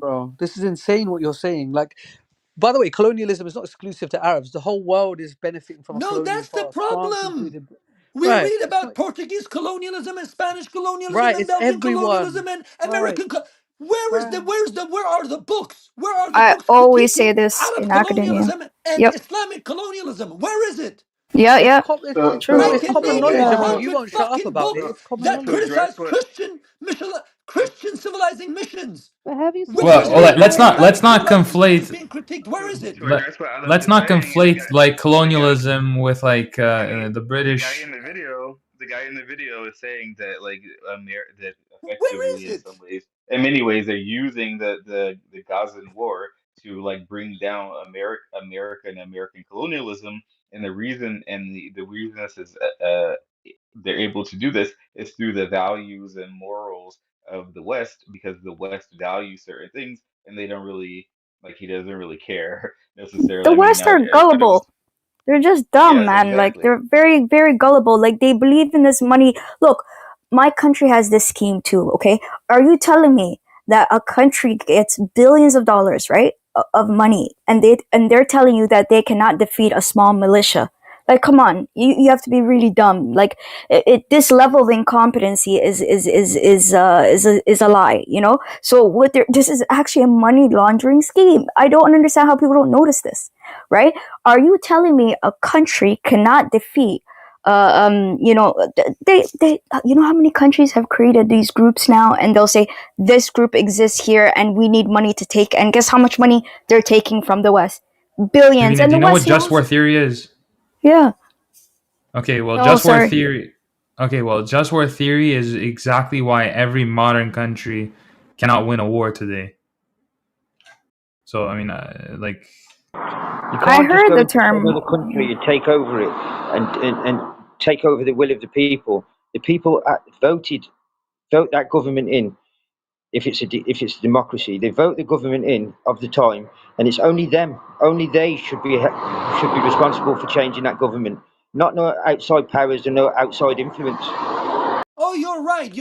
bro. This is insane what you're saying. Like, by the way, colonialism is not exclusive to Arabs. The whole world is benefiting from a No, colonial that's the past. France problem. included. We Right. read It's not. about Portuguese colonialism and Spanish colonialism Right. and It's Belgian everyone. colonialism and Right. American. Right. Where are the books? Where are the I books always say critiquing this Arab in academia. colonialism and Yep. Islamic colonialism? Where is it? Yeah, It's yeah. it's True. I bro. It's can common name you knowledge, a and bro, you 100 won't shut up fucking about it. books It's common that knowledge. criticize Christian civilizing missions. But have you seen Which the Well, history let's book not video? let's about not civilization is conflate being critiqued? Where is it? let, That's what Aleph let's is not saying. And conflate like the guy, colonialism with like I mean, the the guy British. in the guy in the video is saying that like that Where effectively is in it? some ways, in many ways, they're using the Gazan war to like bring down America and American colonialism. And the reason this is they're able to do this is through the values and morals of the West, because the West values certain things and they don't really like he doesn't really care necessarily. The I mean, West are I don't. gullible. They're just dumb, Yes, man. Like exactly. they're very, very gullible. Like they believe in this money. Look, my country has this scheme too. Okay, are you telling me that a country gets billions of dollars, right, of money, and they're telling you that they cannot defeat a small militia? Like, come on, you have to be really dumb. Like, this level of incompetency is a lie, you know. So this is actually a money laundering scheme. I don't understand how people don't notice this, right? Are you telling me a country cannot defeat you know, you know how many countries have created these groups now, and they'll say this group exists here and we need money to take, and guess how much money they're taking from the West? Billions. Davina, And do the you know what West just knows war it. theory is? Yeah. Okay, well, Oh, just war sorry. theory. Okay, well, just war theory is exactly why every modern country cannot win a war today. So I mean, like, You I can't just heard go the into term. another country and take over it and take over the will of the people. The people vote that government in. If it's if it's a democracy, they vote the government in of the time, and it's only them, only they should be responsible for changing that government, not no outside powers and no outside influence. Oh, you're right,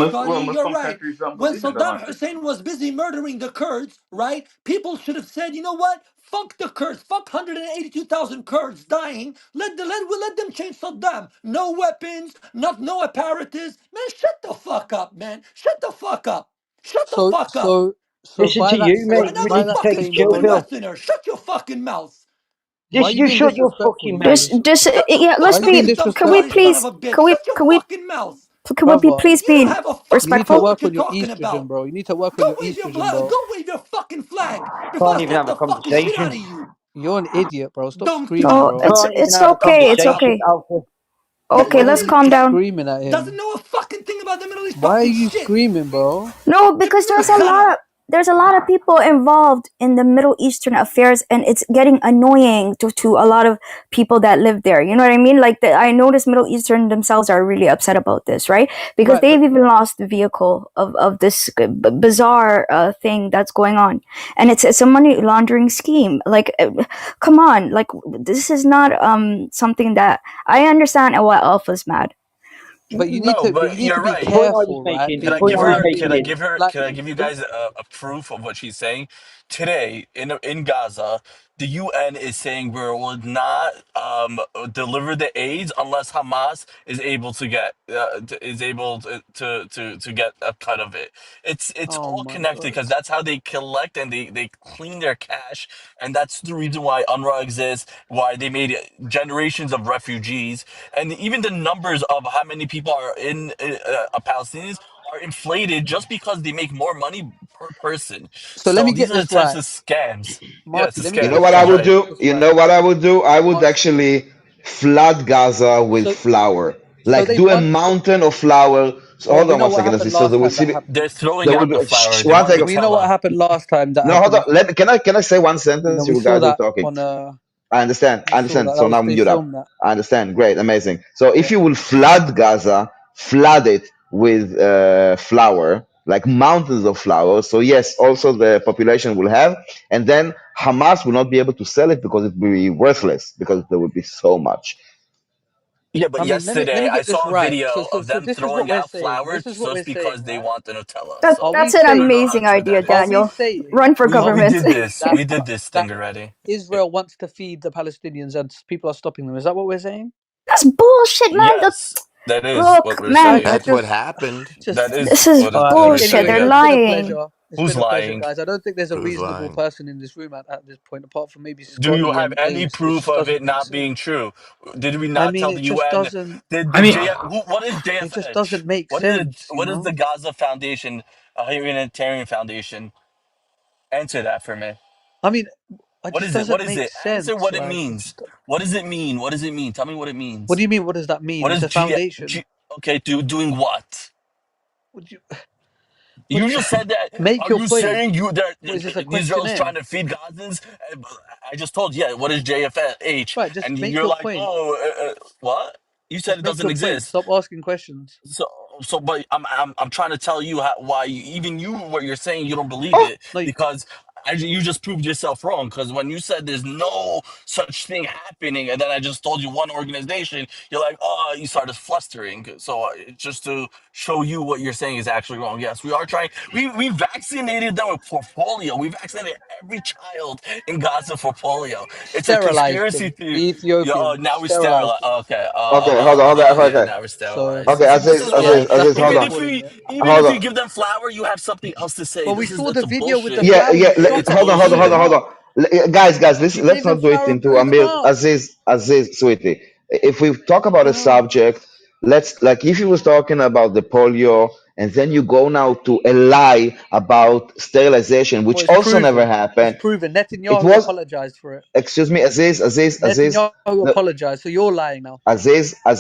Scotty, you're Muslim right. countries don't When believe in Saddam democracy. Hussein was busy murdering the Kurds, right, people should have said, you know what? Fuck the Kurds. Fuck 182,000 Kurds dying. Let them change Saddam. No weapons, no apparatus. Man, shut the fuck up, man. Shut the fuck up. Shut the So fuck up. so so Listen by to that you, You're mate. same You another by need to that take fucking a same chill stupid logic, pill. Westerner. Shut your fucking mouth. why are This you you being shut your disrespectful, fucking you mouth. Just, English? just, Shut the yeah. Why Let's are fuck you up, being be. you dumb Can we disrespectful? Scottish son of please? a bitch. Can we? Shut your Can we? fucking mouth. Can we Brother, please You don't be have a you fucking need to clue respectful? what work you're on your talking estrogen, about. bro. You need to work Go on your wave your estrogen, bro. go wave your fucking flag before I Can't even slap have a the fucking shit out conversation. of you. You're an idiot, bro. Stop Dumb screaming, No, cunt. bro. Can't even it's have a Shut the okay. It's fuck conversation, up. okay. Alpha. This Okay, let's Middle East calm Stop cunt down. screaming at doesn't him. know a fucking thing about the Middle East Why are fucking you shit. screaming, bro? No, because there's a lot of people involved in the Middle Eastern affairs, and it's getting annoying to a lot of people that live there. You know what I mean? Like I notice Middle Eastern themselves are really upset about this, right? Because Right, but they've even lost the vehicle of this bizarre thing that's going on, and it's a money laundering scheme. Like, come on, like this is not something that I understand. Why Alpha's mad. No, but but you need to you're be The right. point I was careful, right? making, Can the I Because point give I was her? making is, like Can I give you guys a proof of what she's saying? Today in Gaza, the UN is saying we will not deliver the aids unless Hamas is able to get to get a cut of it. It's oh all my connected god. because that's how they collect and they clean their cash, and that's the reason why UNRWA exists. Why they made generations of refugees, and even the numbers of how many people are in Palestinians are inflated just because they make more money per person. So let So me these get are the this types right. of scams. Yeah, it's Marty, a let me You get know scam. this what I That's right. would Let me right. do? get this You right. know what I would do? I would Marty. actually flood Gaza with So flour. so Like they do a want mountain of flour. So well, hold we on know one what second. happened So there last will time that see happened. They're throwing there will out be the flour. They one want We, second. we know what Nutella. happened last time that No, hold on. happened. Can I say one You know, sentence? we You saw guys were that talking. on I understand. we I saw understand. that. That So was now they mute up. filmed that. I understand. Great. Amazing. So if Yeah. you will flood Gaza, flood it with flour, like mountains of flour. So yes, also the population will have, and then Hamas will not be able to sell it because it will be worthless because there will be so much. Yeah, but I mean, let yesterday me I get this saw a right. video So of them this is what throwing we're out saying. flowers This is what we're just saying, because they right? want the Nutella. That, Are So we that's an I don't know saying? how amazing true idea, that Are is. we Daniel. saying? Run for Are We we government. did saying this. that We did this that thing already. Israel wants to feed the Palestinians and people are stopping them? Is that what we're saying? That's bullshit, man. Yes, that is what Look, we're man, Guys, I saying. That's what just, happened. That just. is this is what All right. they're Look. bullshit. They're Anyway, saying. it's been a lying. pleasure. It's Who's been a pleasure, lying? guys. I don't think there's a Who's reasonable lying? person in this room at this point, apart from maybe Do you Scotty have and any Ace. It proof just of doesn't it make not sense. being true? Did we I not mean, tell the it just UN? doesn't. Did I the mean, J? What is It just JFH? doesn't make sense, you What is the know. Gaza Foundation, a humanitarian foundation? Answer that for me. I mean, it What just is it? What doesn't is make it? Answer sense. what it Like, it means. just. What does it mean? What does it mean? Tell me what it What do means. you mean? What does that mean? What It's is a foundation. Okay, doing what? Would you? What You just said that. make Are your you point? saying you that What is this, a Israel's questionnaire? trying to feed Gazans? I just told you, yeah. What is JFH? Right. Just And make you're your like, point. oh, what? You said Just it make doesn't your point. exist. Stop asking questions. So, but I'm trying to tell you why even you what you're saying you don't believe Oh, it No, because you just proved yourself wrong because when you said there's no such thing happening and then I just told you one organization you're like oh you started flustering so just to show you what you're saying is actually wrong. Yes, we are trying. We vaccinated them for polio. We vaccinated every child in Gaza for polio. It's a sterilized conspiracy them. theory. The Yeah, Ethiopians now we sterilize. sterilized them. Okay. okay, hold on, hold on, Yeah. okay, Now we're So sterilized. okay, See, this is yeah, why. that's Aziz, what hold we're Even on, if calling we it. even hold if on. we give them flour, you have something else to say. But we saw It's the a video with the bullshit. Yeah, flower. yeah. You shot at Hold them. on, You hold on, blew hold on, them hold up. on. Guys, You let's gave them not do it flour and into blew a them meal. up. Aziz, sweetie. If we talk about a Oh, subject, let's like if you was talking about the polio, and then you go now to a lie about sterilization, well, which it's also never proven. It's happened. proven. It Netanyahu was, apologized for it. excuse me, Aziz. Netanyahu No, apologized. So you're lying now.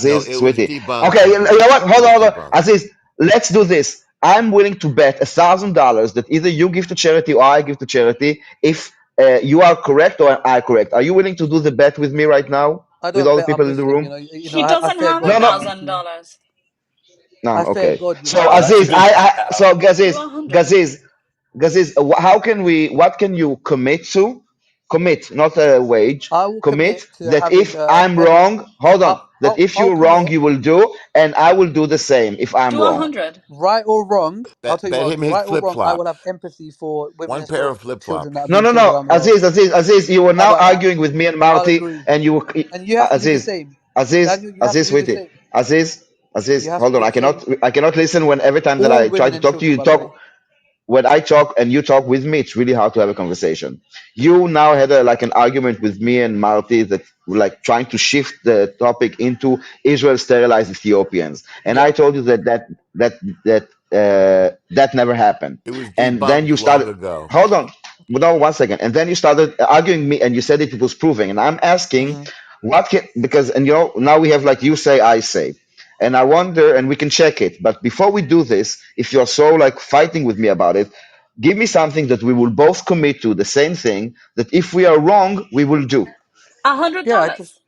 No, Aziz, it was sweetie. debunked, Okay, you know Aziz. what? It was Hold on. debunked. Aziz, let's do this. I'm willing to bet $1,000 that either you give to charity or I give to charity if you are correct or I correct. Are you willing to do the bet with me right now? I With don't all the bet. I'm people in the Muslim. room? He I doesn't fear have a God. No, no. thousand Honestly, dollars. No, I fear okay. God. So Oh, that's a Aziz, good bet to have. Do a hundred. Gaziz, how can we? What can you commit to? Commit, not a wage. I will Commit commit to that having if I'm every. wrong, hold on. That if I'll you're wrong, commit. you will do, and I will do the same if I'm Do a wrong. hundred. Right or wrong, I'll tell you Bet what I'll him do. his Right or flip wrong, I will have flops. empathy for women One and pair of flip children that are flops. No, being no, killed no. around the world. Aziz, you were How now about that? arguing with me and I'll Marty, agree. and you, And you have to do the Aziz, same. Daniel, you have to do the Sweetie, same. You have to Hold on. do the same. I cannot listen when every time that All I try women to and talk to children, you, by the way. talk when I talk and you talk with me, it's really hard to have a conversation. You now had like an argument with me and Marty that were like trying to shift the topic into Israel sterilized Ethiopians, and Yeah. I told you that never happened. It was And then debunked you long started. ago. Hold on, no, 1 second. And then you started arguing me, and you said it was proving. And I'm asking, Hmm. what can because and you know now we have like you say, I say. And I wonder, and we can check it. But before we do this, if you're so like fighting with me about it, give me something that we will both commit to the same thing. That if we are wrong, we will do. A hundred Yeah, dollars.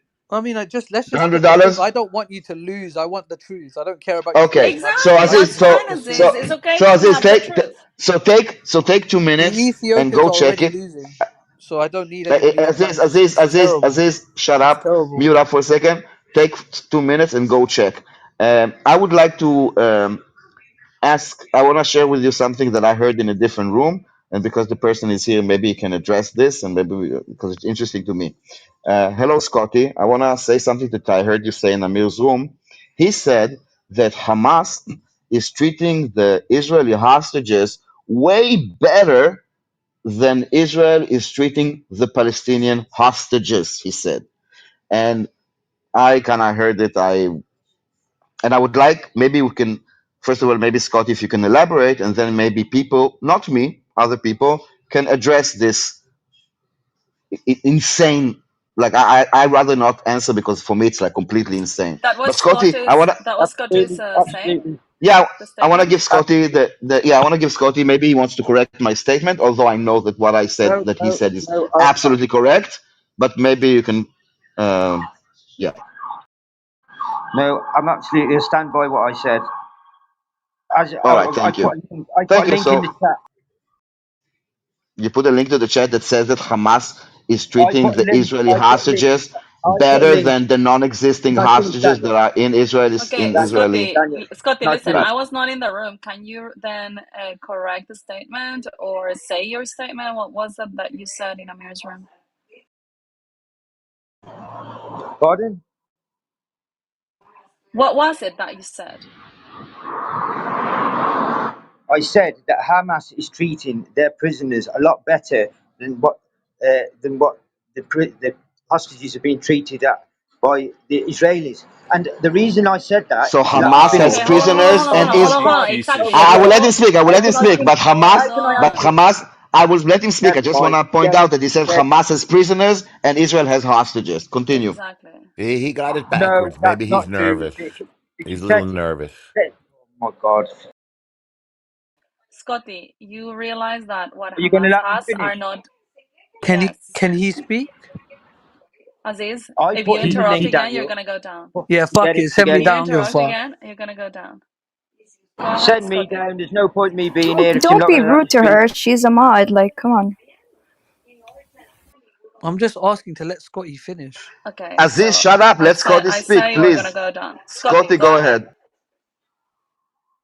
let's just $100. stick to truth. I don't want you to lose. I want the truth. I don't care about you Okay. losing. I just So Exactly. want Aziz, That's you fine, to Aziz. see. It's okay so to Aziz, have the truth. take 2 minutes The and Ethiopians go are check already it. losing. So I don't need anybody else Aziz, like this. This is terrible. Shut It's up, terrible. mute up for a second. Take 2 minutes and go check. I would like to I want to share with you something that I heard in a different room, and because the person is here, maybe he can address this, and because it's interesting to me. Hello, Scotty. I want to say something that I heard you say in Amir's room. He said that Hamas is treating the Israeli hostages way better than Israel is treating the Palestinian hostages. He said, and I kind of heard it. I would like maybe we can first of all maybe Scott if you can elaborate and then maybe people not me other people can address this insane like I rather not answer because for me it's like completely insane That but was Scotty I Scotty's. want to That was Scotty's Absolutely, saying. absolutely, yeah The I want to statement. give Scotty I want to give Scotty maybe he wants to correct my statement although I know that what I said no, that he no, said is no. absolutely correct but maybe you can um yeah No, I'm absolutely stand by what I said. As all right thank you I put a link in so the chat. you put a link to the chat that says that Hamas is I treating put a the link. Israeli I put a link. hostages. I put a better link. than the non-existing Can I finish, hostages Daniel? that are in Israel Okay, in Daniel, Israeli? Scotty, Daniel, Scotty, can I listen, finish? I was not in the room. Can you then correct the statement or say your statement? What was it that you said in Amir's room? Pardon? What was it that you said? I said that Hamas is treating their prisoners a lot better than what the hostages are being treated at by the Israelis. And the reason I said that So is let me Hamas finish. has Okay, Wow. hold on, hold on, prisoners hold on, Oh hold and on, hold my is on, hold on. God! It's Oh actually my I will God! let him true. speak. I will How let him can I speak. finish? But How can I No. answer? Hamas, I will let him speak. I Never just want mind. to point Then, out that he said then Hamas has prisoners and Israel has hostages. Continue. Exactly. He got it no, backwards. that's Maybe he's not true. nervous. If you He's a little check it, nervous. oh my God! Scotty, you realize that what Are you going to Hamas let me has finish? are not. Yes. Can he speak? Aziz, I if you put in the interrupt link, again, you're Daniel. gonna go down. Yeah, Forget fuck it. it. Send Forget me If it. you down, give a interrupt fuck. again, you're gonna go down. Go ahead, Send me Scotty. down. There's no point me being here if you're Don't not be going to let me rude to speak. her. She's a mod. Like, come on. I'm just asking to let Scotty finish. Okay, Aziz, so shut up. Let Scotty I speak, say we're gonna please. go down. Scotty, Scotty, go go ahead. ahead.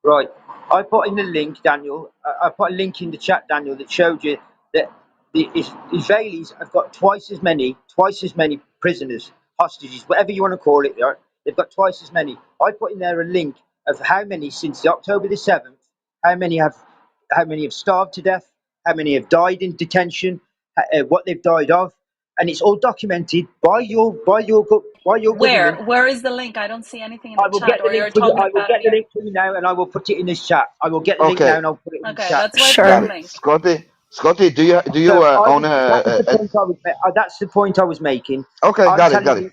Right. I put in the link, Daniel. I put a link in the chat, Daniel, that showed you that the Israelis have got twice as many prisoners, hostages, whatever you want to call it. Right? They've got twice as many. I put in there a link of how many since the October the 7th. How many have starved to death? How many have died in detention? What they've died of, and it's all documented by your Where? government. Where is the link? I don't see anything in I the will get chat, the or link you're for you. talking I will about it get the here. link for you now, and I will put it in this chat. I will get the link now, Okay, and I'll put it in the Okay, chat. let's wait for got the Sure. it. link. Scotty, do you So own that was the a point I was. That's the point I was making. Okay, I'm got it. telling you,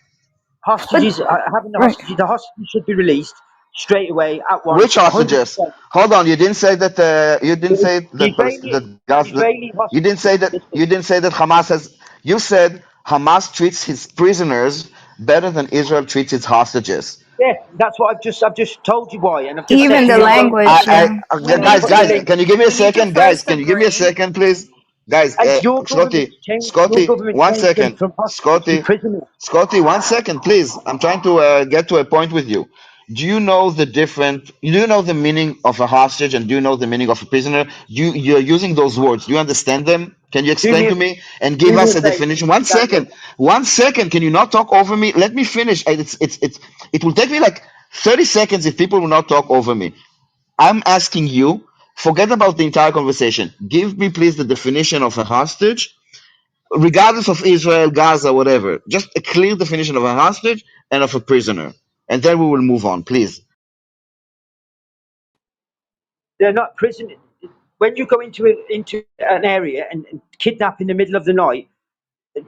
hostages, having Right. the hostages should be released straight away at Which once, 100%. hostages? Hold on, you didn't say that. You didn't The say that Gaza. Israeli You didn't say hostages. that. Listen, You didn't say that Hamas has. You said Hamas treats his prisoners better than Israel treats its hostages. yeah, that's what I've just told you why, and I've just said Even Okay, to the you, so language, I, yeah. we and I've need guys, put in the guys, to link. can you give me a we need to second, guys? first Can you give me a agree. second, please, guys? It's your government changed. Your Scotty, government one changed them second, from hostages to Scotty, prisoners. Scotty, one second, please. I'm trying to get to a point with you. Do you know the different? Do you know the meaning of a hostage and do you know the meaning of a prisoner? You're using those words. Do you understand them? Can you Do explain me a to me and do give me us a a favor, definition? One Daniel. second, one second. Can you not talk over me? Let me finish. It will take me like 30 seconds if people will not talk over me. I'm asking you. Forget about the entire conversation. Give me, please, the definition of a hostage regardless of Israel, Gaza, whatever. Just a clear definition of a hostage and of a prisoner. And then we will move on, please. They're not prisoners. When you go into an area and kidnap in the middle of the night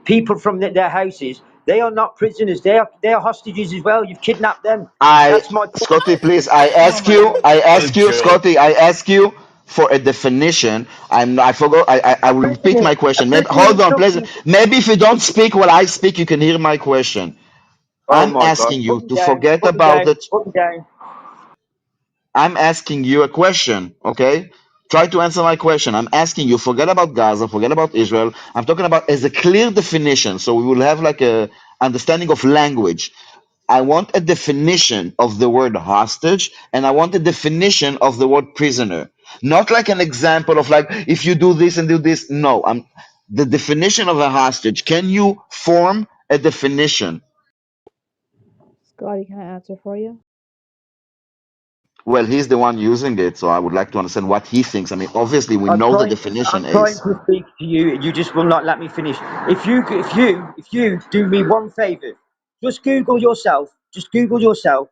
people from their houses, they are not prisoners. They are hostages as well. You've kidnapped them. I, That's my point. Scotty, please, Oh my god. I What a ask you, joke. Scotty, I ask you for a definition. I forgot, I will repeat my A question. Maybe, prisoner hold is on, please. something. Maybe if you don't speak while I speak, you can hear my question. Oh I'm my God! asking you Put me to down. forget Put me about down. it. Put me down. I'm asking you a question, okay? Try to answer my question. I'm asking you, forget about Gaza, forget about Israel. I'm talking about as a clear definition, so we will have like a understanding of language. I want a definition of the word hostage, and I want a definition of the word prisoner. Not like an example of like if you do this and do this. No, I'm the definition of a hostage. Can you form a definition? Scotty, can I answer for you? Well, he's the one using it, so I would like to understand what he thinks. I mean, obviously, we I'm know the trying. definition I'm trying is. to speak to you. You just will not let me finish. If you do me one favor, just Google yourself. Just Google yourself.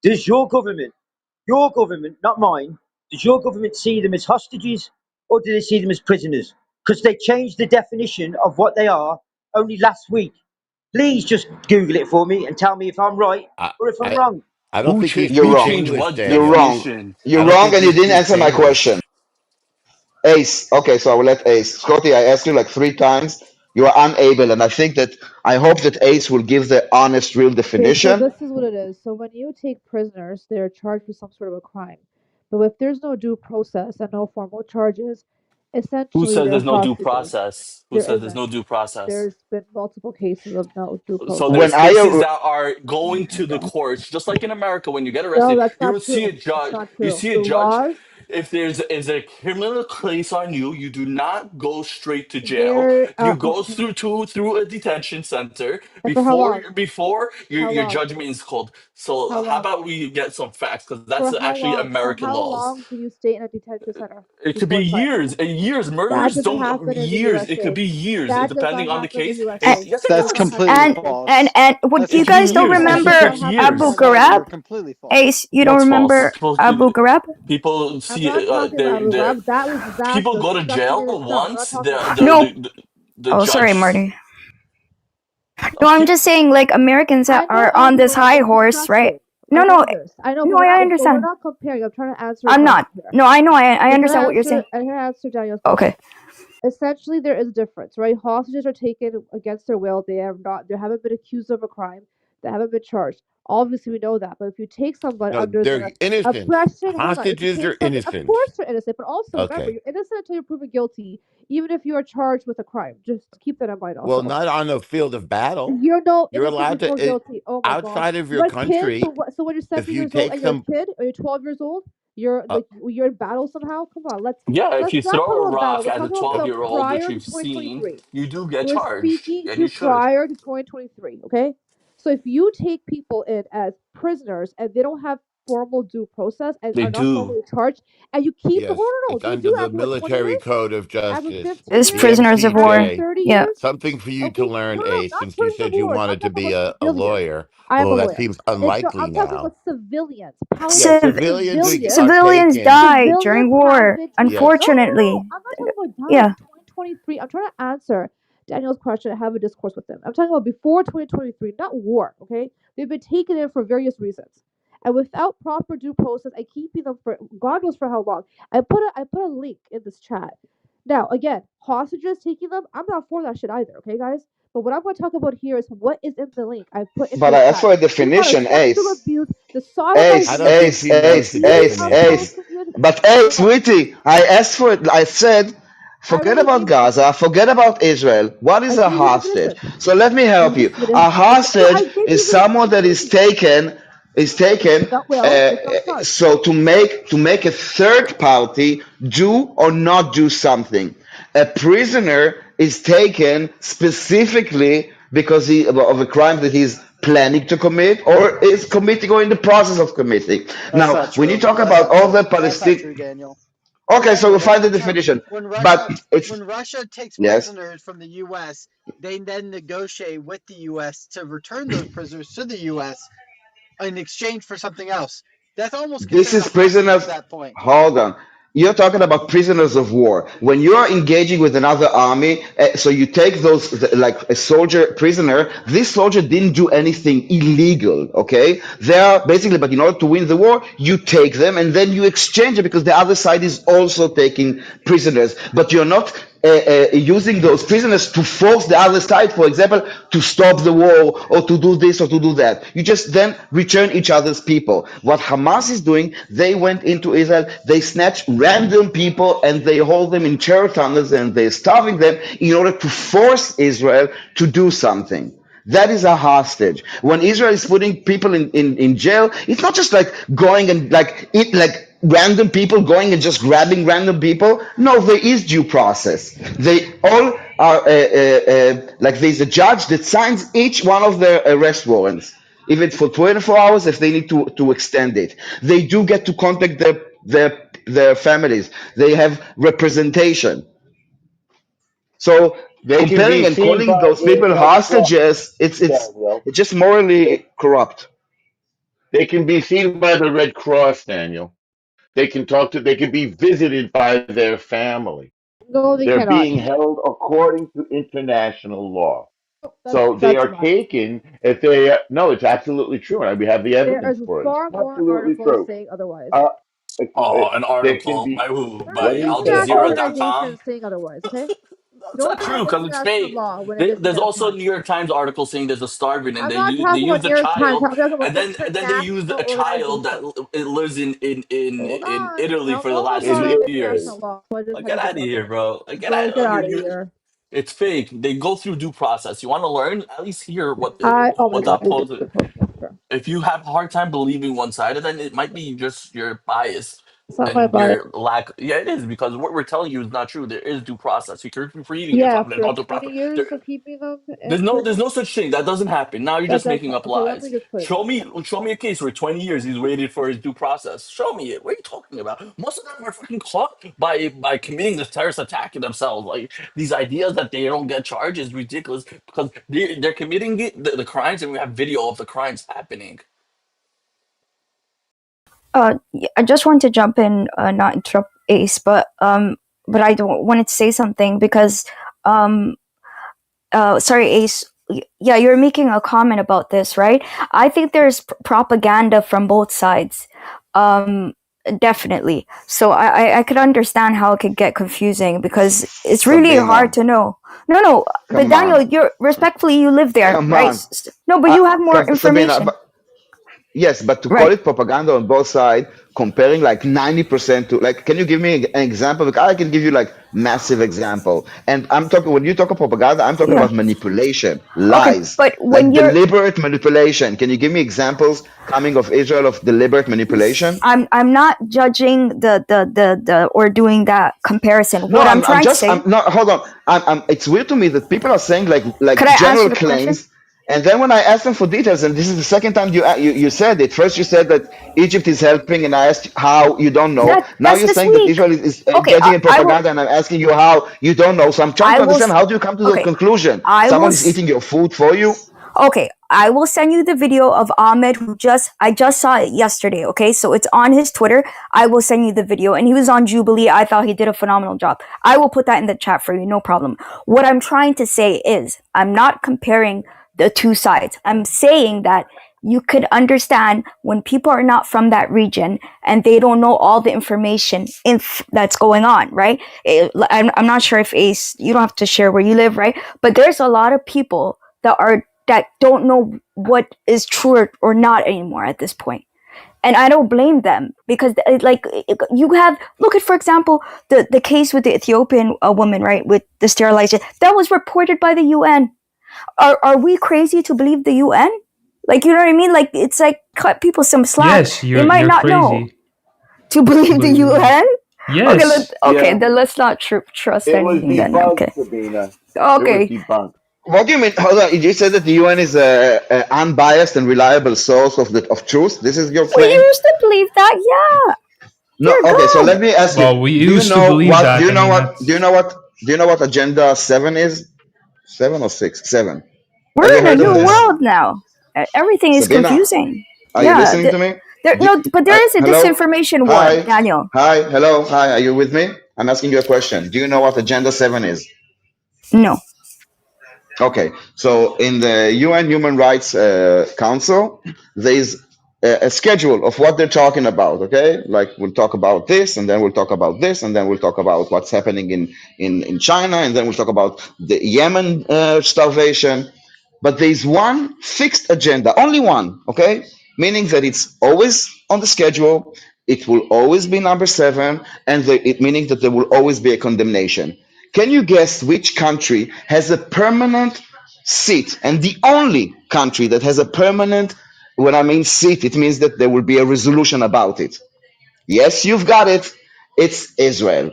Does your government, not mine, does your government see them as hostages or do they see them as prisoners? Because they changed the definition of what they are only last week. Please just Google it for me and tell me if I'm right I, or if I'm I, wrong. I don't think he's You're Who wrong. changed distinguished, what You're Daniel. wrong. definition? You're I don't wrong, think and you he's didn't answer my question. distinguished. Ace. Okay, so I will let Ace. Scotty, I asked you like three times. You are unable, and I hope that Ace will give the honest, real Okay, so definition. this is what it is. So when you take prisoners, they're charged with some sort of a crime. But if there's no due process and no formal charges, Who Essentially, says they're there's no due hostages. process? Who There says there's isn't. no due process? There's been multiple cases of no due So process. When there's I cases that are going to the courts, just like in America, when you get No, arrested, that's you not would see a true. That's judge. not You true. see a The judge. laws, If is a criminal case on you, you do not go straight to jail. there You are, go okay. through a detention center And for how long? before How your long? judgment is called. So How how long? about we get some facts, because For that's how actually long? For American how laws. long can you stay in a detention center It could be before trial? years and years. That Murders doesn't don't happen in the years. It could USA. be years, That does not depending on the happen in the case. And USA. Yes, it That That's does not does. happen in the completely USA. what false. It you could be guys don't years. That It does remember not could be happen in Abu my years. No, country. Ghraib? you're completely false. Ace, you don't What's false? remember Abu Ghraib? People I'm see not talking about Abu they're Ghraib. That was people disastrous, go to disgusting jail in itself. I'm not once. talking about that. No. The Oh, sorry, judge. Marty. No, I'm just saying, like, Americans that I know are on Abu this Ghraib. high It's horse, right? disgusting. No, I no, know this. I know, no, I but we're understand. not comparing. I'm trying to answer a I'm not. question here. No, I know, I I'm understand what you're saying. trying to answer Daniel's question. Okay. Essentially, there is a difference, right? Hostages are taken against their will. They haven't been accused of a crime. They haven't been charged. Obviously, we know that. But if you take someone No, under they're the innocent. oppression, hold on. If you Hostages take are somebody, of innocent. course you're innocent. But also remember, Okay. you're innocent until you're proven guilty, even if you are charged with a crime. Just keep that in mind. Well, Also, not on the field of battle. you're no You're innocent allowed before to guilty. Oh my god. outside of your You're a kid. country. So what? So when you're If 17 you years old take and you're some, a kid, or you're 12 years old, you're uh, like you're in battle somehow. Come on, Yeah, if let's you not talk throw a about battle. rock We're at a talking about the 12-year-old, which prior to we've seen, 2023. you do get We're charged, speaking and to you should. prior to 2023. Okay, so if you take people in as prisoners and they don't have formal due process and They are not do. formally charged, and you keep them, yes, no, it's they do under the after what 20 military years? code of After justice, 15 It's the years? prisoners of After war. MPJ. 30 Yeah. years? Something for you to Okay, learn, no, Ace, not since you prisoners of said you war. I'm wanted to talking be about a civilians. lawyer. I am a Although that lawyer. seems It's not, unlikely I'm talking about now. civilians, Yeah, Palestinian civilians civilians. are Civilians taken. die Civilians during have war, been taken. Yes. unfortunately. I'm not talking about dying. Yeah. 2023. I'm trying to answer Daniel's question and have a discourse with them. I'm talking about before 2023, not war. Okay, they've been taken in for various reasons, and without proper due process and keeping them for God knows for how long. I put a link in this chat. Now, again, hostages taking them. I'm not for that shit either. Okay, guys. But what I'm going to talk about here is what is in the link I put into But the I asked chat. for a Think about a definition, sexual Ace. abuse, the I Ace, don't sodomization, think Ace, he the wants Ace, a abuse Ace, of Ace. definition. Palestinian. But hey, Hold on. sweetie, I asked for it. I said, I forget already about gave it to you. Gaza, forget about Israel. What I is a gave you hostage? definition. So let me help you. A I hostage gave you is the someone that definition. is taken Not will. It's not charged. so to make a third party do or not do something. A prisoner is taken specifically because of a crime that he's planning to commit or is committing or in the process of committing. That's Now, not when you true. talk That's about not all the true. That's not Palestinian, true, Daniel. okay, so Daniel, we'll that's find the not true. definition. When But Russia it's when Russia takes yes. prisoners from the US, they then negotiate with the US to return those prisoners to the US in exchange for something else. That's almost This considered a is hostage prisoners. at that point. Hold on. You're talking about prisoners of war. When you are engaging with another army, so you take those, like a soldier prisoner, this soldier didn't do anything illegal, okay? They are basically, but in order to win the war, you take them and then you exchange it because the other side is also taking prisoners. But you're not using those prisoners to force the other side, for example, to stop the war or to do this or to do that. You just then return each other's people. What Hamas is doing, they went into Israel, they snatch random people and they hold them in terror tunnels and they're starving them in order to force Israel to do something. That is a hostage. When Israel is putting people in jail, it's not just like going and like random people going and just grabbing random people. No, there is due process. They all are like there's a judge that signs each one of their arrest warrants, even for 24 hours if they need to extend it. They do get to contact their families. They have representation. So They can comparing be and seen calling by those the people Red Cross, hostages, Daniel. it's just They, morally corrupt. they can be seen by the Red Cross, Daniel. They can talk to, they can be visited by their family. No, they They're cannot. being held according to international law. So they That's are not. taken if they, no, it's absolutely true. And we have the There evidence is for it. It's far more absolutely articles true. saying otherwise. Uh, Oh, an there can article be, by who? No, when By you Al say international article, Jazeera.com? organizations saying otherwise. Okay. That's Don't not talk true about because it's international fake. law when it is There's also a international. New York Times article saying there's a starving, and I'm they not use they talking use about the New York Times. child, I'm talking about and then they use international a child that organizations. it lives Hold in on. Italy I'll for the go last about In all 50 the international years. law. So I just Like, had to get get out of that here, out. bro. Like, Go get out of you here. it's fake. They go through due process. You want to learn? At least hear Oh my what the god, it's opposing. difficult. Sure. If you have a hard time believing one sided, then it might be just your bias It's not my and bias. your lack. Yeah, it is because what we're telling you is not true. There is due process. You're reading Yeah, yourself. There's after no due 20 process. There, years of keeping them there's in no prison, there's no such thing. That doesn't happen. Now you're that just does making up okay. Let me lies. just put it Show this way. me a case where 20 years he's waited for his due process. Show me it. What are you talking about? Most of them are fucking caught by committing this terrorist attack themselves. Like these ideas that they don't get charged is ridiculous because they're committing the crimes and we have video of the crimes happening. I just want to jump in, not interrupt Ace, but I don't wanted to say something because, sorry, Ace. Yeah, you're making a comment about this, right? I think there's propaganda from both sides, um, definitely. So I could understand how it could get confusing because it's really hard Sabina, to know. No, but come Daniel, on, you're respectfully you live there, come right? on. No, but you have more Sabina, information, yes, but to call right? it propaganda on both sides, comparing like 90% to like, can you give me an example? Like, I can give you like massive example. And I'm talking, when you talk of propaganda, I'm talking Yeah. about manipulation, Okay, lies, but like when you're deliberate manipulation. Can you give me examples coming of Israel of deliberate manipulation? I'm not judging the or doing that comparison. No, What I'm trying to say, I'm not, hold on. It's weird to me that people are saying could I answer general the question? claims. And then when I ask them for details, and this is the second time you said it. First you said that Egypt is helping, and I asked how you don't know. Now That's you're this saying that week. Israel is Okay, engaging in I will. propaganda, and I'm asking you how you don't know. So I'm trying I to will. understand how do you come to the Okay, conclusion I will. someone is eating your food for you? Okay, I will send you the video of Ahmed who I just saw it yesterday, okay? So it's on his Twitter. I will send you the video and he was on Jubilee. I thought he did a phenomenal job. I will put that in the chat for you, no problem. What I'm trying to say is I'm not comparing the two sides. I'm saying that you could understand when people are not from that region and they don't know all the information that's going on, right? I'm not sure if Ace, you don't have to share where you live, right? But there's a lot of people that don't know what is true or not anymore at this point. And I don't blame them because you have look at, for example, the case with the Ethiopian woman, right, with the sterilization that was reported by the UN. Are we crazy to believe the UN? Like, you know what I mean? Like, it's like cut people some slack. Yes, They might you're not know crazy to to believe the believe in that. UN. Okay, Yes. Yeah, then let's not trust it was anything then. debunked, Okay, Sabina. It was okay. debunked. What do you mean? Hold on. You said that the UN is a unbiased and reliable source of truth. This is your We claim? used to believe that. Yeah, No, you're okay, so good. let me ask you, Well, we do you used to know believe what that. I mean, that's do you know what Agenda 7 is? 7 or 6? 7. Have We're you in a heard of new this? world now. Everything is Sabina, confusing. are you Yeah, listening to me? Do, no, but there is a hello? disinformation war, Hi. Daniel. Hi, hello. Hi, are you with me? I'm asking you a question. Do you know what Agenda 7 is? No. Okay, so in the UN Human Rights Council, there's a schedule of what they're talking about. Okay, like we'll talk about this, and then we'll talk about this, and then we'll talk about what's happening in China, and then we'll talk about the Yemen starvation. But there's one fixed agenda, only one. Okay, meaning that it's always on the schedule. It will always be number 7, and it meaning that there will always be a condemnation. Can you guess which country has a permanent seat? And the only country that has a permanent, when I mean seat, it means that there will be a resolution about it. Yes, you've got it. It's Israel.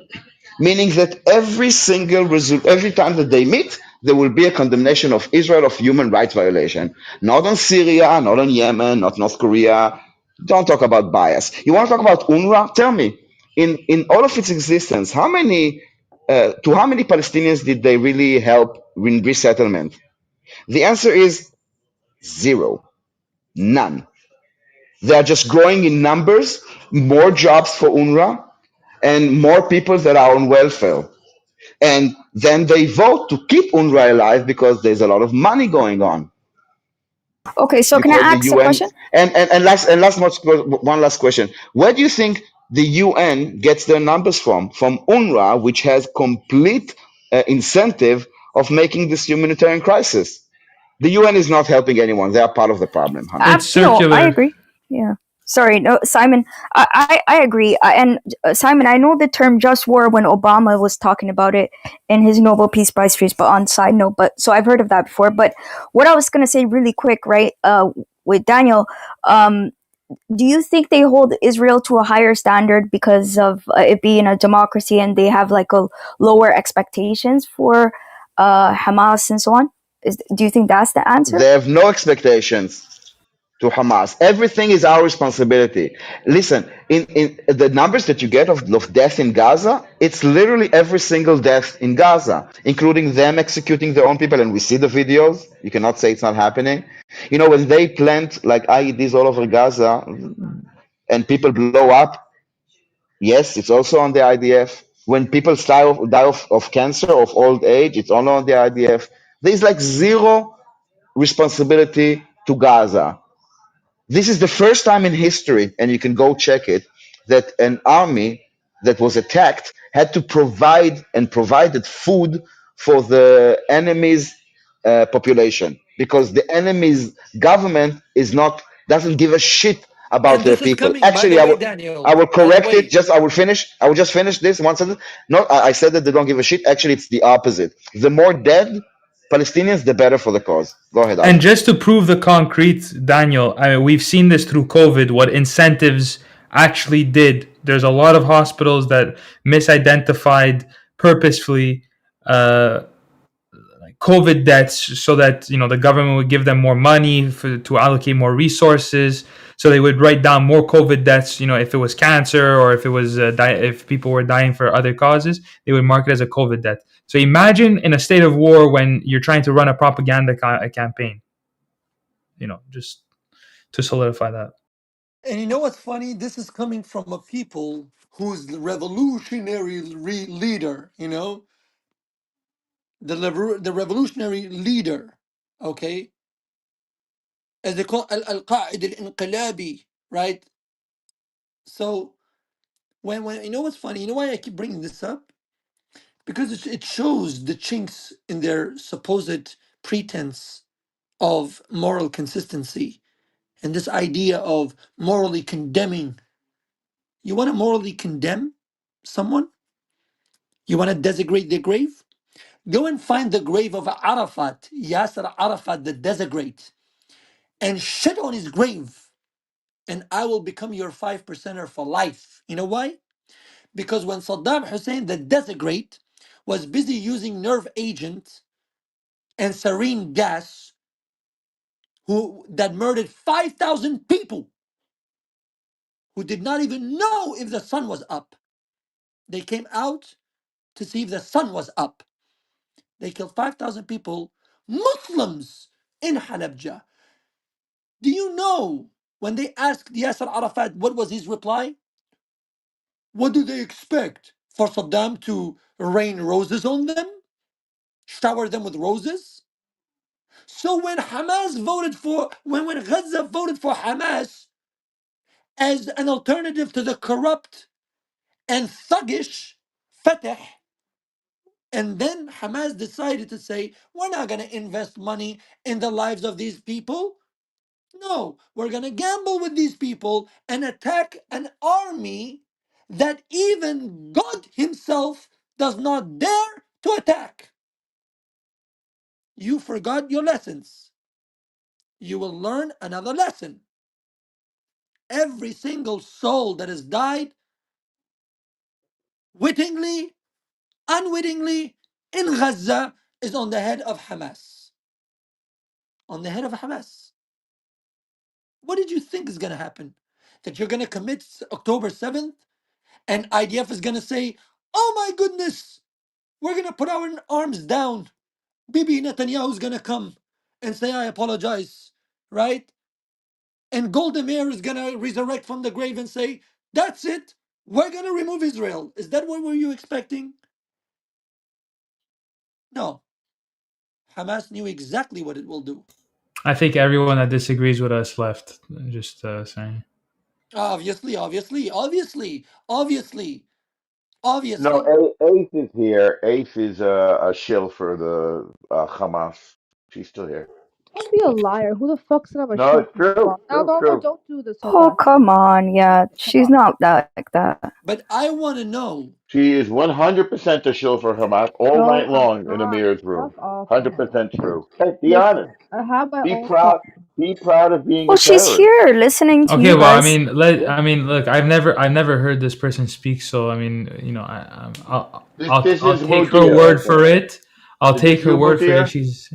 Meaning that every time that they meet, there will be a condemnation of Israel of human rights violation. Not on Syria, not on Yemen, not North Korea. Don't talk about bias. You want to talk about UNRWA? Tell me, in all of its existence, how many Palestinians did they really help in resettlement? The answer is zero, none. They are just growing in numbers, more jobs for UNRWA, and more people that are on welfare. And then they vote to keep UNRWA alive because there's a lot of money going on. Okay, so can I Because the ask a UN question? one last question. Where do you think the UN gets their numbers from? From UNRWA, which has complete incentive of making this humanitarian crisis. The UN is not helping anyone. They are part of the problem, honey. It's No, I circular. agree. Yeah. Sorry, no, Simon. I agree. And Simon, I know the term "just war" when Obama was talking about it in his Nobel Peace Prize speech. But on side note, but so I've heard of that before. But what I was gonna say really quick, right? With Daniel, do you think they hold Israel to a higher standard because of it being a democracy, and they have like a lower expectations for Hamas and so on? Do you think that's the answer? They have no expectations to Hamas. Everything is our responsibility. Listen, in the numbers that you get of death in Gaza, it's literally every single death in Gaza, including them executing their own people. And we see the videos. You cannot say it's not happening. You know, when they plant like IEDs all over Gaza and people blow up, yes, it's also on the IDF. When people die of cancer, of old age, it's all on the IDF. There's like zero responsibility to Gaza. This is the first time in history, and you can go check it, that an army that was attacked had to provide and provided food for the enemy's population, because the enemy's government is not doesn't give a shit about And their this is people. coming, by Actually, the I way, will I Daniel. will By the correct it. way, Just I will finish. I will just finish this one sentence. No, I said that they don't give a shit. Actually, it's the opposite. The more dead Palestinians, the better for the cause. Go ahead, And Alan. just to prove the concrete, Daniel, I mean, we've seen this through COVID, what incentives actually did. There's a lot of hospitals that misidentified purposefully uh, COVID deaths so that the government would give them more money to allocate more resources. So they would write down more COVID deaths. If it was cancer or if it was if people were dying for other causes, they would mark it as a COVID death. So imagine in a state of war when you're trying to run a propaganda campaign. Just to solidify that. and you know what's funny? This is coming from a people who's the revolutionary leader, the revolutionary leader, okay? As they call al-Qa'id al-Inqilabi, right? So when you know what's funny? You know why I keep bringing this up? Because it shows the chinks in their supposed pretense of moral consistency and this idea of morally condemning. You want to morally condemn someone? You want to desecrate their grave? Go and find the grave of Arafat, Yasser Arafat, the desecrate, and shit on his grave, and I will become your 5%er for life. You know why? Because when Saddam Hussein, the desecrate, was busy using nerve agent and sarin gas that murdered 5,000 people who did not even know if the sun was up. They came out to see if the sun was up. They killed 5,000 people, Muslims in Halabja. Do you know when they asked Yasser Arafat what was his reply? What do they expect? For Saddam to rain roses on them? Shower them with roses? So when when Gaza voted for Hamas as an alternative to the corrupt and thuggish Fatah, and then Hamas decided to say, we're not going to invest money in the lives of these people. No, we're going to gamble with these people and attack an army that even God Himself does not dare to attack. You forgot your lessons. You will learn another lesson. Every single soul that has died, wittingly, unwittingly, in Gaza is on the head of Hamas. On the head of Hamas. What did you think is going to happen? That you're going to commit October 7th and IDF is going to say, oh my goodness, we're going to put our arms down. Bibi Netanyahu is going to come and say, I apologize, right? And Golda Meir is going to resurrect from the grave and say, that's it. We're going to remove Israel. Is that what were you expecting? No. Hamas knew exactly what it will do. I think everyone that disagrees with us left. Just saying. Obviously. No, Obviously. Ace is here. Ace is a shill for the Hamas. She's still here. Don't be a liar. Who the fuck said I'm a No, shill it's for true. Hamas? Now, True, Normal, true. don't do this so Oh, bad. come on. Yeah, Come she's on. not that like that. But I want to know. She is 100% a shill for Hamas all No, night I'm long in not. Amir's room. Fuck off, man. 100% true. Hey, be Listen, honest. I have my Be own proud. thoughts. Be proud of being Well, a she's terrorist. here listening to Okay, you well, I guys. mean, I mean, look, I've never heard this person speak, so I mean, you know, This I'll is take her Mutia, I word for think. it. I'll Is this take her you, word for it. Mutia? She's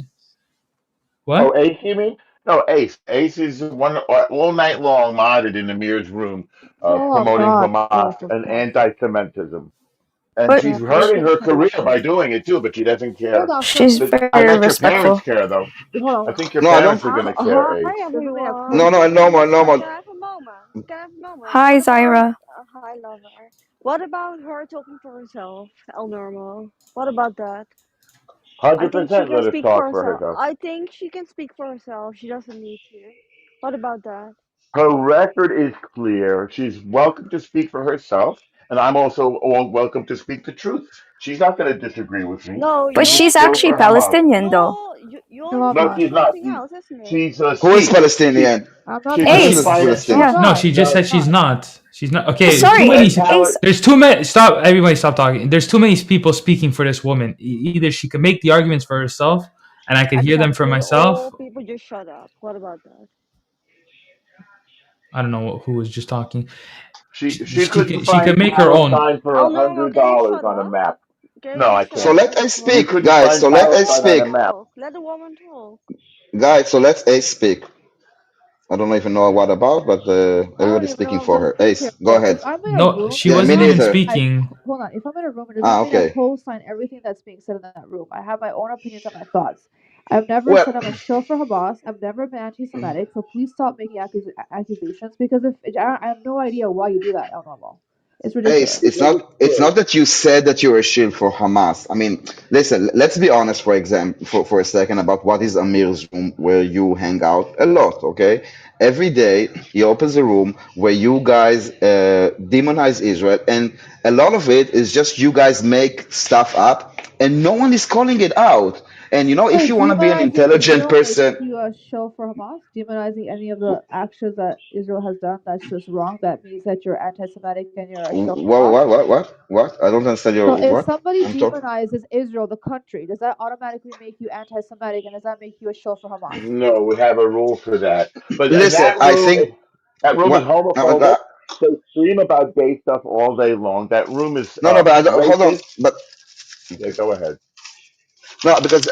Oh, what? Ace, you mean? No, Ace. Ace is one all night long modded in Amir's room, Oh promoting God. Oh, Hamas for and fuck's sake. anti-Semitism. And But she's Yeah, I hurting think her so. career by doing it too, but she doesn't Hold care. on, she's But I very bet your parents respectful. care, though. hold on, I hold on. think your No, I don't. parents are gonna care, Hi Ace. Give me a No, everyone. no, no more, no Can more. I have a moment? Can I have a moment? Hi, What about Zaira. hi lover? What about her talking for herself? El normal. What about that? I think she 100% can let her speak for talk for herself. herself. I think she can speak for herself. She doesn't need to. What about that? Her record is clear. She's welcome to speak for herself, and I'm also welcome to speak the truth. She's not going to disagree with me. No, But She's a she's shill actually for Hamas. Palestinian, though. no. No, You're I'm No, not. saying she's not. something else, isn't it? She's a Who is she. She, Palestinian? I'm not she No, couldn't Who is Ace. find Palestinian. it. No, I'm Palestinian? Yeah. no, not. she just No, I'm said she's not. not. She's not. Oh, Okay, too sorry, many. Ace. There's too many. Stop, everybody, stop talking. There's too many people speaking for this woman. Either she could make the arguments for herself, and I could hear them for Exactly. myself. All people just shut up. What about that? I don't know who was just talking. she couldn't She find could make her own. Palestine for El a normal, hundred can you dollars shut on a up? map. Can No, you I just shut So can't. up let and us let the woman You speak, couldn't talk? guys. find So let us Palestine Let on a speak, her map. talk. Let the woman talk. guys. So let Ace speak. I don't even know what about, but I don't everybody's even know speaking I'm for gonna her. speak here. Ace, go So if ahead. I'm in a No, room, she it Yeah, does me wasn't not even mean neither. I speaking. hold on. If I'm in a room, it does Ah, not mean I okay. co-sign everything that's being said in that room. I have my own opinions and my thoughts. I've never Well, said I'm a shill for Hamas. I've never been anti-Semitic. So please stop making accusations because if I have no idea why you do that, El Normal. It's Ace, ridiculous. it's not that you said that you're a shield for Hamas. I mean, listen, let's be honest for example for a second about what is Amir's room where you hang out a lot, okay? Every day he opens a room where you guys demonize Israel, and a lot of it is just you guys make stuff up and no one is calling it out. And you know, if Wait, you want to be an demonizing intelligent Israel makes person, you a shill for Hamas? Demonizing any of the actions that Israel has done that's just wrong. That means that you're anti-Semitic and you're a shill for what, Hamas. what? I don't understand So your if what? somebody I'm talking. demonizes Israel, the country, does that automatically make you anti-Semitic, and does that make you a shill for Hamas? No, we have a rule for that. But Listen, that I room think is that room is what. homophobic. They scream about gay stuff all day long. That room is No, no, but hold on. racist. But Yeah, go ahead. no, because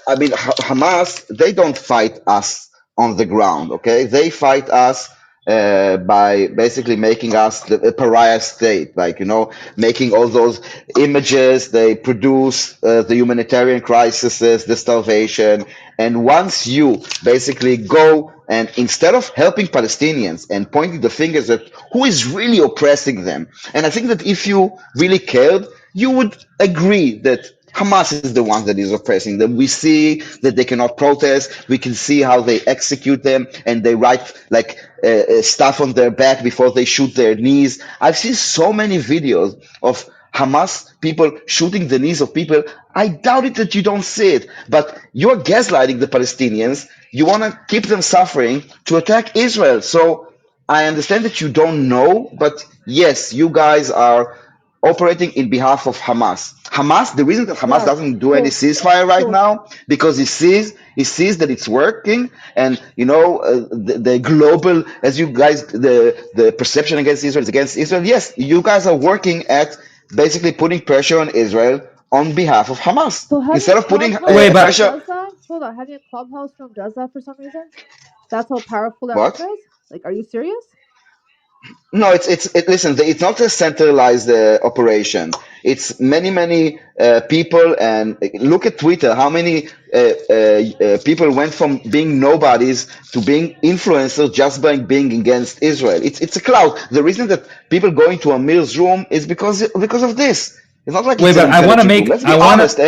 I mean, Hamas, they don't fight us on the ground, okay? They fight us by basically making us a pariah state, like, you know, making all those images. They produce the humanitarian crises, the starvation. And once you basically go and instead of helping Palestinians and pointing the fingers at who is really oppressing them, and I think that if you really cared, you would agree that Hamas is the one that is oppressing them. We see that they cannot protest. We can see how they execute them and they write like stuff on their back before they shoot their knees. I've seen so many videos of Hamas people shooting the knees of people. I doubt it that you don't see it, but you're gaslighting the Palestinians. You want to keep them suffering to attack Israel. So I understand that you don't know, but yes, you guys are operating in behalf of Hamas. Hamas, the reason that Hamas Yes. doesn't do any So, ceasefire right so now because he sees that it's working, and you know the global, as you guys, the perception against Israel is against Israel. Yes, you guys are working at basically putting pressure on Israel on behalf of Hamas So having instead a of putting clubhouse Wait, a room but pressure. does that? Hold on, having a clubhouse room does that for some reason? That's how powerful that What? room is? Like, are you serious? No, listen. It's not a centralized operation. It's many people, and look at Twitter. How many people went from being nobodies to being influencers just by being against Israel? It's a cloud. The reason that people go into Amir's room is because of this. It's not like wait, it's an but intelligent room. Let's be honest.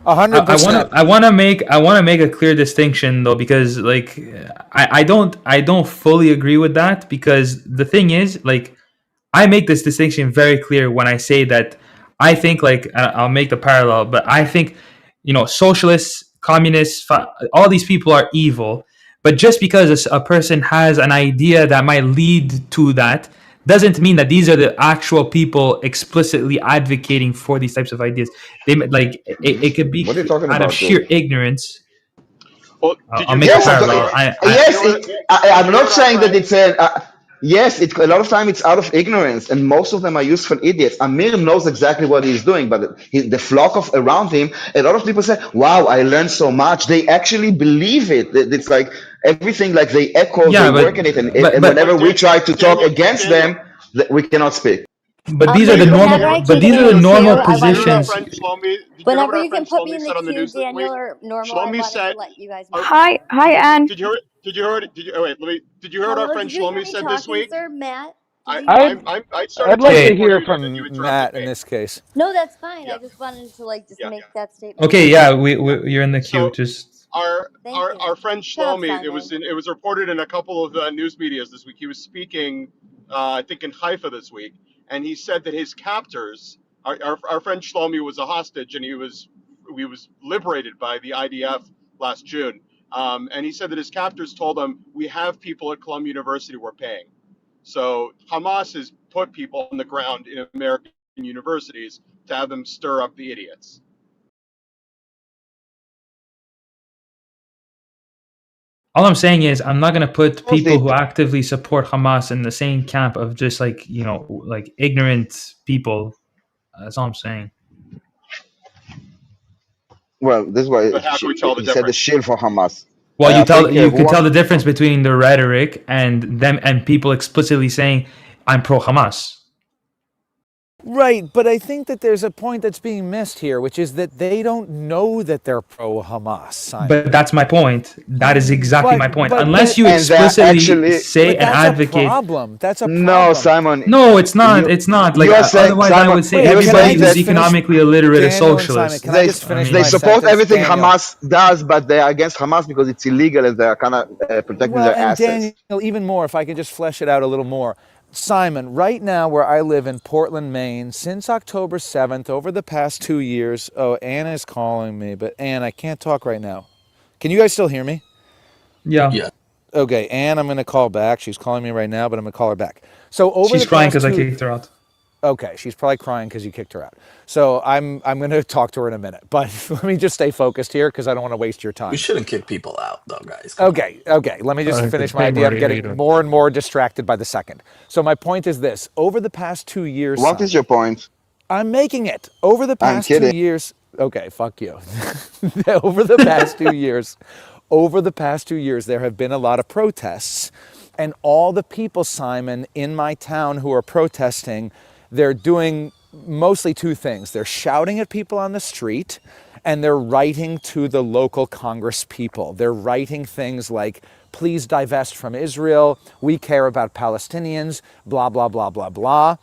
$100. I want to make a clear distinction though, because like I don't fully agree with that, because the thing is like I make this distinction very clear when I say that I think, like, I'll make the parallel, but I think, socialists, communists, all these people are evil. But just because a person has an idea that might lead to that doesn't mean that these are the actual people explicitly advocating for these types of ideas. It could be What are you talking out of about, though? sheer ignorance. Well, did I'll you make a hear Yes, what parallel. did yes. you hear what I'm did you hear not what our saying that friend it's a. Yes, a lot of time it's out of ignorance, and most of them are useful idiots. Amir knows exactly what he's doing, but the flock of around him, a lot of people say, "Wow, I learned so much." They actually believe it. It's like everything, like they echo, Yeah, they work in it, and but whenever we try to talk against Daniel, them, we cannot speak. these are the Daniel, Whenever I but take these it are in the the normal queue, I did you wanted hear what our to. positions. friend Shlomi did you hear what Whenever our you can friend put me Shlomi in the said on the queue, news this week? Daniel or normal, I Shlomi wanted to said, let you guys our, know. Hi, Anne. did you hear what, did you, oh wait, let me, did you hear what our Hello, friend did you hear Shlomi me said this talking, week? sir? Matt, did I, you hear I'd me? I I'd started like talking to Okay, before hear you did, and you from interrupted Matt in me. this case. No, that's fine. Yeah, I just wanted to like just yeah, make yeah, that statement. okay, That's yeah, all. you're in the queue. so Just Thank you. our friend Shut up, Shlomi, Simon. it was reported in a couple of news medias this week. He was speaking, I think in Haifa this week, and he said that his captors, our friend Shlomi was a hostage, and he was liberated by the IDF last June. And he said that his captors told him, "We have people at Columbia University we're paying." So Hamas has put people on the ground in American universities to have them stir up the idiots. all I'm saying is I'm not gonna put Of course, people who actively support Hamas in the same camp of just like like ignorant people. That's all I'm saying. well, this is why But how can we tell the he said the difference? shield for Hamas. Well, I think you who could tell wants? the difference between the rhetoric and them and people explicitly saying I'm pro Hamas. Right, but I think that there's a point that's being missed here, which is that they don't know that they're pro Hamas, But Simon. that's my point. That is exactly my point. But Unless that you And they're explicitly actually say but and that's a advocate. problem. That's a no, problem. Simon. No, it's not. You It's not. Like you are saying, otherwise, I Simon. would say Wait, You're can I everybody saying who's that just finish? economically illiterate is Daniel and Simon, socialist. can I they just I finish they my mean, support sentence, everything Daniel? Hamas does, but they are against Hamas because it's illegal and they are kind of protecting Well, their and assets. Daniel, even more, if I can just flesh it out a little more. Simon, right now where I live in Portland, Maine, since October 7th, over the past 2 years, oh, Anna is calling me, but Ann, I can't talk right now. Can you guys still hear me? yeah, Yeah. Okay, Ann, I'm going to call back. She's calling me right now, but I'm going to call her back. So over she's the crying past because I two, kicked her out. okay, she's probably crying because you kicked her out. So I'm going to talk to her in a minute, but let me just stay focused here because I don't want to waste your We time. shouldn't kick people out, though, guys. Come on. Okay. Let me just finish my idea. I'm getting more and more distracted by the second. So my point is this: over the past 2 years, What is your Simon, point? I'm making it. Over the I'm past two kidding. years, okay, fuck you. over the past 2 years, over the past 2 years, there have been a lot of protests, and all the people, Simon, in my town who are protesting, they're doing mostly two things. They're shouting at people on the street, and they're writing to the local Congress people. They're writing things like, please divest from Israel, we care about Palestinians, blah, blah, blah, blah, blah.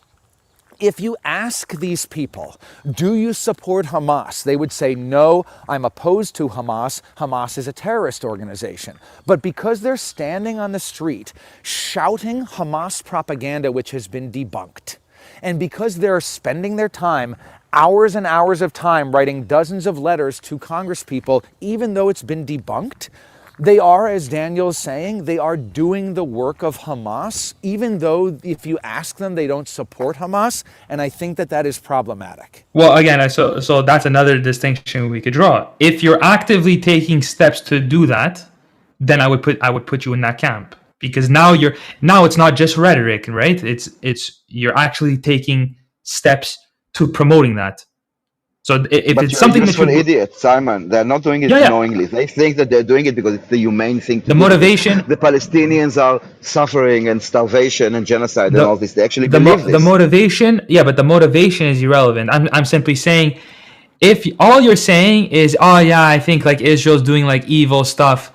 If you ask these people, do you support Hamas? They would say, no, I'm opposed to Hamas. Hamas is a terrorist organization. But because they're standing on the street shouting Hamas propaganda, which has been debunked, and because they're spending their time, hours and hours of time, writing dozens of letters to Congresspeople, even though it's been debunked, they are, as Daniel is saying, they are doing the work of Hamas, even though if you ask them, they don't support Hamas. And I think that that is problematic. Well, again, so that's another distinction we could draw. If you're actively taking steps to do that, then I would put you in that camp, because now it's not just rhetoric, right? It's you're actually taking steps to promoting that. So if But it's you're a something that useful you, idiot, Simon. They're not doing yeah, it yeah, knowingly. They think that they're doing it because it's the humane thing to the do because motivation, the Palestinians are suffering and starvation and genocide and all the this. They actually believe the this. motivation, yeah, but the motivation is irrelevant. I'm simply saying, if all you're saying is, oh yeah, I think like Israel's doing like evil stuff,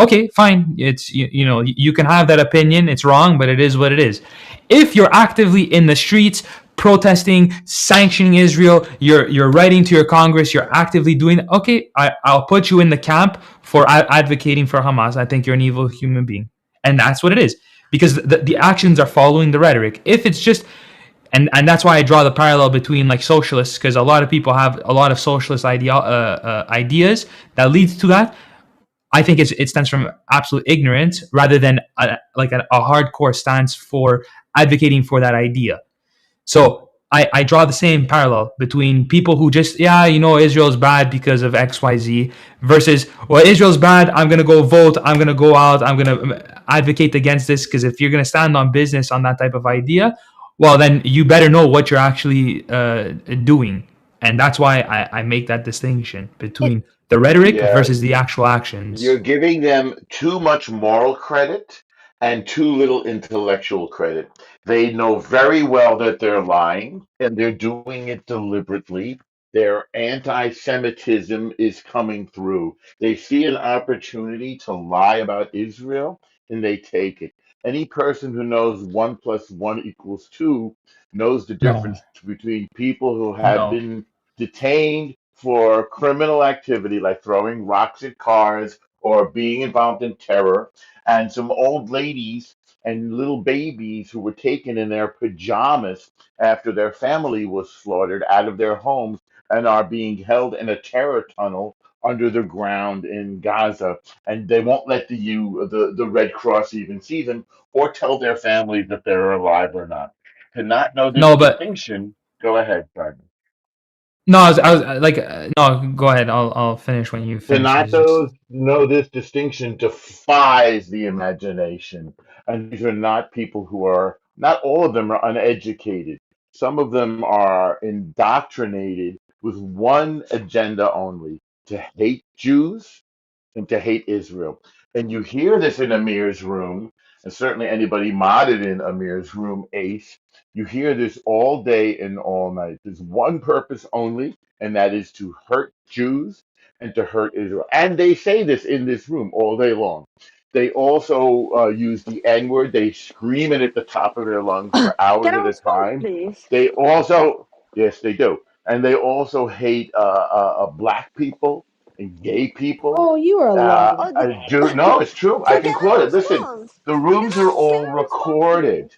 okay, fine. It's you can have that opinion. It's wrong, but it is what it is. If you're actively in the streets protesting, sanctioning Israel, you're writing to your Congress, you're actively doing that, okay, I'll put you in the camp for advocating for Hamas. I think you're an evil human being, and that's what it is. because the actions are following the rhetoric. If it's just and that's why I draw the parallel between like socialists, because a lot of people have a lot of socialist ideas that leads to that. I think it stems from absolute ignorance rather than a hardcore stance for advocating for that idea. So I draw the same parallel between people who just, yeah, Israel's bad because of XYZ versus, well, Israel's bad, I'm going to go vote, I'm going to go out, I'm going to advocate against this, because if you're going to stand on business on that type of idea, well, then you better know what you're actually doing. And that's why I make that distinction It, between the rhetoric Yeah, versus the actual you're actions. giving them too much moral credit and too little intellectual credit. They know very well that they're lying and they're doing it deliberately. Their anti Semitism is coming through. They see an opportunity to lie about Israel and they take it. Any person who knows 1 + 1 = 2 knows the No, difference between people who have no, been detained for criminal activity like throwing rocks at cars or being involved in terror, and some old ladies and little babies who were taken in their pajamas after their family was slaughtered out of their homes and are being held in a terror tunnel under the ground in Gaza, and they won't let the Red Cross even see them or tell their families that they're alive or not. To not know this no, but distinction, go ahead, Simon. no, I was like, no, go ahead. I'll finish when you finish. It's just Donatos know this distinction defies the imagination. And these are not people who are, not all of them are uneducated. Some of them are indoctrinated with one agenda only: to hate Jews and to hate Israel. And you hear this in Amir's room, and certainly anybody modded in Amir's room, Ace, you hear this all day and all night. There's one purpose only, and that is to hurt Jews and to hurt Israel. And they say this in this room all day long. They also use the N word. They scream it at the top of their lungs for Can hours I at a respond, time. please? They also, yes, they do. And they also hate black people and gay people. Oh, you are a liar. Oh, the, No, it's true. I so can can I quote it. Listen, respond? the rooms are Can all I respond, please? recorded.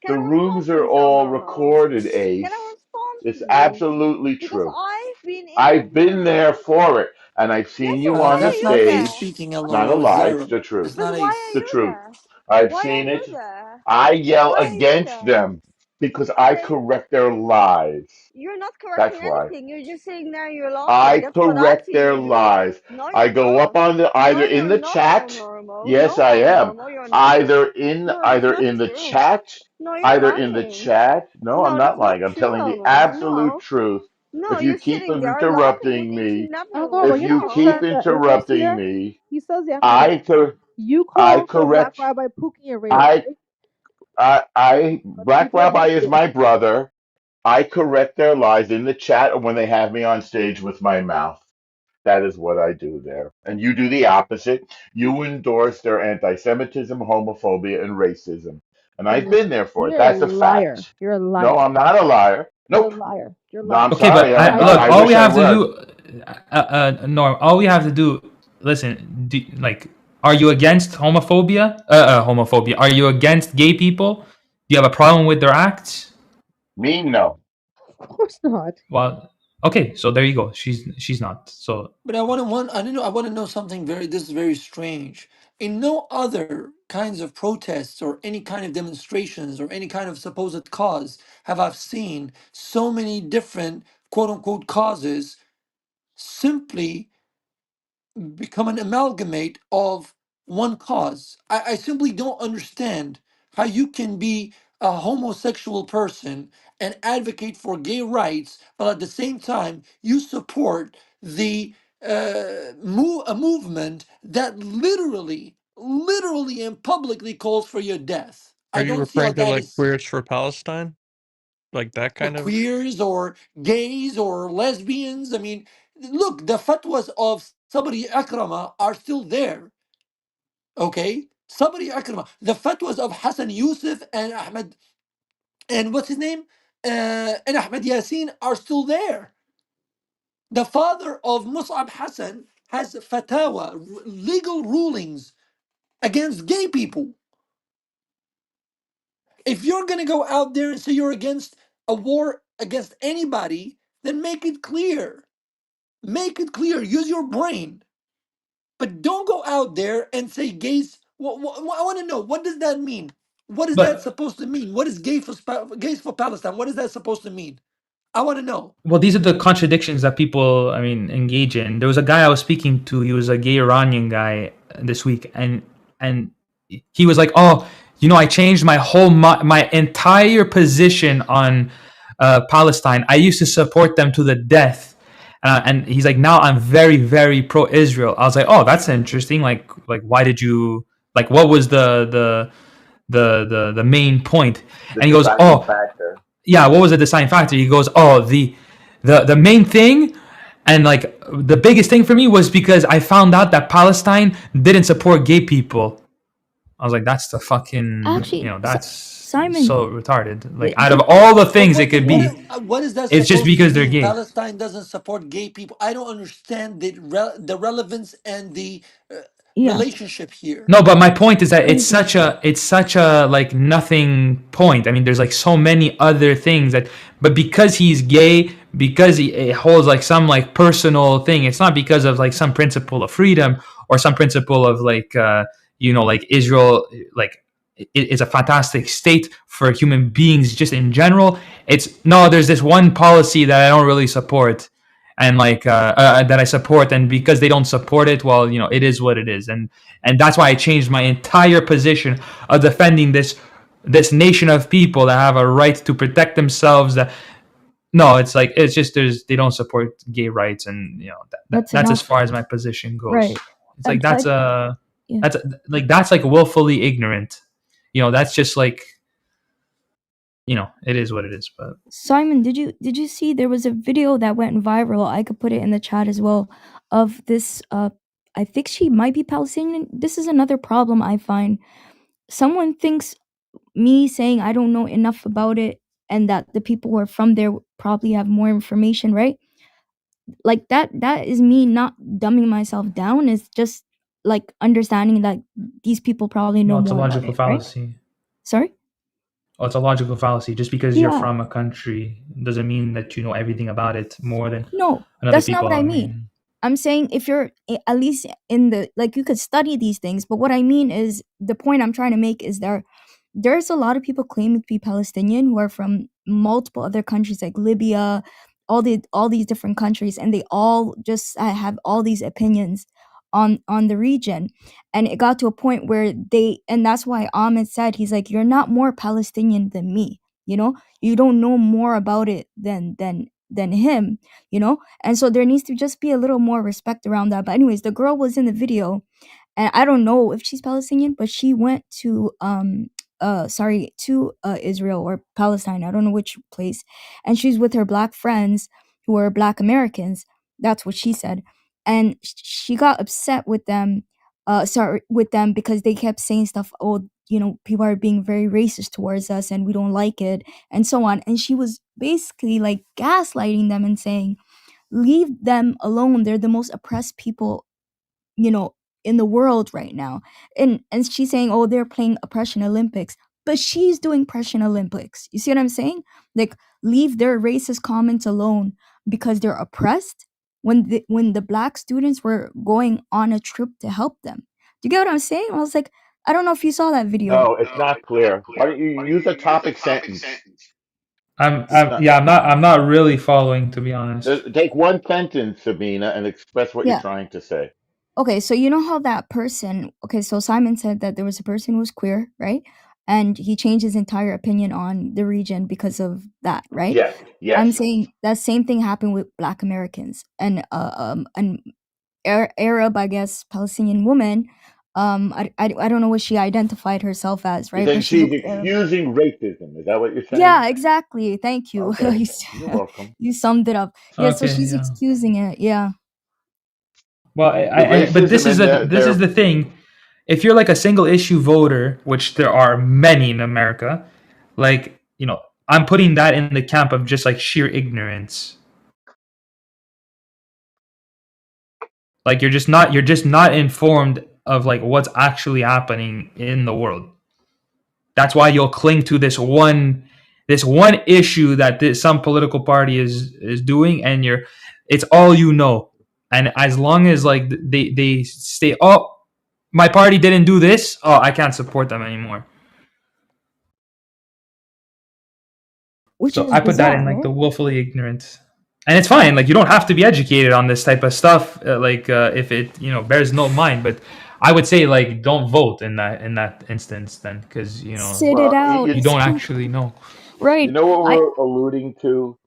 Can The I respond, rooms are please, all Elnormo? recorded, Can Ace. I respond, It's please? absolutely Because true. I've been in the I've been there room. for it, and I've Yes, seen you why on the are That's you not Ace there? stage. speaking, It's not a Elnormo. It's lie. It's Zara. the truth. It's But not why It's are Ace. the you truth. there? I've Why seen are it. you there? I yell Why are you against there? them because I Okay, correct their lies. you're not correcting That's why. anything. You're just sitting there, you're laughing. I That's what I've correct seen their you do. lies. No, I you're go up not. on the No, either in you're the not, El chat. Normo. Yes, No, I El am. Normo, you're not. Either No, that's not in the true. chat, No, you're either in the lying. chat. No, I'm No, not that's not lying. I'm true, telling El the Normo. absolute No, truth. no, If you you're keep sitting there laughing with interrupting each me, and every El one. Normo, if you know you what he No, keep says it says interrupting here? me, He says the N word. I cor- You I call the black correct. rabbi Pookie a raider, I right? But Black people Rabbi against is you. my brother. I correct their lies in the chat or when they have me on stage with my mouth. That is what I do there. And you do the opposite. You endorse their anti Semitism, homophobia, and racism. And I've been there for it. You're a That's a liar. fact. You're a No, liar. I'm not a liar. You're a Nope. liar. You're No, I'm lying. okay, sorry. but I'm I not. look, I all wish we I have to were. do, Norm, all we have to do, listen, like, are you against homophobia? Homophobia. Are you against gay people? Do you have a problem with their acts? Me, no. of course not. Well, okay, so there you go. She's not. So But I don't know. I want to know something very. This is very strange. In no other kinds of protests or any kind of demonstrations or any kind of supposed cause have I seen so many different quote unquote causes simply become an amalgamate of one cause. I simply don't understand how you can be a homosexual person and advocate for gay rights, but at the same time you support the a movement that literally and publicly calls for your death. Are I you don't see how referring to that like is Queers for Palestine? Like that or kind of? queers or gays or lesbians. I mean, look, the fatwas of Sabri Akrama are still there. Okay? Sabri Akrama. The fatwas of Hassan Yusuf and Ahmed, and what's his name? And Ahmed Yassin are still there. The father of Mus'ab Hassan has fatwa, legal rulings against gay people. If you're gonna go out there and say you're against a war against anybody, then make it clear. Make it clear. Use your brain. But don't go out there and say gays. I want to know, what does that mean? What is that But supposed to mean? What is gays for Palestine? What is that supposed to mean? I want to know. well, these are the contradictions that people, I mean, engage in. There was a guy I was speaking to. He was a gay Iranian guy this week, and he was like, "Oh, I changed my entire position on Palestine. I used to support them to the death." And he's like, now I'm very, very pro-Israel. I was like, oh, that's interesting. Like, why did you like? What was the main point? The And he goes, deciding oh, factor. yeah, what was the deciding factor? He goes, oh, the main thing, and like the biggest thing for me was because I found out that Palestine didn't support gay people. I was like, that's the fucking, Actually, that's Simon, so retarded. Like, out of all the things it could be, What is that it's just supposed to because they're mean? gay. Palestine doesn't support gay people. I don't understand the relevance and the yeah, relationship here. No, but my point is that let me just it's such a like nothing point. I mean, there's like so many other things that, but because he's gay, because it holds like some like personal thing. It's not because of like some principle of freedom or some principle of like like Israel like is a fantastic state for human beings just in general. It's no, there's this one policy that I don't really support, and like that I support, and because they don't support it, well, it is what it is, and that's why I changed my entire position of defending this nation of people that have a right to protect themselves. That no, it's like it's just they don't support gay rights, and that's that's as enough, far as my position goes. right? It's like I yeah. that's like willfully ignorant. That's just like it is what it is. But Simon, did you see there was a video that went viral? I could put it in the chat as well, of this. I think she might be Palestinian. This is another problem I find. Someone thinks me saying I don't know enough about it, and that the people who are from there probably have more information, right? Like that is me not dumbing myself down. It's just like understanding that these people probably know no, it's a more about logical it, right? fallacy. Sorry? Oh, it's a logical fallacy. Just because you're Yeah. from a country doesn't mean that you know everything about it more than No, another that's not people. what I I mean. mean, I'm saying if you're at least in the, like, you could study these things, but what I mean is, the point I'm trying to make is there's a lot of people claiming to be Palestinian who are from multiple other countries like Libya, all these different countries, and they all just have all these opinions on the region. And it got to a point where and that's why Ahmed said, he's like, you're not more Palestinian than me, you don't know more about it than him, and so there needs to just be a little more respect around that. But anyways, the girl was in the video, and I don't know if she's Palestinian, but she went to Israel or Palestine, I don't know which place, and she's with her black friends who are black Americans. That's what she said. And she got upset with them, because they kept saying stuff, oh, people are being very racist towards us and we don't like it, and so on. And she was basically like gaslighting them and saying, leave them alone, they're the most oppressed people, you know in the world right now. And she's saying, oh, they're playing oppression Olympics, but she's doing oppression Olympics. You see what I'm saying? Like, leave their racist comments alone, because they're oppressed, when the black students were going on a trip to help them. Do you get what I'm saying? I was like, I don't know if you saw that video. No, it's not clear. Why don't you use a topic sentence? It's not. I'm not really following, to be honest. Take one sentence, Sabina, and express what you're Yeah. trying to say. Okay, so you know how that person, okay, so Simon said that there was a person who was queer, right? And he changed his entire opinion on the region because of that, right? Yes, I'm yes. saying that same thing happened with Black Americans, and an Arab, I guess, Palestinian woman. I don't know what she identified herself as, You're right? saying But she she's looked Arab. excusing racism. Is that what you're saying? Yeah, exactly. Thank you. Okay, you're welcome. You summed it up. Yeah, so Okay, she's yeah. excusing it. Yeah. Well, The but this racism is and the thing. If you're like a single issue voter, which there are many in America, like I'm putting that in the camp of just like sheer ignorance. Like you're just not informed of like what's actually happening in the world. That's why you'll cling to this one issue that some political party is doing, and it's all you know. And as long as like they say, oh, my party didn't do this, oh, I can't support them anymore. which So is I put that in bizarre, like right? the willfully ignorant. And it's fine. Like you don't have to be educated on this type of stuff. If it bears no mind, but I would say like don't vote in that instance then, because Sit it Well, out. you don't actually know. you Right. know what I we're alluding to,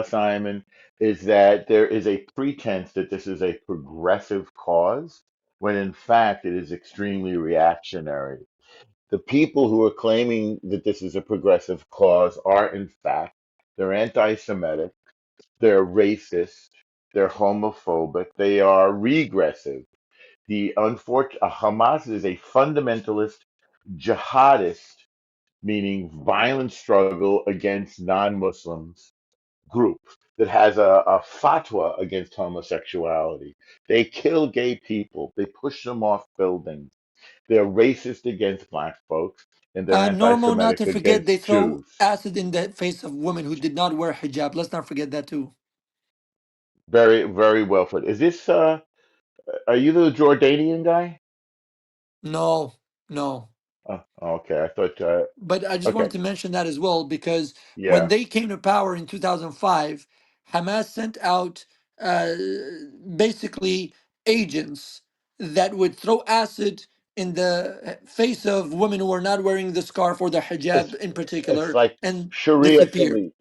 Simon, is that there is a pretense that this is a progressive cause, when in fact it is extremely reactionary. The people who are claiming that this is a progressive cause are, in fact, they're anti-Semitic, they're racist, they're homophobic, they are regressive. The unfortunate Hamas is a fundamentalist jihadist, meaning violent struggle against non-Muslims group that has a fatwa against homosexuality. They kill gay people. They push them off buildings. They're racist against black folks, and they're Normal, not anti-Semitic to forget, they against throw Jews. acid in the face of women who did not wear hijab. Let's not forget that too. Very, very well put. Is this are you the Jordanian guy? No, no. Oh, okay. I thought But I just okay. wanted to mention that as well because when Yeah. they came to power in 2005, Hamas sent out uh, basically agents that would throw acid in the face of women who were not wearing the scarf or the It's hijab in it's particular like and Sharia disappear. Salik.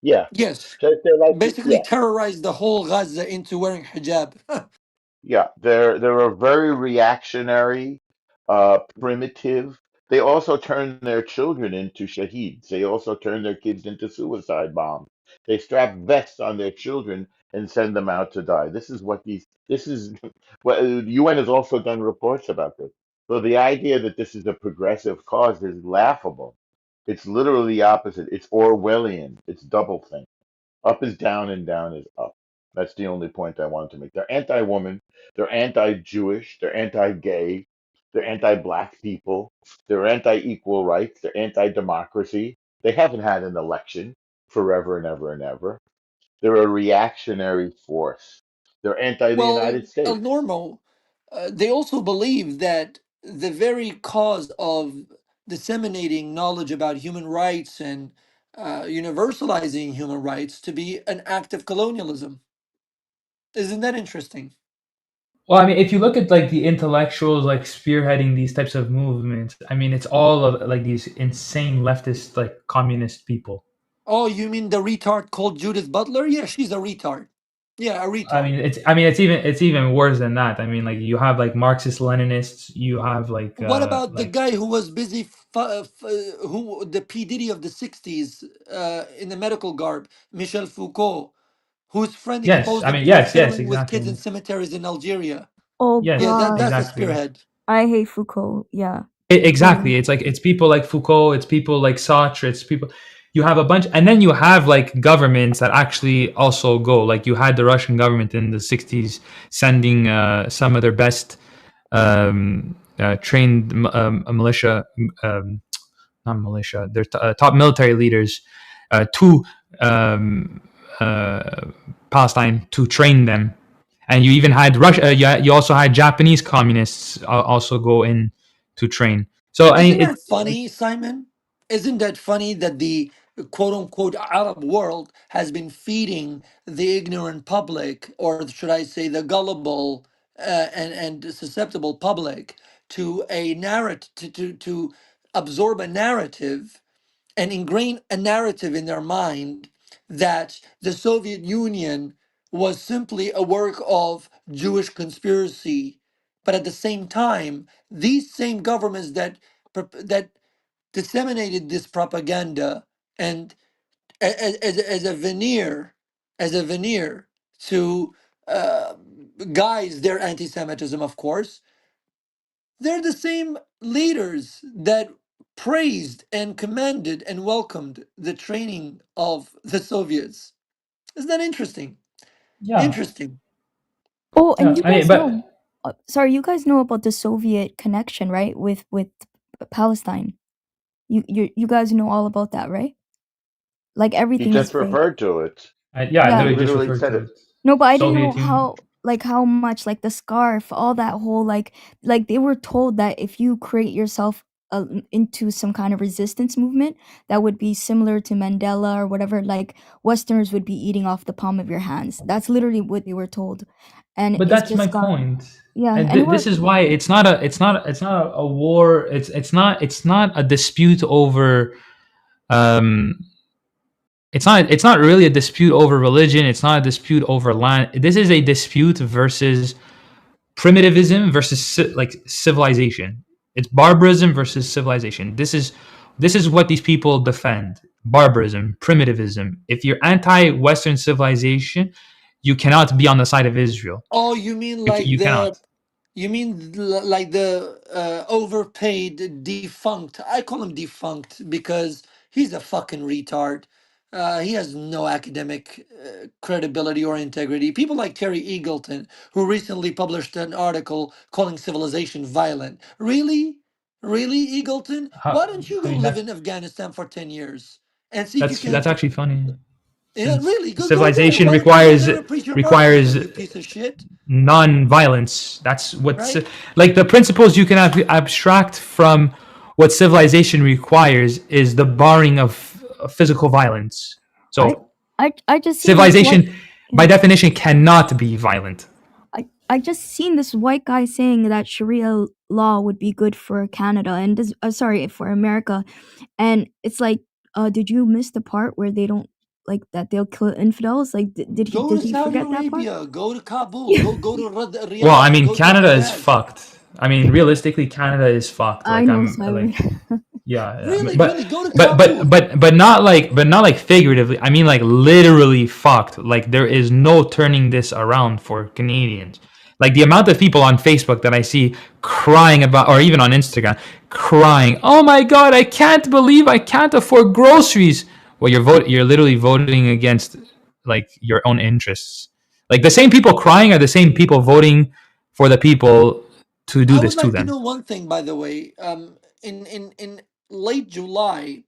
Yeah. Yes, So they're like basically yeah. terrorize the whole Gaza into wearing hijab. Yeah, they're a very reactionary, primitive. They also turn their children into shaheeds. They also turn their kids into suicide bombs. They strap vests on their children and send them out to die. This is what the UN has also done reports about this. So the idea that this is a progressive cause is laughable. It's literally the opposite. It's Orwellian. It's doublethink. Up is down and down is up. That's the only point I wanted to make. They're anti-woman, they're anti-Jewish, they're anti-gay, they're anti-black people, they're anti-equal rights, they're anti-democracy. They haven't had an election forever and ever and ever. They're a reactionary force. They're anti the Well, United El States. Normo, they also believe that the very cause of disseminating knowledge about human rights and universalizing human rights to be an act of colonialism. Isn't that interesting? Well, I mean, if you look at like the intellectuals like spearheading these types of movements, I mean, it's all of like these insane leftist like communist people. Oh, you mean the retard called Judith Butler? Yeah, she's a retard. Yeah, a I retard. mean, it's even worse than that. I mean, like you have like Marxist Leninists, you have What about the like guy who was busy, who the P Diddy of the '60s in the medical garb, Michel Foucault, whose friend yes, exposed I him mean, to yes, fiddling with kids in exactly, cemeteries in Algeria. oh Yeah, yes, god, that's a exactly. spearhead. I hate Foucault. Yeah. Exactly. It's like it's people like Foucault, it's people like Sartre, it's people. You have a bunch, and then you have like governments that actually also go. Like you had the Russian government in the '60s sending some of their best trained militia, not militia, their top military leaders to um, uh, Palestine to train them. And you even had Russia. You also had Japanese communists also go in to train. So I Isn't mean, that funny, Simon? Isn't that funny that the quote unquote Arab world has been feeding the ignorant public, or should I say the gullible and susceptible public, to a narrative, to absorb a narrative and ingrain a narrative in their mind that the Soviet Union was simply a work of Jewish conspiracy. But at the same time, these same governments that disseminated this propaganda and as a veneer, as a veneer to uh, guise their anti-Semitism, of course, they're the same leaders that praised and commended and welcomed the training of the Soviets. Isn't that interesting? yeah, Interesting. Oh, and yeah. you I mean, guys but know, sorry, you guys know about the Soviet connection, right? With Palestine. You guys know all about that, right? Like He everything is just fake. referred to it. Yeah, I Yeah. He literally just literally referred said to it. it. No, but I didn't know Soviet Union. how much, like the scarf, all that whole like they were told that if you create yourself into some kind of resistance movement that would be similar to Mandela or whatever, like Westerners would be eating off the palm of your hands. That's literally what they were told, and But it's that's my just gone. point. Yeah, And and we're this is why it's not a war. It's not a dispute over um it's not really a dispute over religion. It's not a dispute over land. This is a dispute versus primitivism versus like civilization. It's barbarism versus civilization. This is what these people defend: barbarism, primitivism. If you're anti-Western civilization, you cannot be on the side of Israel. Oh, you mean You cannot. like the overpaid defunct? I call him defunct because he's a fucking retard. He has no academic credibility or integrity. People like Terry Eagleton, who recently published an article calling civilization violent. Really? Really, Eagleton? Why don't you I go mean, live in Afghanistan for 10 years and see if you that's can't? actually funny, Yeah, since really, go do it. civilization Why don't you go requires there and preach your requires Marxism, you piece of shit? non-violence. That's what's Right? like the principles you can abstract from. What civilization requires is the barring of physical violence. I So I just seen this white. civilization, by Yeah. definition, cannot be violent. I just seen this white guy saying that Sharia law would be good for Canada and this, sorry, for America, and it's like, did you miss the part where they don't like that they'll kill infidels? Like, Go did to he Saudi forget that part? Arabia. Go to Kabul. Yeah, Go to Well, I Riyadh. mean, Go to Canada is Hijaz. fucked. I mean, realistically, Canada is fucked. I Like know, I'm Simon. like, yeah, Really, but really. Go to but Kabul. but but not like figuratively. I mean, like literally fucked. Like there is no turning this around for Canadians. Like the amount of people on Facebook that I see crying about, or even on Instagram, crying, "Oh my God, I can't believe I can't afford groceries." Well, you're literally voting against like your own interests. Like the same people crying are the same people voting for the people to do I would this to like to them. know one thing, by the way. In late July,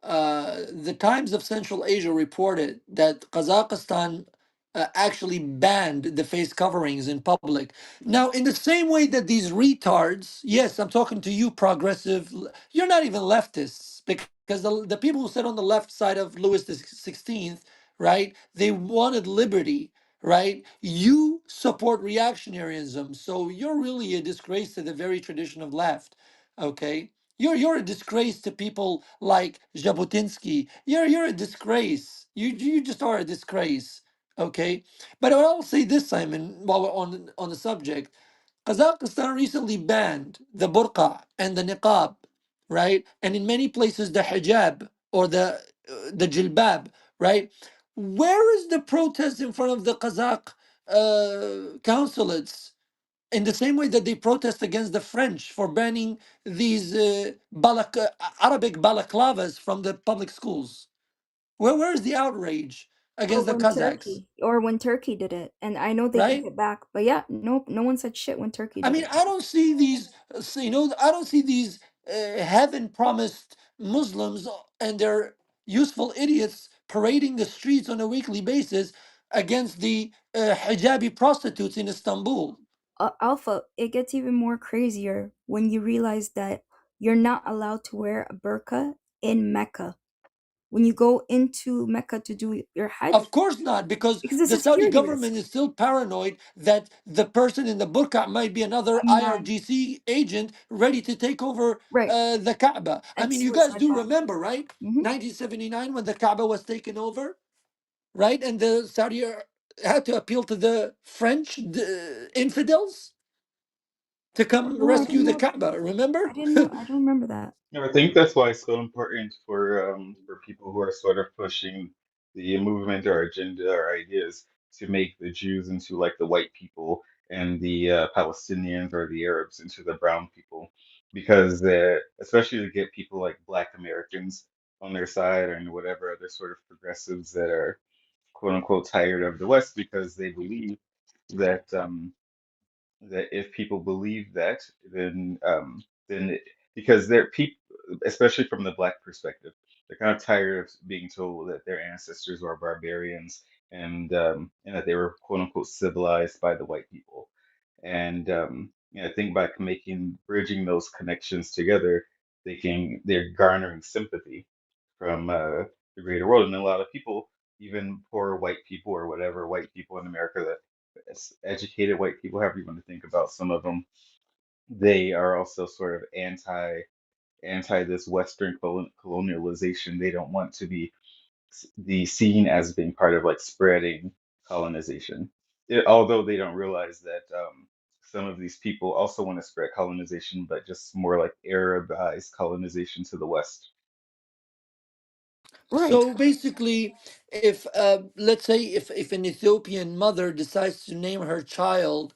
the Times of Central Asia reported that Kazakhstan actually banned the face coverings in public. Now, in the same way that these retards, yes, I'm talking to you, progressive, you're not even leftists, because the people who sit on the left side of Louis the 16th, right, they wanted liberty. Right, you support reactionaryism, so you're really a disgrace to the very tradition of left. Okay, you're a disgrace to people like Jabotinsky. You're a disgrace. You just are a disgrace. Okay, but I'll say this, Simon, while we're on the subject, Kazakhstan recently banned the burqa and the niqab, right? And in many places the hijab or the jilbab, right? Where is the protest in front of the Kazakh consulates? In the same way that they protest against the French for banning these Arabic balaclavas from the public schools. Where is the outrage Or against the when Kazakhs, Turkey, or when Turkey did it, and I know they took right? it back, but yeah, no one said shit when Turkey I did mean, it. I don't see these, I don't see these heaven promised Muslims and their useful idiots parading the streets on a weekly basis against the hijabi prostitutes in Istanbul. Alpha, it gets even more crazier when you realize that you're not allowed to wear a burqa in Mecca. When you go into Mecca to do your Of Hajj, course not, because because it's the a Saudi security risk. government is still paranoid that the person in the burqa might be another A man, IRGC agent ready to take over right? the Kaaba. I And mean, you guys suicide do bomber. remember, right? Hmm. 1979 when the Kaaba was taken over, right? And the had to appeal to the French infidels to come No, I rescue didn't the know. Kaaba. I Remember? didn't know. I don't remember that. Yeah, I think that's why it's so important for people who are sort of pushing the movement or agenda or ideas to make the Jews into like the white people and the Palestinians or the Arabs into the brown people, because especially to get people like Black Americans on their side and whatever other sort of progressives that are quote unquote tired of the West because they believe that that if people believe that, then because they're people. especially from the black perspective. They're kind of tired of being told that their ancestors were barbarians and that they were quote unquote civilized by the white people. And I think by making bridging those connections together, they're garnering sympathy from the greater world. And a lot of people, even poor white people or whatever white people in America that educated white people, however you want to think about some of them, they are also sort of anti this Western colonialization. They don't want to be seen as being part of like spreading colonization. Although they don't realize that some of these people also want to spread colonization, but just more like Arabized colonization to the West. Right. So basically, if let's say if an Ethiopian mother decides to name her child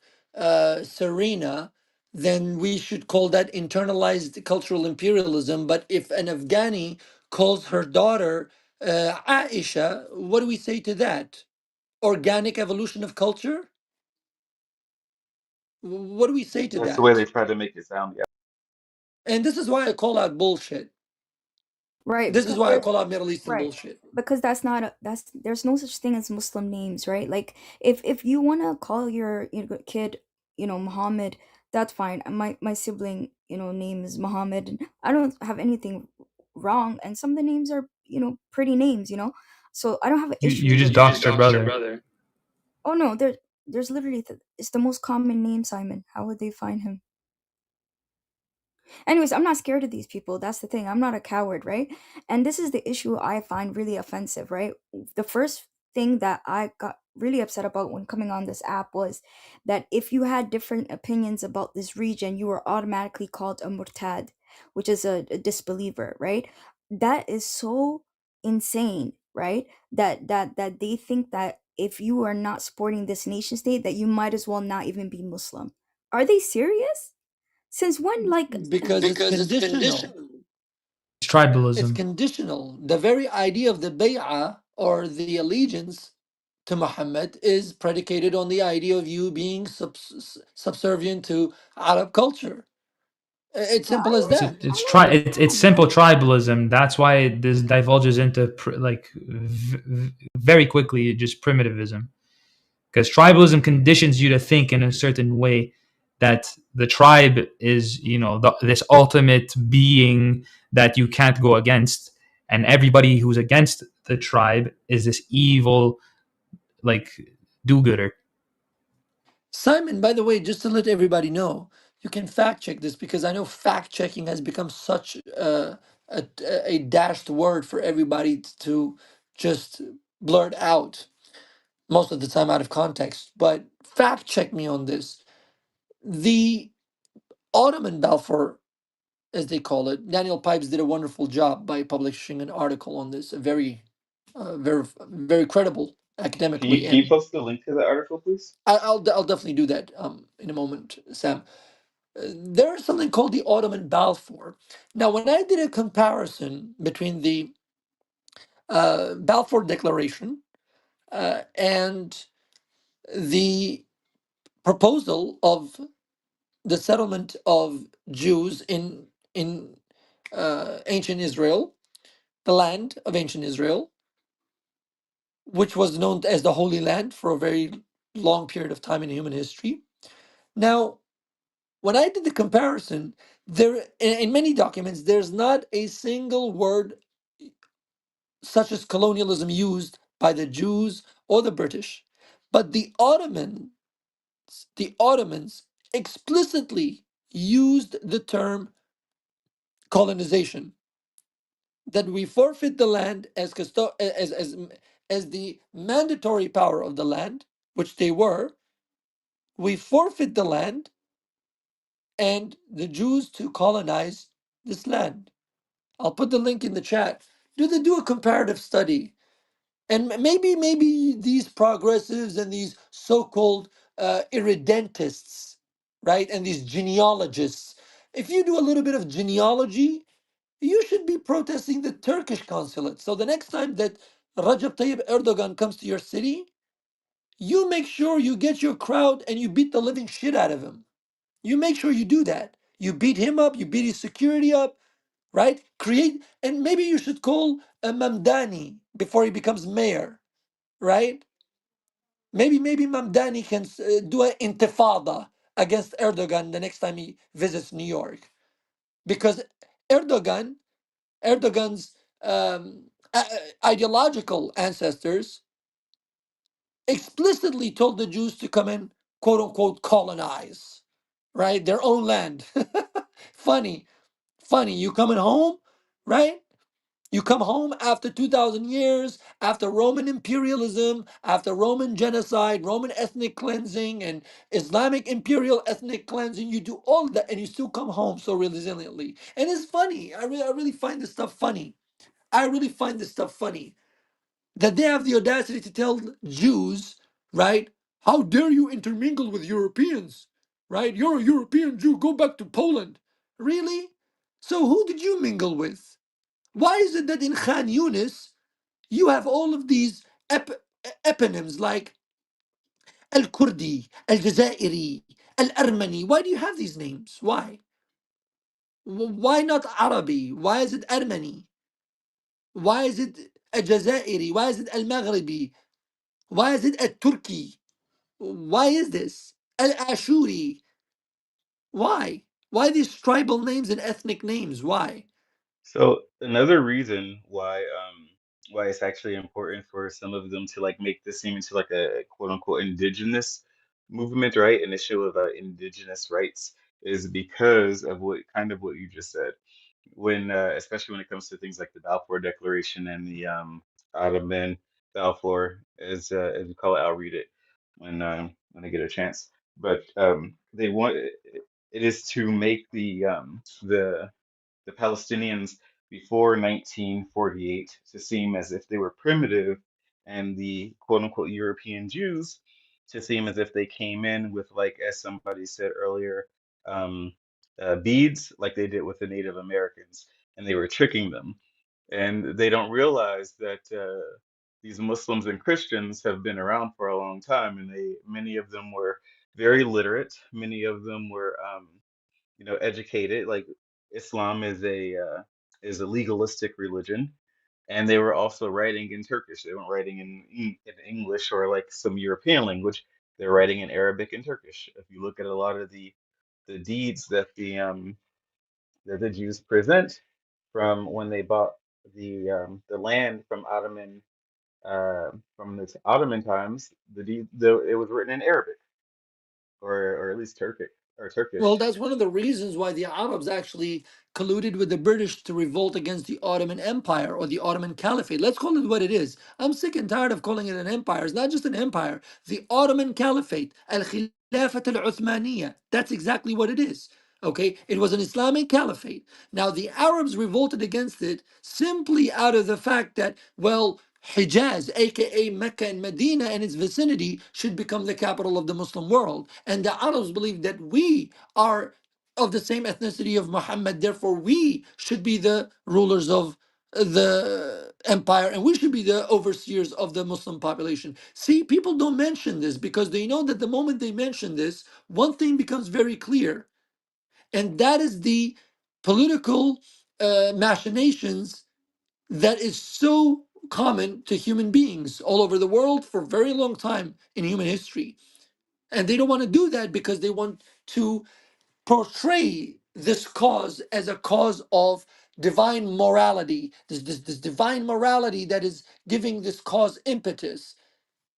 Serena, then we should call that internalized cultural imperialism. But if an Afghani calls her daughter Aisha, what do we say to that? Organic evolution of culture? What do we say to That's the way they that? try to make it sound. Yeah. And this is why I call out bullshit. Right, This is because why I there, call out Middle Eastern right, bullshit. because that's not a, that's there's no such thing as Muslim names, right? Like if you want to call your, kid, Muhammad, that's fine. My sibling, name is Muhammad, and I don't have anything wrong, and some of the names are, pretty names, so I don't have an issue You just with. You just doxed her doxed your brother. brother. Oh no, there's literally it's the most common name, Simon. How would they find him? Anyways, I'm not scared of these people. That's the thing. I'm not a coward, right? And this is the issue I find really offensive, right? The first thing that I got really upset about when coming on this app was that if you had different opinions about this region, you were automatically called a murtad, which is a disbeliever, right? That is so insane, right? That they think that if you are not supporting this nation state, that you might as well not even be Muslim. Are they serious? Since when, like, Because it's because it's conditional. conditional. It's It's tribalism. conditional. The very idea of the bay'ah or the allegiance to Muhammad is predicated on the idea of you being subservient to Arab culture. It's Yeah, simple as that. It's I tri it's understand, simple but tribalism. That's why this divulges into very quickly just primitivism, because tribalism conditions you to think in a certain way that the tribe is, this ultimate being that you can't go against, and everybody who's against the tribe is this evil, like, do-gooder. Simon, by the way, just to let everybody know, you can fact check this because I know fact checking has become such a dashed word for everybody to just blurt out most of the time out of context. But fact check me on this. The Ottoman Balfour, as they call it, Daniel Pipes did a wonderful job by publishing an article on this, a very credible academically, Can you and post the link to the article, please? I'll definitely do that in a moment, Sam. There is something called the Ottoman Balfour. Now, when I did a comparison between the Balfour Declaration and the proposal of the settlement of Jews in ancient Israel, the land of ancient Israel, which was known as the Holy Land for a very long period of time in human history. Now, when I did the comparison, there in many documents, there's not a single word such as colonialism used by the Jews or the British, but the Ottomans explicitly used the term colonization. That we forfeit the land as the mandatory power of the land, which they were. We forfeit the land and the Jews to colonize this land. I'll put the link in the chat. Do a comparative study, and maybe these progressives and these so-called irredentists, right, and these genealogists. If you do a little bit of genealogy, you should be protesting the Turkish consulate. So the next time that Recep Tayyip Erdogan comes to your city, you make sure you get your crowd and you beat the living shit out of him. You make sure you do that. You beat him up, you beat his security up, right? Create, and maybe you should call a Mamdani before he becomes mayor, right? Maybe Mamdani can do an intifada against Erdogan the next time he visits New York, because Erdogan's ideological ancestors explicitly told the Jews to come and quote unquote colonize, right? Their own land. funny, funny. You coming home, right? You come home after 2,000 years, after Roman imperialism, after Roman genocide, Roman ethnic cleansing, and Islamic imperial ethnic cleansing. You do all that and you still come home so resiliently. And it's funny. I really find this stuff funny. I really find this stuff funny that they have the audacity to tell Jews, right? How dare you intermingle with Europeans, right? You're a European Jew, go back to Poland. Really? So who did you mingle with? Why is it that in Khan Yunis you have all of these eponyms like Al Kurdi, Al Jazairi, Al Armani? Why do you have these names? Why? Why not Arabi? Why is it Armani? Why is it Al Jazairi? Why is it Al Maghribi? Why is it Al Turki? Why is this? Al Ashuri? Why? Why these tribal names and ethnic names? Why? So another reason why it's actually important for some of them to like make this seem into like a quote unquote indigenous movement, right? An issue of indigenous rights is because of what you just said. When especially when it comes to things like the Balfour Declaration and the Ottoman Balfour, as we call it, I'll read it when I get a chance. But they want it is to make the Palestinians before 1948 to seem as if they were primitive, and the quote unquote European Jews to seem as if they came in with, like, as somebody said earlier, um, beads, like they did with the Native Americans, and they were tricking them. And they don't realize that these Muslims and Christians have been around for a long time, and many of them were very literate. Many of them were educated. Like Islam is a legalistic religion, and they were also writing in Turkish. They weren't writing in English or like some European language. They're writing in Arabic and Turkish. If you look at a lot of the deeds that the Jews present from when they bought the land from the Ottoman times, it was written in Arabic or at least Well, Turkish. that's one of the reasons why the Arabs actually colluded with the British to revolt against the Ottoman Empire or the Ottoman Caliphate. Let's call it what it is. I'm sick and tired of calling it an empire. It's not just an empire. The Ottoman Caliphate, Al Khilafat Al Uthmaniyya. That's exactly what it is. Okay, it was an Islamic caliphate. Now, the Arabs revolted against it simply out of the fact that, well, Hijaz, aka Mecca and Medina and its vicinity, should become the capital of the Muslim world. And the Arabs believed that we are of the same ethnicity of Muhammad, therefore, we should be the rulers of the empire and we should be the overseers of the Muslim population. See, people don't mention this because they know that the moment they mention this, one thing becomes very clear, and that is the political machinations that is so common to human beings all over the world for a very long time in human history. And they don't want to do that because they want to portray this cause as a cause of divine morality, this divine morality that is giving this cause impetus.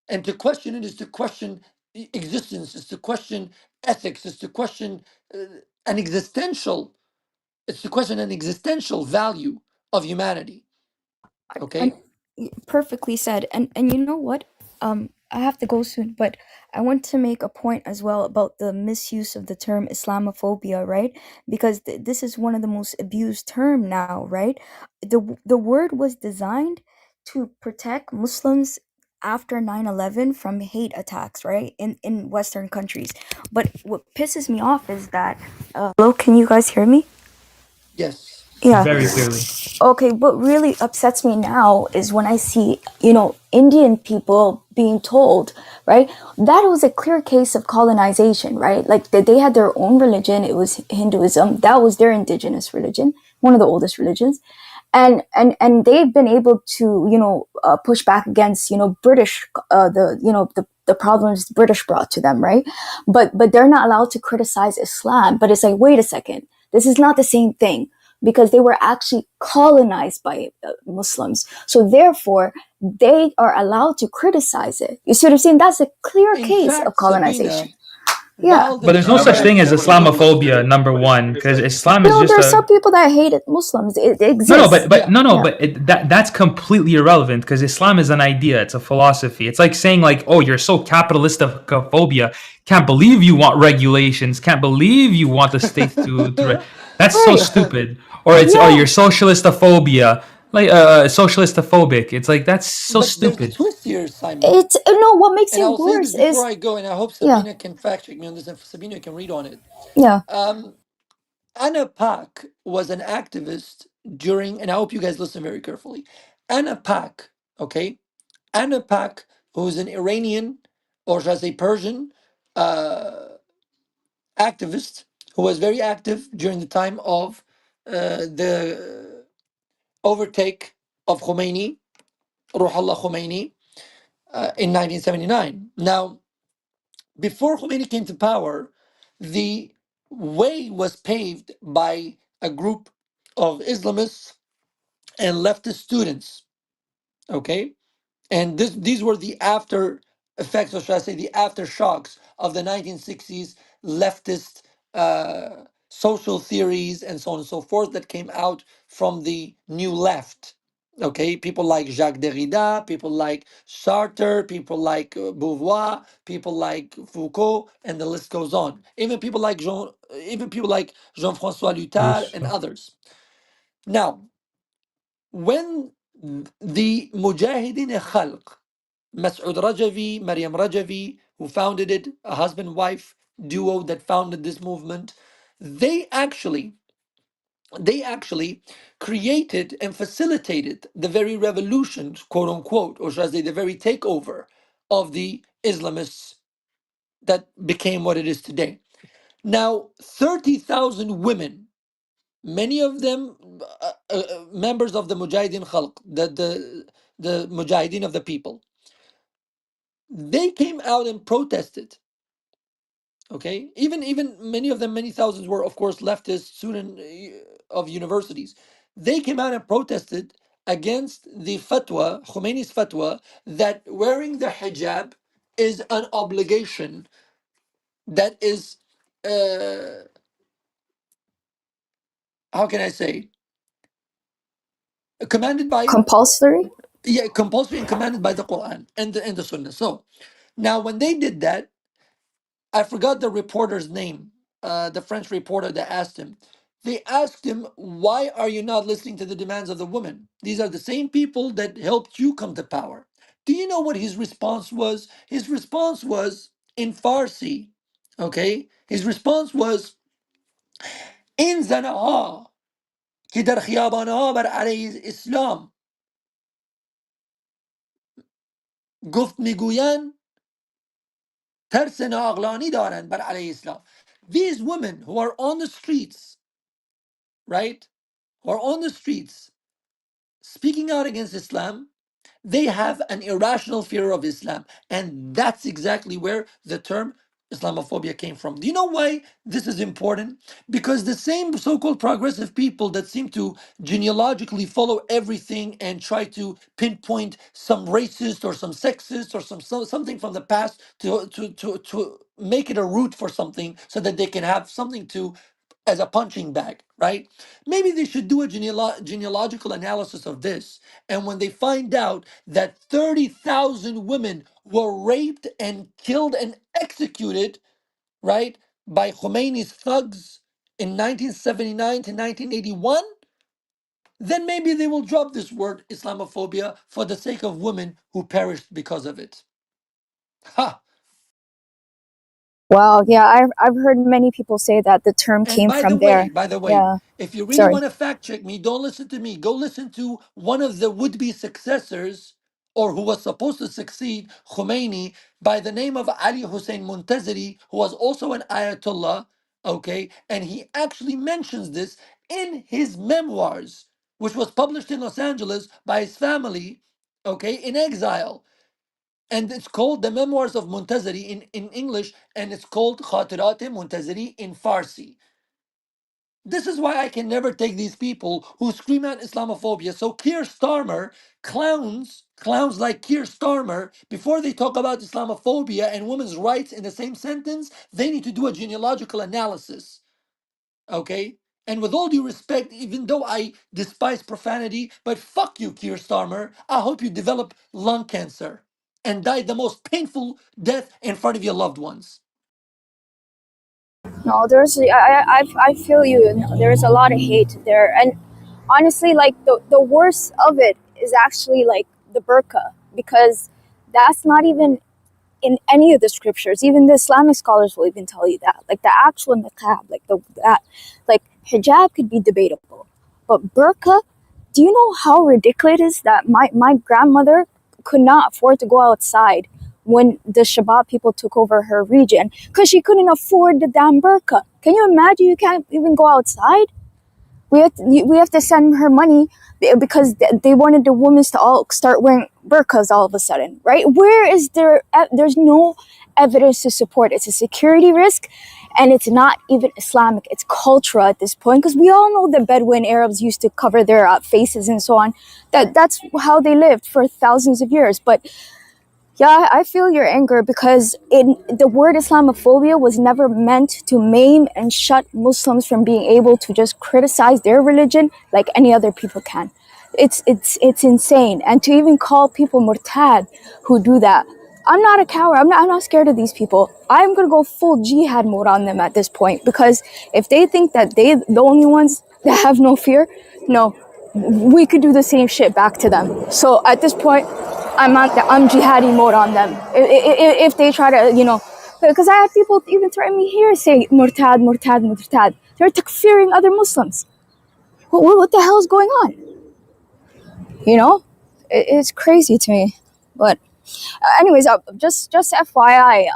And to question it is to question existence, is to question ethics, is to question an existential, it's to question an existential value of humanity. And Okay. perfectly said. And you know what? I have to go soon, but I want to make a point as well about the misuse of the term Islamophobia, right? Because this is one of the most abused term now, right? The word was designed to protect Muslims after 9/11 from hate attacks, right? In Western countries. But what pisses me off is that hello, can you guys hear me? Yes. Yeah. Very clearly. Okay, what really upsets me now is when I see, Indian people being told, right? That was a clear case of colonization, right? Like they had their own religion, it was Hinduism, that was their indigenous religion. one of the oldest religions, and they've been able to push back against British the problems the British brought to them, right? But they're not allowed to criticize Islam. But it's like, wait a second, this is not the same thing, because they were actually colonized by Muslims. So therefore, they are allowed to criticize it. You see what I'm saying? That's a clear In case of fact, colonization. Sabina, Yeah. while the But there's no No, such but thing as Chinese used, Islamophobia, number one, because Islam is No, just there's a some people that hate Muslims. It no, no, exists. but yeah, no, no, Yeah. but that's completely irrelevant because Islam is an idea. It's a philosophy. It's like saying like, oh, you're so capitalistophobia. Can't believe you want regulations. Can't believe you want the state to. That's so Right. stupid. Or it's oh, Yeah. you're socialistophobia, like socialistophobic. It's like that's so but there's a stupid. twist here, Simon. It's what makes And it I'll say this worse before is, I go, and I hope yeah, Sabina can fact check me on this, and Sabina can read on it. yeah, Um, Anna Pak was an activist during, and I hope you guys listen very carefully. Anna Pak, okay? Anna Pak, who's an Iranian, or should I say Persian, uh, activist who was very active during the time of the overtake of Khomeini, Ruhollah Khomeini, in 1979. Now, before Khomeini came to power, the way was paved by a group of Islamists and leftist students. Okay, and these were the after effects, or should I say, the aftershocks of the 1960s leftist social theories and so on and so forth that came out from the new left. Okay, people like Jacques Derrida, people like Sartre, people like Beauvoir, people like Foucault, and the list goes on. Even people like Jean-François Lyotard and others. Now, when the Mujahideen Khalq, Mas'ud Rajavi, Maryam Rajavi, who founded it, a husband-wife duo that founded this movement, they actually they actually created and facilitated the very revolution, quote unquote, or should I say the very takeover of the Islamists that became what it is today. Now, 30,000 women, many of them members of the Mujahideen Khalq, the Mujahideen of the people, they came out and protested. Okay, even many of them, many thousands were, of course, leftist student of universities. They came out and protested against the fatwa, Khomeini's fatwa, that wearing the hijab is an obligation that is, uh, how can I say, commanded by, compulsory. yeah, compulsory and commanded by the Quran and the Sunnah. So now, when they did that, I forgot the reporter's name, the French reporter that asked him. They asked him, why are you not listening to the demands of the women? These are the same people that helped you come to power. Do you know what his response was? His response was in Farsi. Okay? His response was, این زنها که در خیابانها بر علیه اسلام گفت میگویند ترس ناعقلانی دارند بر علیه اسلام. These women who are on the streets, right? Who are on the streets speaking out against Islam, they have an irrational fear of Islam. And that's exactly where the term Islamophobia came from. Do you know why this is important? Because the same so called progressive people that seem to genealogically follow everything and try to pinpoint some racist or some sexist or something from the past to make it a root for something so that they can have something to as a punching bag, right? Maybe they should do a genealogical analysis of this. And when they find out that 30,000 women were raped and killed and executed, right, by Khomeini's thugs in 1979 to 1981, then maybe they will drop this word Islamophobia for the sake of women who perished because of it. Ha! Wow. Yeah, I've heard many people say that the term And came from there. by the way, Yeah. if you really Sorry. want to fact check me, don't listen to me. Go listen to one of the would-be successors, or who was supposed to succeed Khomeini, by the name of Ali Hussein Muntaziri, who was also an Ayatollah. Okay, and he actually mentions this in his memoirs, which was published in Los Angeles by his family, okay, in exile. And it's called The Memoirs of Muntaziri in English, and it's called Khatirat Muntaziri in Farsi. This is why I can never take these people who scream out Islamophobia. So Keir Starmer, clowns like Keir Starmer, before they talk about Islamophobia and women's rights in the same sentence, they need to do a genealogical analysis. Okay? And with all due respect, even though I despise profanity, but fuck you, Keir Starmer. I hope you develop lung cancer and die the most painful death in front of your loved ones. No, I feel you. No, there's a lot of hate there, and honestly, like the worst of it is actually like the burqa, because that's not even in any of the scriptures. Even the Islamic scholars will even tell you that. Like the actual niqab, like hijab could be debatable, but burqa. Do you know how ridiculous it is that my grandmother could not afford to go outside when the Shabab people took over her region because she couldn't afford the damn burqa? Can you imagine? You can't even go outside. We have to send her money because they wanted the women to all start wearing burqas all of a sudden, right? Where is there? There's no evidence to support it. It's a security risk, and it's not even Islamic. It's cultural at this point, because we all know the Bedouin Arabs used to cover their faces and so on. That's how they lived for thousands of years. But yeah, I feel your anger, because the word Islamophobia was never meant to maim and shut Muslims from being able to just criticize their religion like any other people can. It's insane. And to even call people murtad who do that, I'm not a coward. I'm not scared of these people. I'm gonna go full jihad mode on them at this point, because if they think that they the only ones that have no fear, no, we could do the same shit back to them. So at this point, I'm jihadi mode on them. If they try to, because I had people even threaten me here, say murtad, murtad, murtad. They're takfiring other Muslims. What the hell is going on? It's crazy to me. But anyways, just FYI.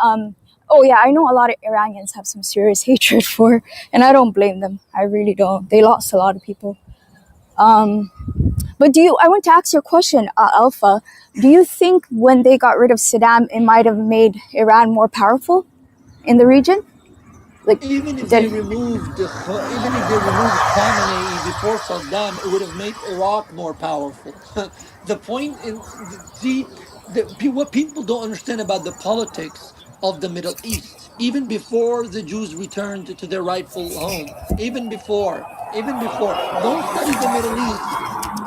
Oh yeah, I know a lot of Iranians have some serious hatred for, and I don't blame them. I really don't. They lost a lot of people. But I want to ask you a question, Alpha. Do you think when they got rid of Saddam, it might have made Iran more powerful in the region? Like, Even if did they removed even if they removed Khamenei before Saddam, it would have made Iraq more powerful. The point in see what people don't understand about the politics of the Middle East, even before the Jews returned to their rightful home, even before, don't study the Middle East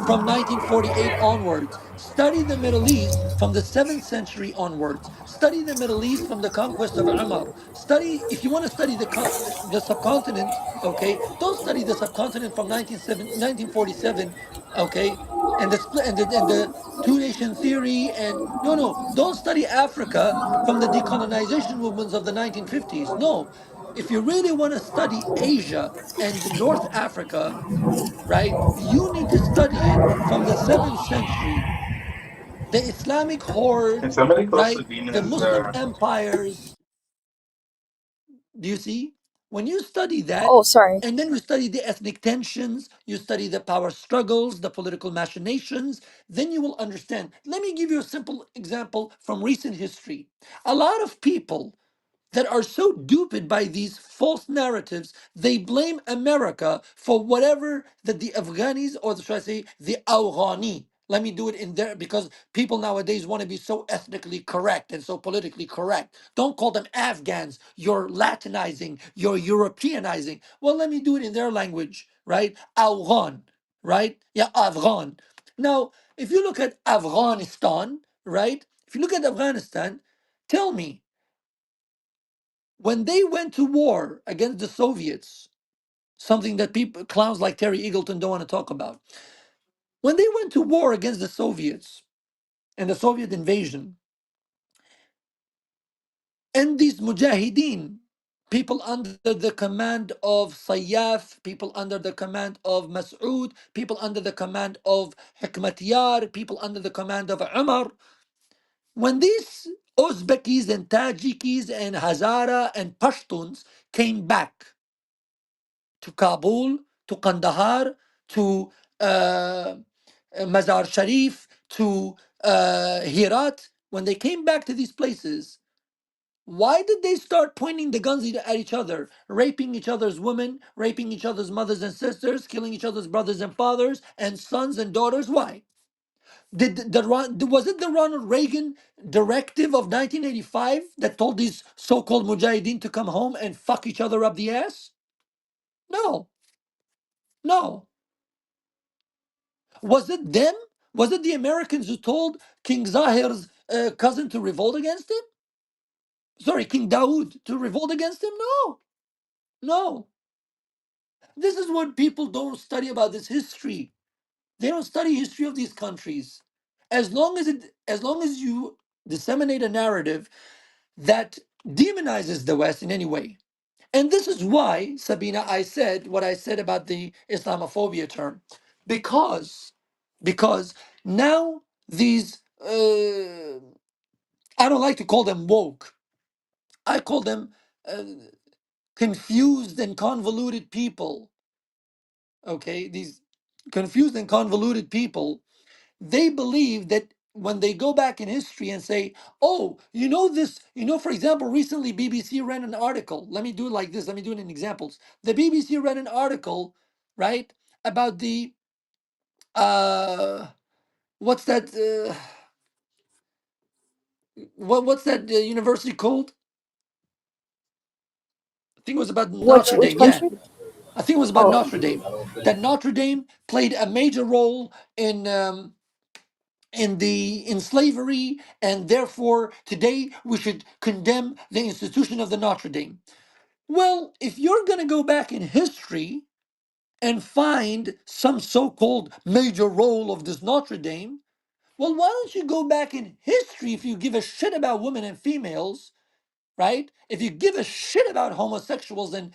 from 1948 onwards. Study the Middle East from the 7th century onwards. Study the Middle East from the conquest of Umar. Study, if you want to study the subcontinent, okay, don't study the subcontinent from 1947, okay, and the split and the two nation theory, and no, don't study Africa from the decolonization movements of the 1950s. No, if you really want to study Asia and North Africa, right? You need to study it from the 7th century, the Islamic Can horde, somebody close right? The Sabina's Muslim empires. Do you see? When you study that, oh, sorry. and then you study the ethnic tensions, you study the power struggles, the political machinations, then you will understand. Let me give you a simple example from recent history. A lot of people that are so duped by these false narratives, they blame America for whatever that the Afghanis, or should I say the Afghani. Let me do it in there, because people nowadays want to be so ethnically correct and so politically correct. Don't call them Afghans. You're Latinizing, you're Europeanizing. Well, let me do it in their language, right? Afghan, right? Yeah, Afghan. Now, if you look at Afghanistan, right? If you look at Afghanistan, tell me, when they went to war against the Soviets, something that people, clowns like Terry Eagleton, don't want to talk about. When they went to war against the Soviets and the Soviet invasion, and these mujahideen, people under the command of Sayyaf, people under the command of Mas'ud, people under the command of Hikmatyar, people under the command of Umar, when these Uzbekis and Tajikis and Hazara and Pashtuns came back to Kabul, to Kandahar, to Mazar Sharif, to Herat, when they came back to these places, why did they start pointing the guns at each other, raping each other's women, raping each other's mothers and sisters, killing each other's brothers and fathers, and sons and daughters? Why? Was it the Ronald Reagan directive of 1985 that told these so-called mujahideen to come home and fuck each other up the ass? No, no. Was it them? Was it the Americans who told King Zahir's cousin to revolt against him? Sorry, King Dawood to revolt against him? No, no. This is what people don't study about this history. They don't study history of these countries. As long as you disseminate a narrative that demonizes the West in any way. And this is why, Sabina, I said what I said about the Islamophobia term. Because now these, I don't like to call them woke, I call them uh, confused and convoluted people. Okay, these confused and convoluted people, they believe that when they go back in history and say, oh, you know this, for example, recently BBC ran an article. Let me do it like this. Let me do it in examples. The BBC ran an article, right, about the what's that what's that university called? I think it was about Notre Which Dame. Yeah, country? I think it was about Oh, Notre Dame. That Notre Dame played a major role in slavery, and therefore today we should condemn the institution of the Notre Dame. Well, if you're going to go back in history and find some so-called major role of this Notre Dame, well, why don't you go back in history, if you give a shit about women and females, right? If you give a shit about homosexuals and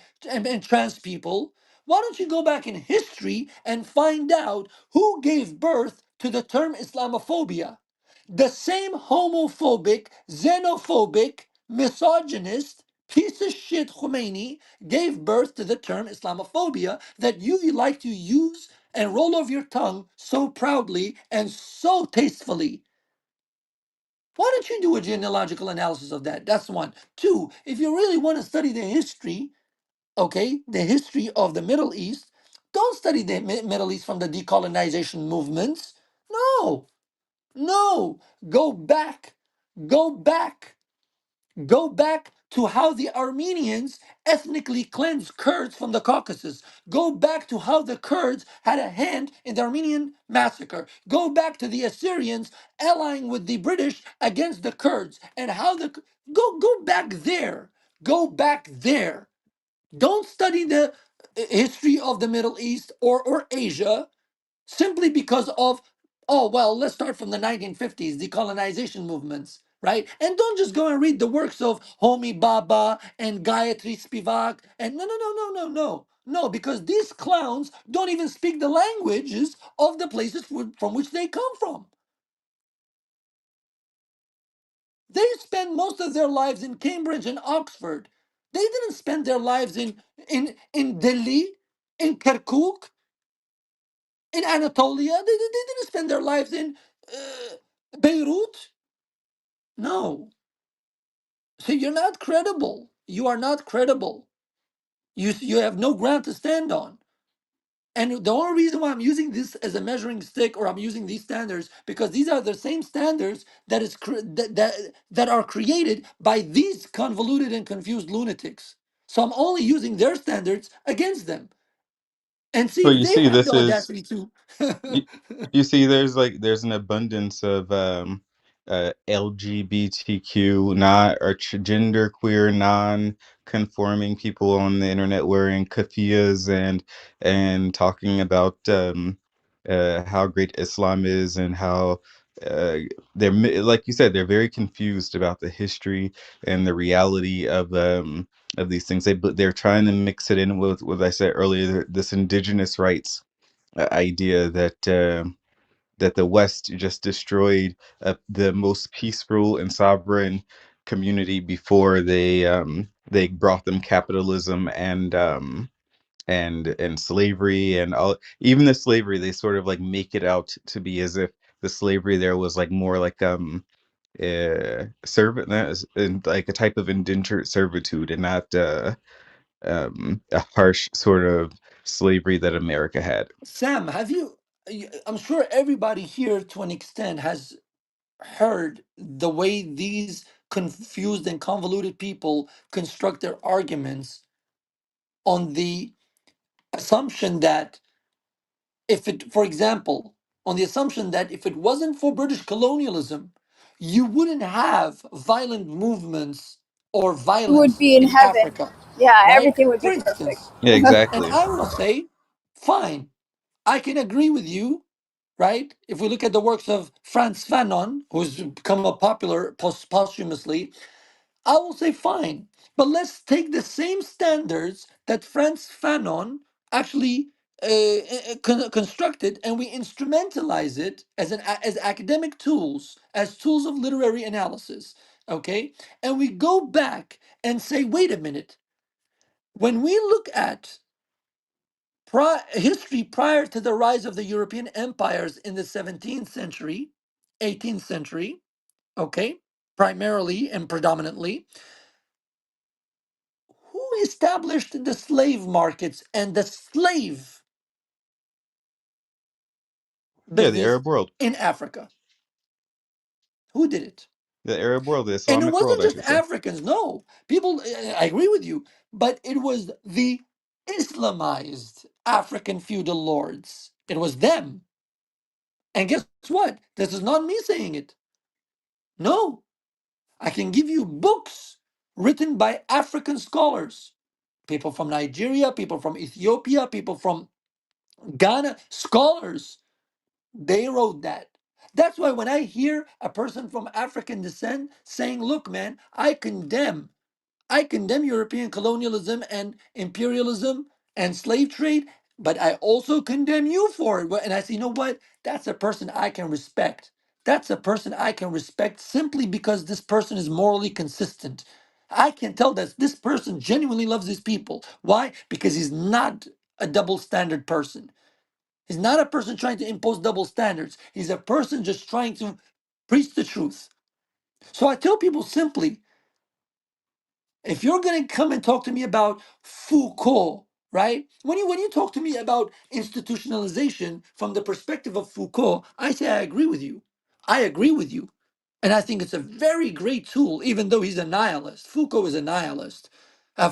trans people, why don't you go back in history and find out who gave birth to the term Islamophobia? The same homophobic, xenophobic, misogynist, piece of shit Khomeini gave birth to the term Islamophobia that you like to use and roll over your tongue so proudly and so tastefully. Why don't you do a genealogical analysis of that? That's one. Two, if you really want to study the history, okay, the history of the Middle East, don't study the Middle East from the decolonization movements. No, no, go back, go back, go back to how the Armenians ethnically cleansed Kurds from the Caucasus. Go back to how the Kurds had a hand in the Armenian massacre. Go back to the Assyrians allying with the British against the Kurds and how go back there. Go back there. Don't study the history of the Middle East or Asia simply because of, oh, well, let's start from the 1950s, decolonization movements, right? And don't just go and read the works of Homi Bhabha and Gayatri Spivak. And no, no, no, no, no, no. No, because these clowns don't even speak the languages of the places from which they come from. They spend most of their lives in Cambridge and Oxford. They didn't spend their lives in Delhi, in Kirkuk, in Anatolia. They didn't spend their lives in Beirut. No. So you're not credible. You are not credible. You have no ground to stand on. And the only reason why I'm using this as a measuring stick, or I'm using these standards, because these are the same standards that are created by these convoluted and confused lunatics. So I'm only using their standards against them and see So if you they see, have this the is audacity to. you, you see, there's an abundance of LGBTQ, not or gender queer, non-conforming people on the internet wearing keffiyehs and talking about how great Islam is, and how uh, like you said, they're very confused about the history and the reality of these things. But they're trying to mix it in with what I said earlier, this indigenous rights idea that the West just destroyed the most peaceful and sovereign community before they brought them capitalism and slavery and all. Even the slavery, they sort of like make it out to be as if the slavery there was like more like servant, and like a type of indentured servitude, and not a harsh sort of slavery that America had. Sam, I'm sure everybody here to an extent has heard the way these confused and convoluted people construct their arguments on the assumption that if it, for example, on the assumption that if it wasn't for British colonialism, you wouldn't have violent movements or You would violence be in in heaven. Africa, Yeah, right? everything would For be perfect. instance, Yeah, and exactly. I will say, fine, I can agree with you, right? If we look at the works of Frantz Fanon, who's become a popular posthumously, I will say fine, but let's take the same standards that Frantz Fanon actually constructed, and we instrumentalize it as as academic tools, as tools of literary analysis. Okay, and we go back and say, wait a minute. When we look at history prior to the rise of the European empires in the 17th century, 18th century, okay, primarily and predominantly, who established the slave markets and the slave Yeah, the business Arab world. in Africa? Who did it? The Arab world, the And it Islamic world, wasn't I just should say. Africans, no. People, I agree with you, but it was the Islamized African feudal lords. It was them. And guess what? This is not me saying it. No, I can give you books written by African scholars, people from Nigeria, people from Ethiopia, people from Ghana, scholars. They wrote that. That's why when I hear a person from African descent saying, look, man, I condemn European colonialism and imperialism and slave trade, but I also condemn you for it. And I say, you know what? That's a person I can respect. That's a person I can respect simply because this person is morally consistent. I can tell that this person genuinely loves these people. Why? Because he's not a double standard person. He's not a person trying to impose double standards. He's a person just trying to preach the truth. So I tell people simply, if you're going to come and talk to me about Foucault, right? When you talk to me about institutionalization from the perspective of Foucault, I say I agree with you. I agree with you. And I think it's a very great tool, even though he's a nihilist. Foucault is a nihilist.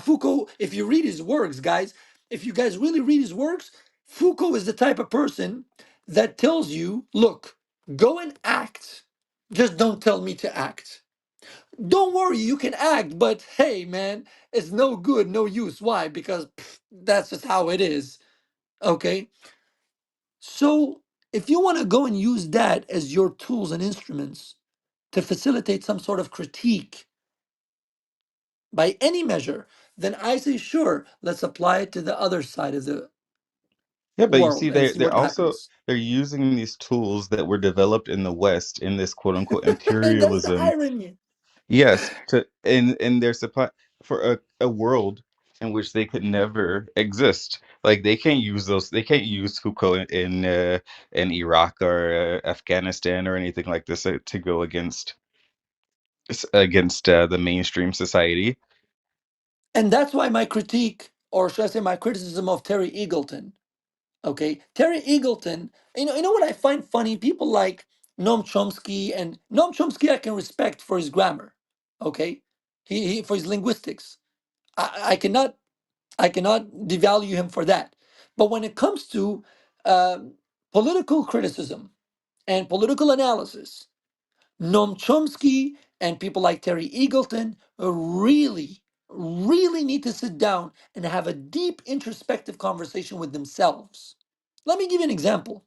Foucault, if you read his works, guys, if you guys really read his works, Foucault is the type of person that tells you, look, go and act. Just don't tell me to act. Don't worry, you can act, but hey, man, it's no good, no use. Why? Because that's just how it is. Okay. So if you want to go and use that as your tools and instruments to facilitate some sort of critique by any measure, then I say, sure, let's apply it to the other side of the Yeah, but you see, world and see they're what also happens. they're using these tools that were developed in the West in this quote unquote That's the imperialism. irony. Yes, to in their supply for a world in which they could never exist. Like they can't use those. They can't use Foucault in Iraq or Afghanistan or anything like this to go against the mainstream society. And that's why my critique, or should I say my criticism of Terry Eagleton. Okay, Terry Eagleton. You know what I find funny? People like Noam Chomsky, and Noam Chomsky I can respect for his grammar. Okay, he for his linguistics. I cannot devalue him for that. But when it comes to political criticism and political analysis, Noam Chomsky and people like Terry Eagleton really, really need to sit down and have a deep introspective conversation with themselves. Let me give you an example.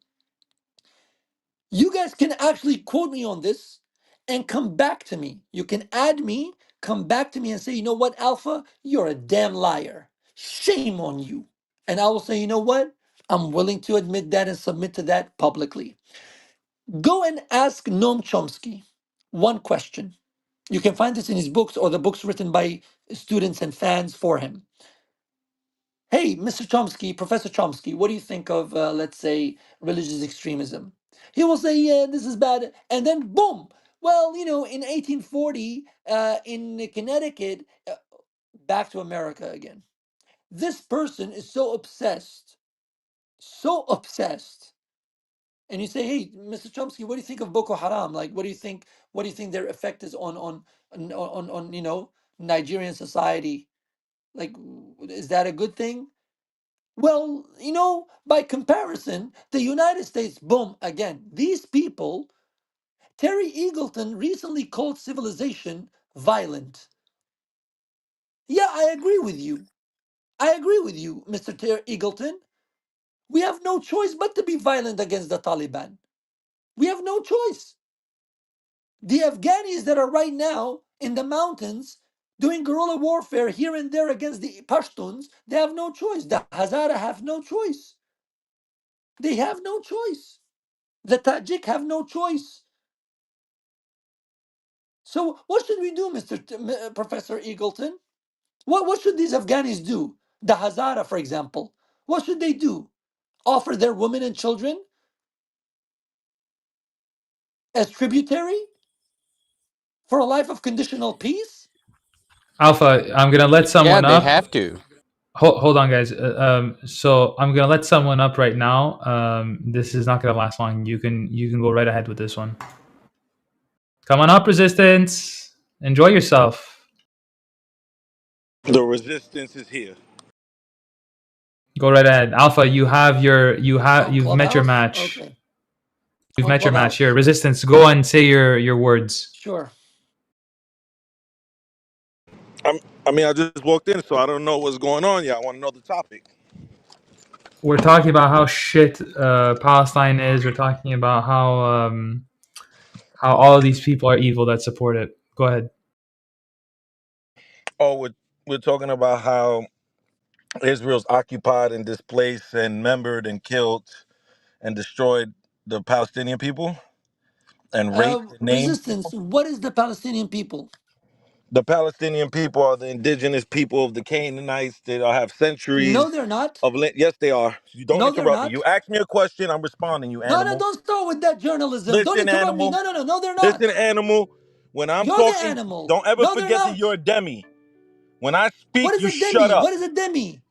You guys can actually quote me on this and come back to me. You can add me, come back to me and say, you know what, Alpha, you're a damn liar. Shame on you. And I will say, you know what? I'm willing to admit that and submit to that publicly. Go and ask Noam Chomsky one question. You can find this in his books or the books written by students and fans for him. hey, Mr. Chomsky, Professor Chomsky, what do you think of, let's say, religious extremism? He will say, yeah, this is bad. And then, boom. Well, in 1840, in Connecticut, back to America again. This person is so obsessed. And you say, hey, Mr. Chomsky, what do you think of Boko Haram? Like, what do you think their effect is on Nigerian society? Like, is that a good thing? Well, by comparison, the United States, boom, again, these people, Terry Eagleton recently called civilization violent. Yeah, I agree with you. I agree with you, Mr. Eagleton. We have no choice but to be violent against the Taliban. We have no choice. The Afghanis that are right now in the mountains doing guerrilla warfare here and there against the Pashtuns, they have no choice. The Hazara have no choice. They have no choice. The Tajik have no choice. So what should we do, Professor Eagleton? What should these Afghanis do? The Hazara, for example. What should they do? Offer their women and children as tributary for a life of conditional peace? Alpha, I'm gonna let Yeah, someone they up. have to. Hold on, guys. So I'm gonna let someone up right now. This is not gonna last long. You can go right ahead with this one. Come on up, Resistance. Enjoy yourself. The resistance is here. Go right ahead, Alpha. On You've met your Clubhouse? match. Okay. You've On met your match here. Clubhouse? Resistance. Go and say your words. Sure. I just walked in, so I don't know what's going on yet. I want to know the topic. We're talking about how shit Palestine is. We're talking about how all of these people are evil that support it. Go ahead. Oh, we're talking about how Israel's occupied and displaced and membered and killed and destroyed the Palestinian people and raped and named Resistance, people. what is the Palestinian people? The Palestinian people are the indigenous people of the Canaanites. They have No, centuries they're not. of land. Yes, they are. You don't No, they're interrupt me. not. You ask me a question, I'm responding, you No, no, animal. don't start with that journalism. Don't Listen, interrupt me. animal. No, no, no, no, they're Listen, not. animal. When I'm You're the talking, animal. don't ever No, they're forget that not. you're a demi. When I What speak, is you a shut demi? up. What is a demi?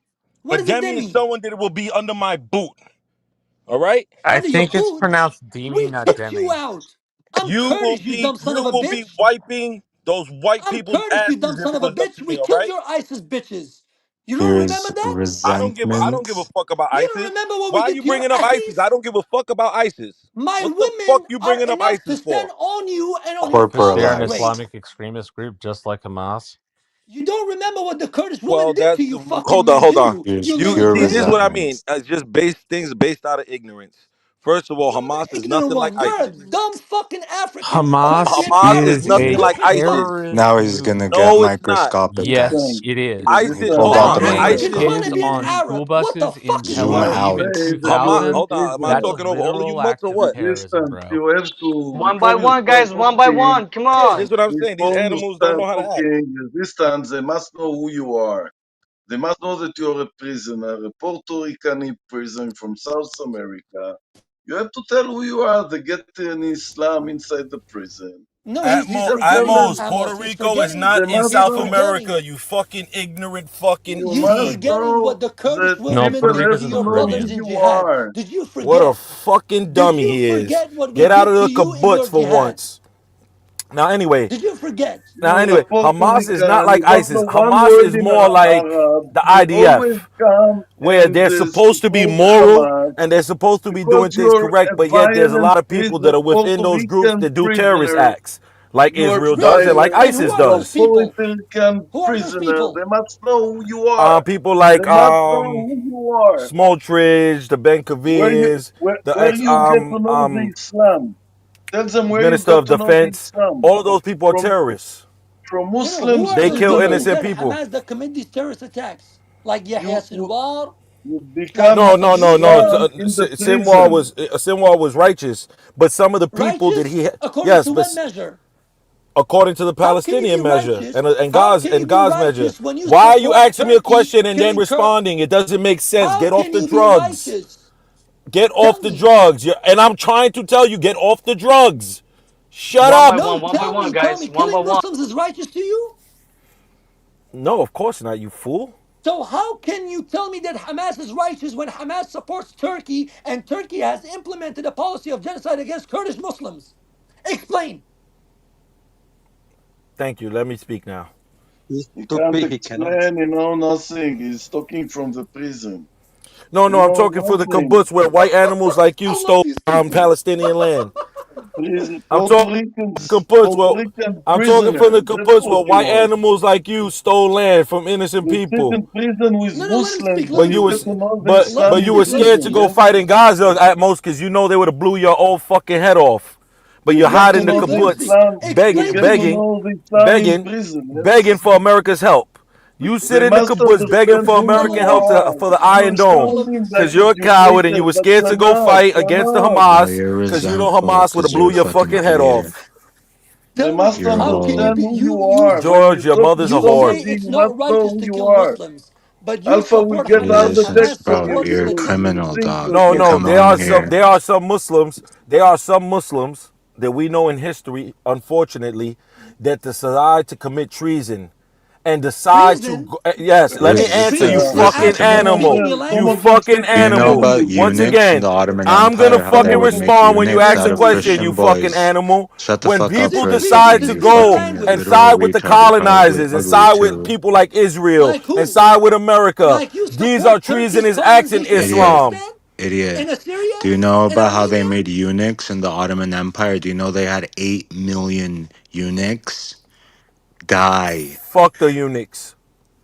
A What is a demi is demi? someone that will be under my boot. All right? I Under your think it's boot? pronounced Demi, We not kicked you Demi. out. I'm Kurdish, you dumb son You of a will be bitch. wiping those white I'm people's Kurdish, you dumb asses if son it of a was up bitch. to We me, all killed right? your ISIS bitches. You don't remember There's that? I don't give a resentment. fuck about You don't ISIS. remember what we Why are did you to your bringing up ISIS? I asses? don't give a fuck about ISIS. My What the fuck women you are bringing up enough to ISIS for? stand on you and on your Because they're an father's Corporaalized. grave. Islamic extremist group just like Hamas. You don't remember what the Kurdish women Well, did to that's you hold fucking on, hold on. Jew, There's you You little pure see, this is what bitch. I mean. resentment. It's just based things based out of ignorance. First of all, You're Hamas the is ignorant nothing like one. You're a ISIS. dumb fucking African Hamas European Hamas is is Arab. nothing a You like dumb fuck. ISIS. terrorist Now he's group. gonna get No, it's not. microscopic, Yes, guys. Resistance, it is. ISIS. Pulled Hold resistance, out on. the An Bombing African microscope. trying to kids be an on resistance, school Arab. What the buses in fuck is Zoom wrong LA with in out. you? Hamas. 2000. Israel, Hold on. Am I That's Israel. talking over all of you literal mutts act or of what? terrorism, Resistance. bro. You have to, One by before you one, start guys, one by talking, one. Come on. This is what I'm saying. These before you animals don't start know how to act. talking, resistance, they must know who you are. They must know that you're a prisoner, a Puerto Rican prisoner from South America. You have to tell who you are. They get an Islam inside the prison. No, You he's just tell forgetting, Atmos, them Puerto Amos. He's Rico is forgetting. not they in must He's South know. America, forgetting. you fucking ignorant fucking You He's must idiot. forgetting what know the Kurdish that No, women people Puerto did have Rico's to in to the your know brothers who Caribbean. in you jihad. are. Did you What a forget? fucking Did dummy you he is. forget what we Get out did of to the you in your kibbutz for jihad? once. Now anyway, Did you forget? You're a Puerto Hamas is not Rican. like You don't know ISIS. one Hamas word is in more like Arab. the You always IDF, come where and they're supposed to be support moral Hamas and they're supposed to be because doing things you're correct, a but yet there's a violent lot of people prisoner, that are within Puerto those groups Rican that do terrorist prisoner. acts, like You're Israel does and Really? like violent. And who ISIS are those You're does. people? Puerto Rican Who are those prisoner. people? They must know who you are. People They like must know who you are. Smoltridge, the Ben Kavians, the Where ex you get to know the Islam. Tell them where you Minister got of to know the Defense. Islam. All of those people are From terrorists. from No, no. Who Muslims are They to those kill people Jews. innocent inside people. Hamas that commit these terrorist attacks? Like Yahya You you Sinwar, you like become No, Hassan no, no, no. Yusuf, Islam in the Sinwar prison. was Sinwar was righteous, but some of the people that righteous he according yes, to what but measure? according to the How can you be Palestinian measure righteous? and How can you be God's measure. righteous when you Why are you support asking me a Turkey question and then killing Kurd? responding? It doesn't make sense. How Get off can the you be drugs. righteous? Get Tell off the me. drugs. And I'm trying to tell you, get off the drugs. Shut One by up. one, No, one by one, tell guys. me, One by killing one. Muslims is righteous to you? No, of course not, you fool. So how can you tell me that Hamas is righteous when Hamas supports Turkey and Turkey has implemented a policy of genocide against Kurdish Muslims? Explain. Thank you. Let me speak now. He's He can't stupid. He cannot. explain, nothing. He's talking from the prison. No, You no, I'm know talking for the nothing. kibbutz where white animals like you I love stole these people. Palestinian land. Prison, I'm talking kibbutz. Puerto Well, Rican I'm talking from the prisoners. That's kibbutz what where you white are. animals like you stole land from innocent You sit people. in prison with No, no, let him speak. Muslims Let But and him you you get speak. was to know the Let him but you Islamic were speak. Let him scared to speak. religion, go yes? fight in Gaza at most because you know they would have blew your old fucking head off. But You you're get Let to him hiding the know speak. Let the him speak. kibbutz, Islam. You Explain begging, to get to me. begging, know the Islam in begging, prison, begging yes? for America's help. You sit They in the must kibbutz begging understand for who No, you American no, help are. for the Iron You're Dome look. sounding like because you're a coward and you educated, were but scared you're to go not. fight You're against the not. Now Hamas you're because you know resentful Hamas would have because blew you're a your fucking fucking head idiot. off. They Tell must me, You how can you understand be fool. who you you are. When George, you your talk mother's to a you whore. say somebody, it's you must not know righteous who to you kill are. Muslims, but you Alpha will support get Hamas out and the Hamas text supports from supports your supports ear the when Kurds. you Muslims. criminal, think dog. that No, You way. no, come on here. there are some Muslims that we know in history, unfortunately, that decide to commit treason and decide to Treason. yes, let me answer you Resistance. Treason. You're Listen fucking to asking me. to speak animal. your Some You of them language. fucking speak Do you know animal. about English. Once eunuchs in again, the Ottoman I'm gonna Empire? How they fucking would Some make respond when you eunuchs ask out a of question, you Christian fucking boys. animal. Shut the When fuck up people Speak, first, speak, you decide speak, to speak you your go fucking and language. literal side with the retard. You're probably colonizers and ugly side with too. people like Israel Like and who? side with America, Like you these are support Turkey's treasonous acts in colonization of Idiot. Islam. Palestine Idiot. and Assyria Do you know and about how they Armenia? made eunuchs in the Ottoman Empire? Do you know they had 8 million eunuchs die? Fuck the eunuchs.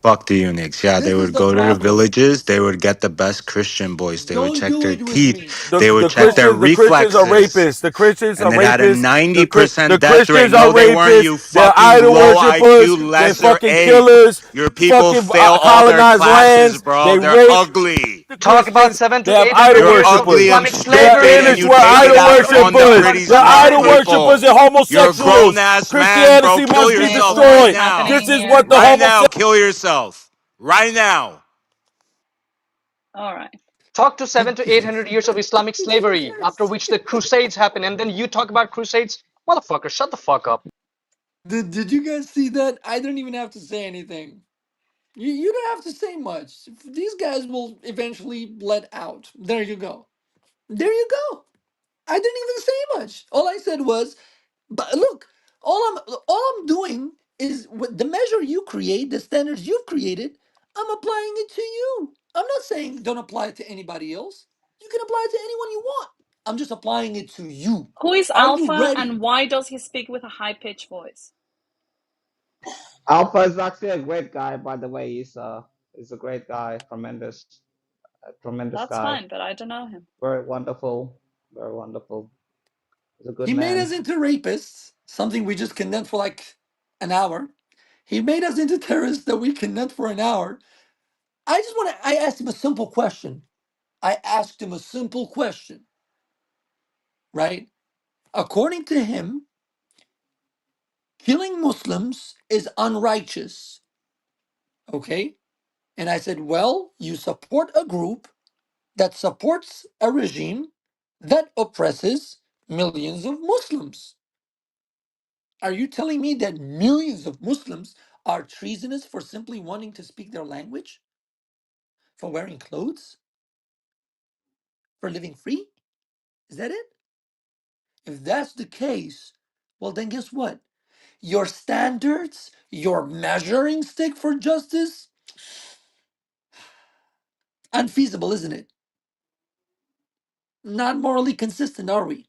Fuck the eunuchs. Yeah, they This is would the go to the problem. villages. They would get the best Christian boys. They would Don't check do their it with teeth. me. They would check their The Christians are reflexes. rapists. The Christians are And it had a rapists. The 90% death rate. Christians are No, they weren't, rapists. you They're fucking idol low worshippers. IQ They're lesser fucking ape. killers. Your people Fucking fail all their colonize classes, lands. bro. They They're rape ugly. the Talk about Christians. seven They to have eight idol hundred You're years of ugly worshippers. and Islamic They are stupid, slavery. and innocent. you We're take it idol out Talk on the talk worshippers. about pretty They're smart idol slavery. worshippers people. and You're a homosexuals. grown ass man, bro. Christianity Kill must be This yourself war right is destroyed. now. happening This is here. what the Right now, homosexuals. kill yourself. Right now. All right. Talk to seven to eight hundred years of Islamic slavery, after which the Crusades happened, and then you talk about Crusades. Motherfucker, shut the fuck up. Did you guys see that? I don't even have to say anything. You don't have to say much. These guys will eventually let out. There you go. There you go. I didn't even say much. All I said was, but look, all I'm doing is the measure you create, the standards you've created. I'm applying it to you. I'm not saying don't apply it to anybody else. You can apply it to anyone you want. I'm just applying it to you. Who is Are you Alpha and ready? why does he speak with a high pitched voice? Alpha is actually a great guy, by the way. He's a great guy, tremendous That's guy, fine, but I don't know him. very wonderful, very wonderful. He's a good He made man. us into rapists, something we just condemned for like an hour. He made us into terrorists that we condemned for an hour. I asked him a simple question. I asked him a simple question, right? According to him, killing Muslims is unrighteous, okay? And I said, well, you support a group that supports a regime that oppresses millions of Muslims. Are you telling me that millions of Muslims are treasonous for simply wanting to speak their language? For wearing clothes? For living free? Is that it? If that's the case, well, then guess what? Your standards, your measuring stick for justice, unfeasible, isn't it? Not morally consistent, are we?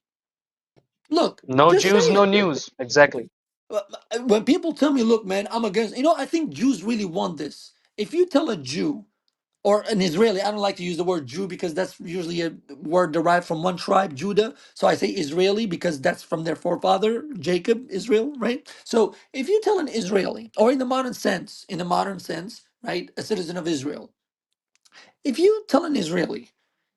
Look, No just say Jews, no it. news. Exactly. When people tell me, look, man, I'm against, I think Jews really want this. If you tell a Jew or an Israeli, I don't like to use the word Jew because that's usually a word derived from one tribe, Judah. So I say Israeli because that's from their forefather, Jacob, Israel, right? So if you tell an Israeli, or in the modern sense, right, a citizen of Israel, if you tell an Israeli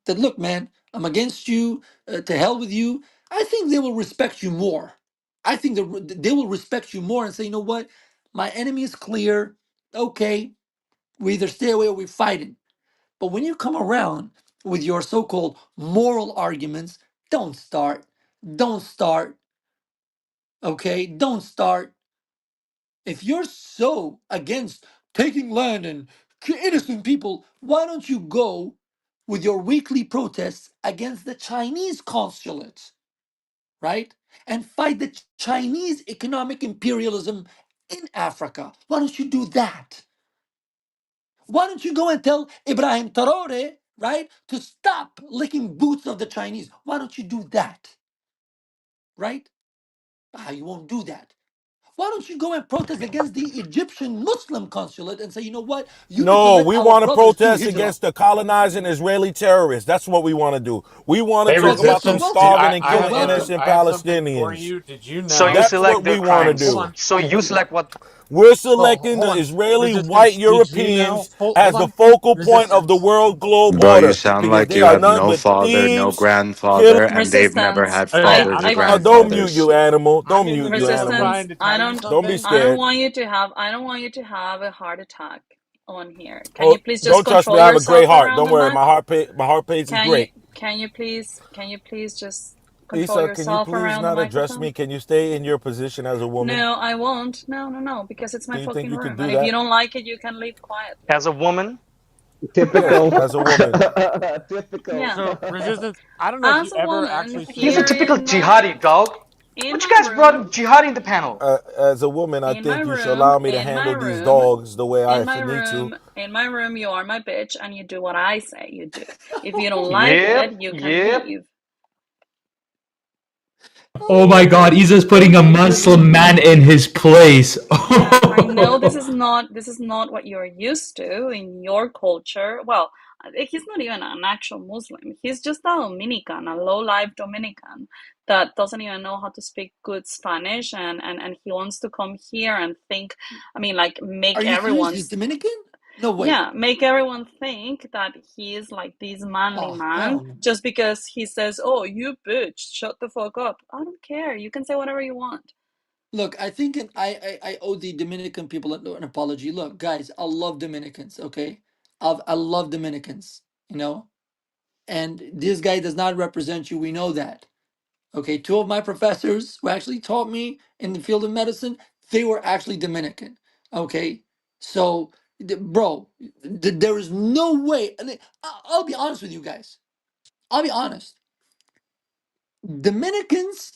that, look, man, I'm against you, to hell with you, I think they will respect you more I think they will respect you more and say, you know what, my enemy is clear. Okay, we either stay away or we fight it. But when you come around with your so-called moral arguments, don't start. Don't start. Okay, don't start. If you're so against taking land and innocent people, why don't you go with your weekly protests against the Chinese consulate, right? And fight the Chinese economic imperialism in Africa. Why don't you do that? Why don't you go and tell Ibrahim Traore, right, to stop licking boots of the Chinese? Why don't you do that, right? You won't do that. Why don't you go and protest against the Egyptian Muslim consulate and say, you know what, you need to No, let we our want to brothers do protest hijrah? against the colonizing Israeli terrorists. That's what we want to do. We want to Hey, Well, talk good. about You're them Resistance, welcome. starving and I You're killing have something. welcome. innocent I have something for Palestinians. you. Did you So you know? That's select what their we want to Hold crimes. do. on. So you select what. We're Well, selecting hold the on. Israeli white Resistance. Did you know? Europeans Hold as the on. focal point of the Resistance. world globe Bro, you order sound because like they you are have none no but father, no thieves, killers. grandfather, and they've never Resistance. had Hey, fathers or I'm I Don't mute grandfathers. you, animal. I'm Don't in the mute you, middle of animal. trying resistance. to tell you Don't be something. I don't scared. want you to have. I don't want you to have a heart attack on here. Can Oh, you please just don't trust me. control I have a great yourself heart. around Don't the worry. mic? My heart pace is Can you great. can you please just control Issa, can you yourself please around the not address me? microphone? Can you stay in your position as a woman? No, I won't. No, no, no, because it's my Do you think fucking you could room, do and if you that? don't like it, you can leave quietly. As a woman, Yes, Typical. as a woman. Typical. Yeah, So, Resistance, I don't know if as you a ever woman actually he's a here considered. typical jihadi dog. in What you my guys brought room, jihadi in the panel? As a woman, I in my think you should room, allow me to in my handle these room, dogs the way I in my need to. room, in my room, you are my bitch, and you do what I say you do. If you don't like Yep, it, you can yep. leave. Oh my God, Isa's putting a Muslim man in his place. Yeah, I know this is not what you're used to in your culture. Well, he's not even an actual Muslim. He's just a Dominican, a low-life Dominican that doesn't even know how to speak good Spanish, and he wants to come here and think, I mean, like Are make you serious? everyone He's Dominican? No way. yeah, make everyone think that he is like this manly Oh, man hell no. just because he says, "Oh, you bitch, shut the fuck up." I don't care. You can say whatever you want. Look, I think I owe the Dominican people an apology. Look, guys, I love Dominicans, okay? I love Dominicans, you know? And this guy does not represent you. We know that. Okay, two of my professors who actually taught me in the field of medicine, they were actually Dominican. Okay, so bro, there is no way. I mean, I'll be honest with you guys. I'll be honest. Dominicans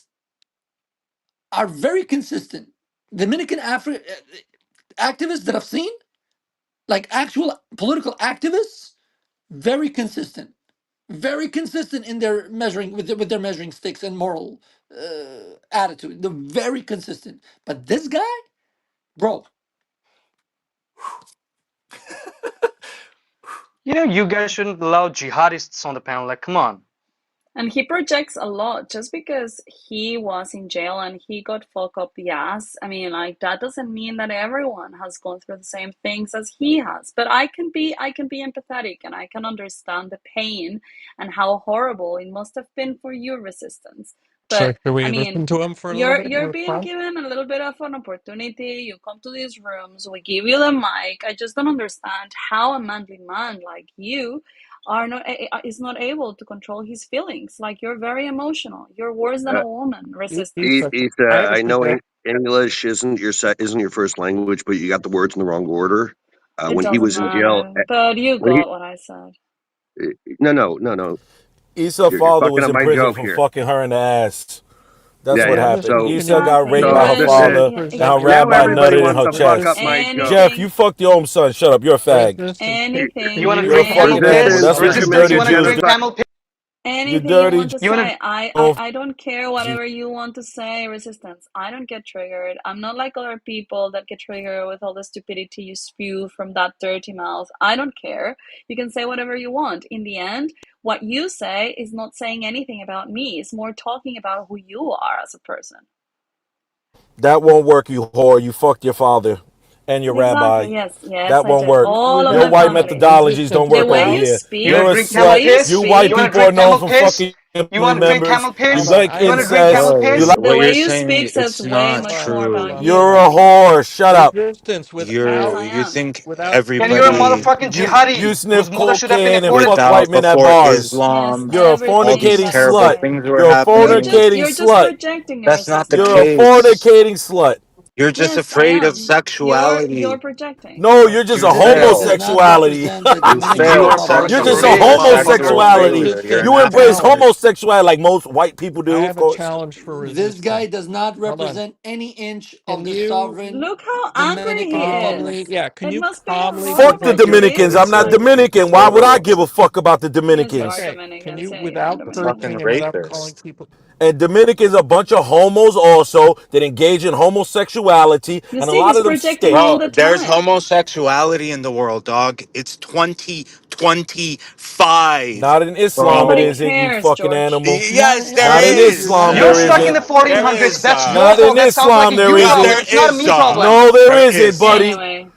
are very consistent. Dominican activists that I've seen, like actual political activists, very consistent. Very consistent in their measuring with their measuring sticks and moral attitude. They're very consistent. But this guy, bro, You know, you guys shouldn't allow jihadists on the panel. Like, come on. And he projects a lot just because he was in jail and he got fucked up the ass. I mean, like that doesn't mean that everyone has gone through the same things as he has. But I can be empathetic and I can understand the pain and how horrible it must have been for your resistance. So, But should I we mean, listen to him for a little you're bit and you're being respond? given a little bit of an opportunity. You come to these rooms, we give you the mic. I just don't understand how a manly man like you are not is not able to control his feelings. Like you're very emotional. You're worse than Uh, a woman. Issa, Resistance. I have a I know suggestion. English isn't your first language, but you got the words in the wrong order. It When he doesn't was in jail, matter. But you when he got what I said. no, Issa's you're father fucking was up in my prison joke for here. fucking her in the ass. That's Yeah, what yeah. happened. So Can you Issa got Exactly. raped so by Yeah. her this Yeah. is father, Yeah. and her Exactly. now rabbi everybody nutted in wants her to fuck chest. up my joke. Jeff, you Anything. fucked your own son. Shut up. You're a fag. resistance? You Anything. want to You're a drink camel fucking Anything. animal. piss? Resistance, That's what just you to Resistance, make you dirty a want to Jews joke. drink do. camel piss? You Anything you dirty want Jews to You want say. to. I don't care whatever you want to say, resistance. I don't get triggered. I'm not like other people that get triggered with all the stupidity you spew from that dirty mouth. I don't care. You can say whatever you want. In the end, what you say is not saying anything about me. It's more talking about who you are as a person. That won't work, you whore. You fucked your father and your rabbi. Exactly. Yes. Yes, That I won't did. work. All of Your my Resistance, white family. methodologies don't resistance. The work way over Without you here. You want You're to a speak, drink the camel slut. way you piss? You You white speak, want to people are drink known camel for piss? fucking You want to drink members. camel You piss? Hold on. like I You have want a to drink incest. camel Bro, You piss? like. The what way you're you saying, speak says it's way not hold much on. more Hold about true. on. Hold you You're on. a than me. whore. Shut up. Resistance Yes, You're I you am. think without And you're a speaking. everybody motherfucking You jihadi whose sniff mother should have been cocaine and deported. fuck without white men at before bars. Yes, Islam, You're a all these everything fornicating that you terrible slut. say. things were You're a happening. fornicating You're just slut. projecting your That's not the You're a resistance. case. fornicating slut. You're just Yes, I afraid of am. You're sexuality. projecting. No, you're just You a Tibet failed. does not homosexuality. represent the You And Dominican you failed. are Republic. You're partial just Okay, a Sexual rape, sexual homosexuality. motherfucker. failure. You're Resistance. You an I have a embrace actor. challenge. homosexuality like most white people I do, of have a course. challenge for this guy resistance. does not Hold on. represent any inch Can of the you sovereign Look how angry he Dominican calmly, Republic. is. yeah, can It you must be calmly Fuck the horrible to present your be Dominicans. I'm not like resistance? this. Dominican. Why would I give a fuck about the Yes, you are Dominicans? Okay. Can Dominicans. you, Yeah, you are without A Dominicans. fucking cursing and without calling rapist. people, And Dominicans are a bunch of homos also that engage in homosexuality, You and a see, lot he's of them projecting stink. all Bro, the there's time. homosexuality in the world, dog. It's 2025. Not in Islam, it Nobody Bro. isn't, you cares, fucking George. animal. Yes, there Not in is. Islam, Not You're there stuck in isn't. the everywhere. There 1400s. is. That's your Not fault. in That sounds like Islam, a there you No, isn't. problem. there It's not a is, me problem. No, there There isn't, is. buddy. Anyway,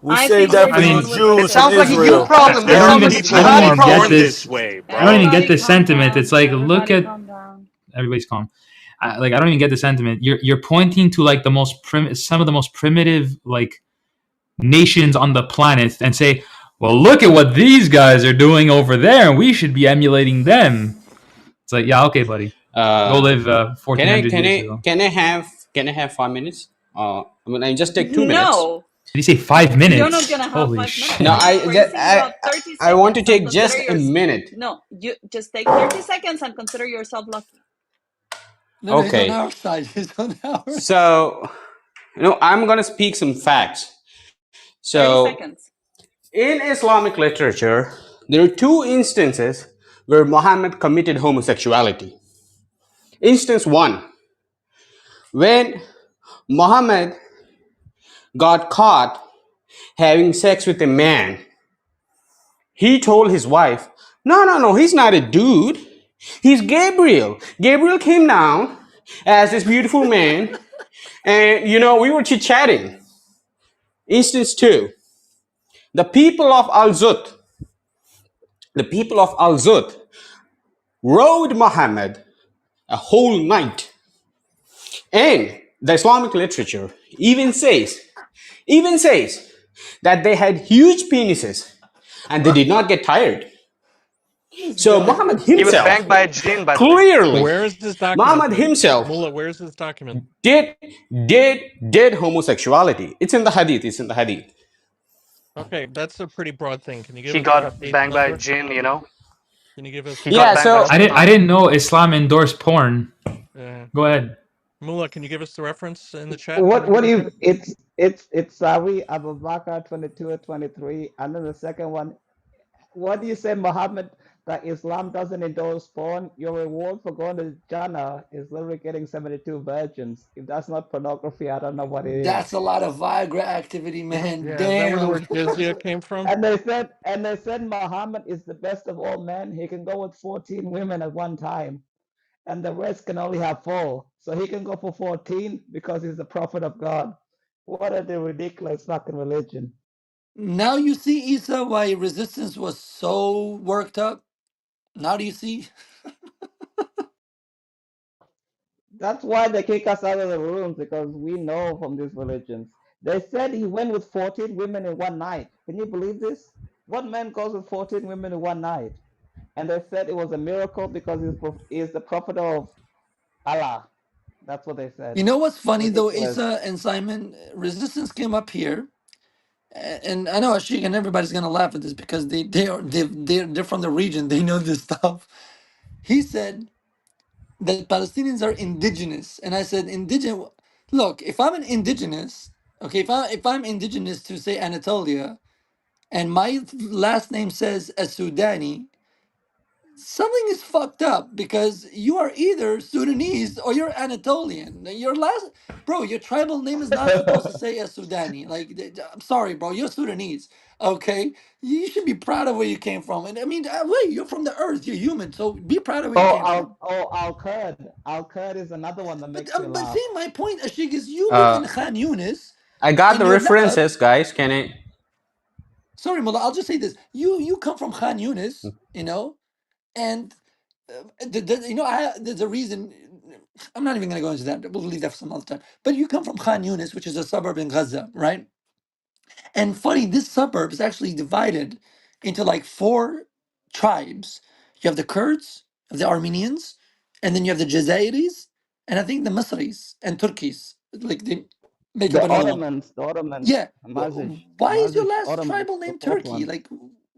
We I saved think that we're for I you done mean, with It Jews from sounds like a you resistance. Israel. problem. I That don't sounds even like a I don't jihadi even Everybody, get problem. this way, I don't bro. even get everybody the calm sentiment. It's down. like look Everybody at calm down. everybody's calm. Like I don't even get the sentiment. You're pointing to like the most some of the most primitive like nations on the planet and say, well, look at what these guys are doing over there, and we should be emulating them. It's like, yeah, okay, buddy, go Uh, live can I 1400 can years I ago. can I have can I have 5 minutes? I mean, I just take 2 minutes. No, Did he say 5 minutes? you're not gonna have Holy 5 minutes. No, Are shit! you I just, crazy? You have 30 I want to seconds and take consider just a yours. minute. No, you just take 30 seconds and consider yourself lucky. No, no, he's on Okay, our side. He's on our side. so I'm gonna speak some facts. 30 So seconds. in Islamic literature, there are two instances where Muhammad committed homosexuality. Instance one, when Muhammad got caught having sex with a man, he told his wife, no, no, no, he's not a dude. He's Gabriel. Gabriel came down as this beautiful man, and we were chit chatting. Instance two, the people of Al Zut, the people of Al Zut rode Muhammad a whole night. And the Islamic literature even says that they had huge penises and they did not get tired. This So guy. Muhammad He was himself, banged by a jinn, by the way. clearly, where is this Muhammad documented? himself Mullah, where is this documented? did did homosexuality. It's in the hadith. It's in the hadith. Okay, that's a pretty broad thing. Can you give He us the got hadith banged by a number? jinn, you know? Can you give us He got Yeah. banged by So I Satan. didn't know Islam endorsed porn. uh, Go ahead. Mullah? Can you give us the reference in the chat when you What get do a you? chance? It's Sawi Abu Bakr 22 or 23, and then the second one. What do you say, Muhammad? That Islam doesn't endorse porn. Your reward for going to Jannah is literally getting 72 virgins. If that's not pornography, I don't know what it is. That's a lot of Viagra activity, man. Yeah, is that where the Damn. word jizya came from? And they said Muhammad is the best of all men. He can go with 14 women at one time, and the rest can only have four. So he can go for 14 because he's the prophet of God. What a ridiculous fucking religion. Now you see, Isa, why resistance was so worked up. Now do you see? That's why they kick us out of the rooms because we know from these religions. They said he went with 14 women in one night. Can you believe this? What man goes with 14 women in one night? And they said it was a miracle because he's the prophet of Allah. That's what they said. You know what's funny though, Ridiculous. Isa and Simon? Resistance came up here, and I know Ashik and everybody's gonna laugh at this because they're from the region. They know this stuff. He said that Palestinians are indigenous, and I said indigenous. Look, if I'm an indigenous, okay, if I'm indigenous to say Anatolia, and my last name says a Sudani, something is fucked up because you are either Sudanese or you're Anatolian. Your last, bro, your tribal name is not supposed to say a Sudani. Like, I'm sorry, bro, you're Sudanese. Okay, you should be proud of where you came from. And I mean, wait, you're from the earth. You're human, so be proud of where you came from. Al Kurd. Al Kurd is another one that makes me But laugh. see, my point, Ashik, is you live uh, in Khan Yunis, I got and the you're not. references, guys. Can I? Sorry, Mullah. I'll just say this: you come from Khan Yunis, and you know, there's a reason. I'm not even going to go into that. We'll leave that for some other time. But you come from Khan Yunis, which is a suburb in Gaza, right? And funny, this suburb is actually divided into like four tribes. You have the Kurds, you have the Armenians, and then you have the Jazairis, and I think the Misris and Turkeys. Like they make up The another one. Ottomans, the Ottomans, Yeah. Mazish, Why is your Mazish last Ottomans, tribal the name fourth Turkey? one. Like,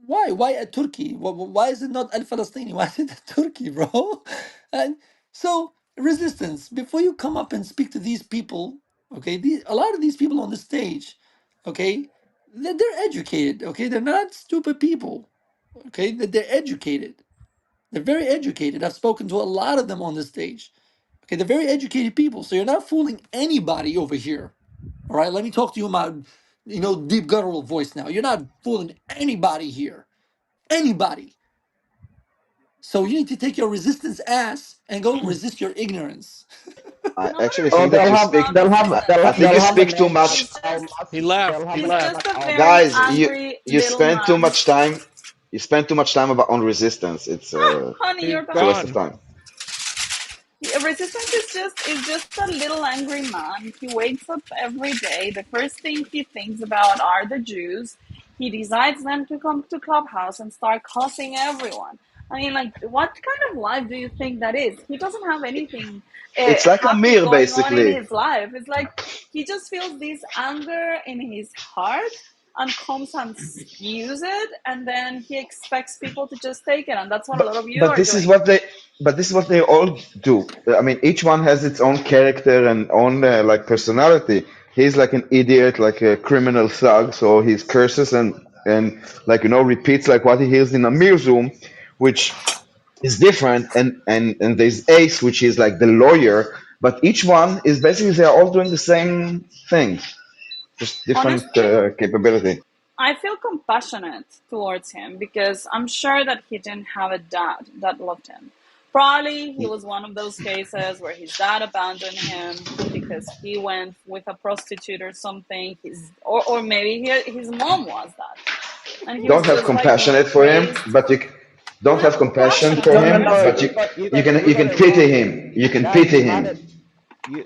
why? Why a Turkey? Why is it not Al Falastini? Why is it Turkey, bro? And so, resistance. Before you come up and speak to these people, okay, a lot of these people on the stage, okay, they're educated, okay? They're not stupid people, okay? They're educated. They're very educated. I've spoken to a lot of them on the stage. Okay, they're very educated people. So you're not fooling anybody over here. All right, let me talk to you in my, deep guttural voice now. You're not fooling anybody here. Anybody. So you need to take your resistance ass and go resist your ignorance. I No one actually Oh, think that resistance you is speak. not resistance. I think you He's they'll have a speak too name like much, he's Al just He Masry. left. They'll He have a he's name left. just like a Al very guys. Masry. angry You little spend too man. much time. You spend too much time about on resistance. Honey, He's you're It's a waste of gone. time. yeah, resistance is just a little angry man. He wakes up every day. The first thing he thinks about are the Jews. He decides then to come to Clubhouse and start cussing everyone. I mean, like, what kind of life do you think that is? He doesn't have anything It's like a happy mirror, going on in basically. his life. It's like he just feels this anger in his heart and comes and spews it, and then he expects people to just take it. And that's what a But lot of you but are this is doing. what they but this is what they all do. I mean, each one has its own character and own like personality. He's like an idiot, like a criminal thug, so he curses and like repeats like what he hears in a room, which is different. And there's Ace, which is like the lawyer, but each one is basically they're all doing the same thing, just different Honestly, capability. I feel compassionate towards him because I'm sure that he didn't have a dad that loved him. Probably he was one of those cases where his dad abandoned him because he went with a prostitute or something. Or maybe his mom was that, and he was Don't have just like compassionate for him, raised. but you don't I have have compassion compassion for for No, the no, him, no. person. but you can You got it pity wrong. him. You can Guys, pity you had him. it.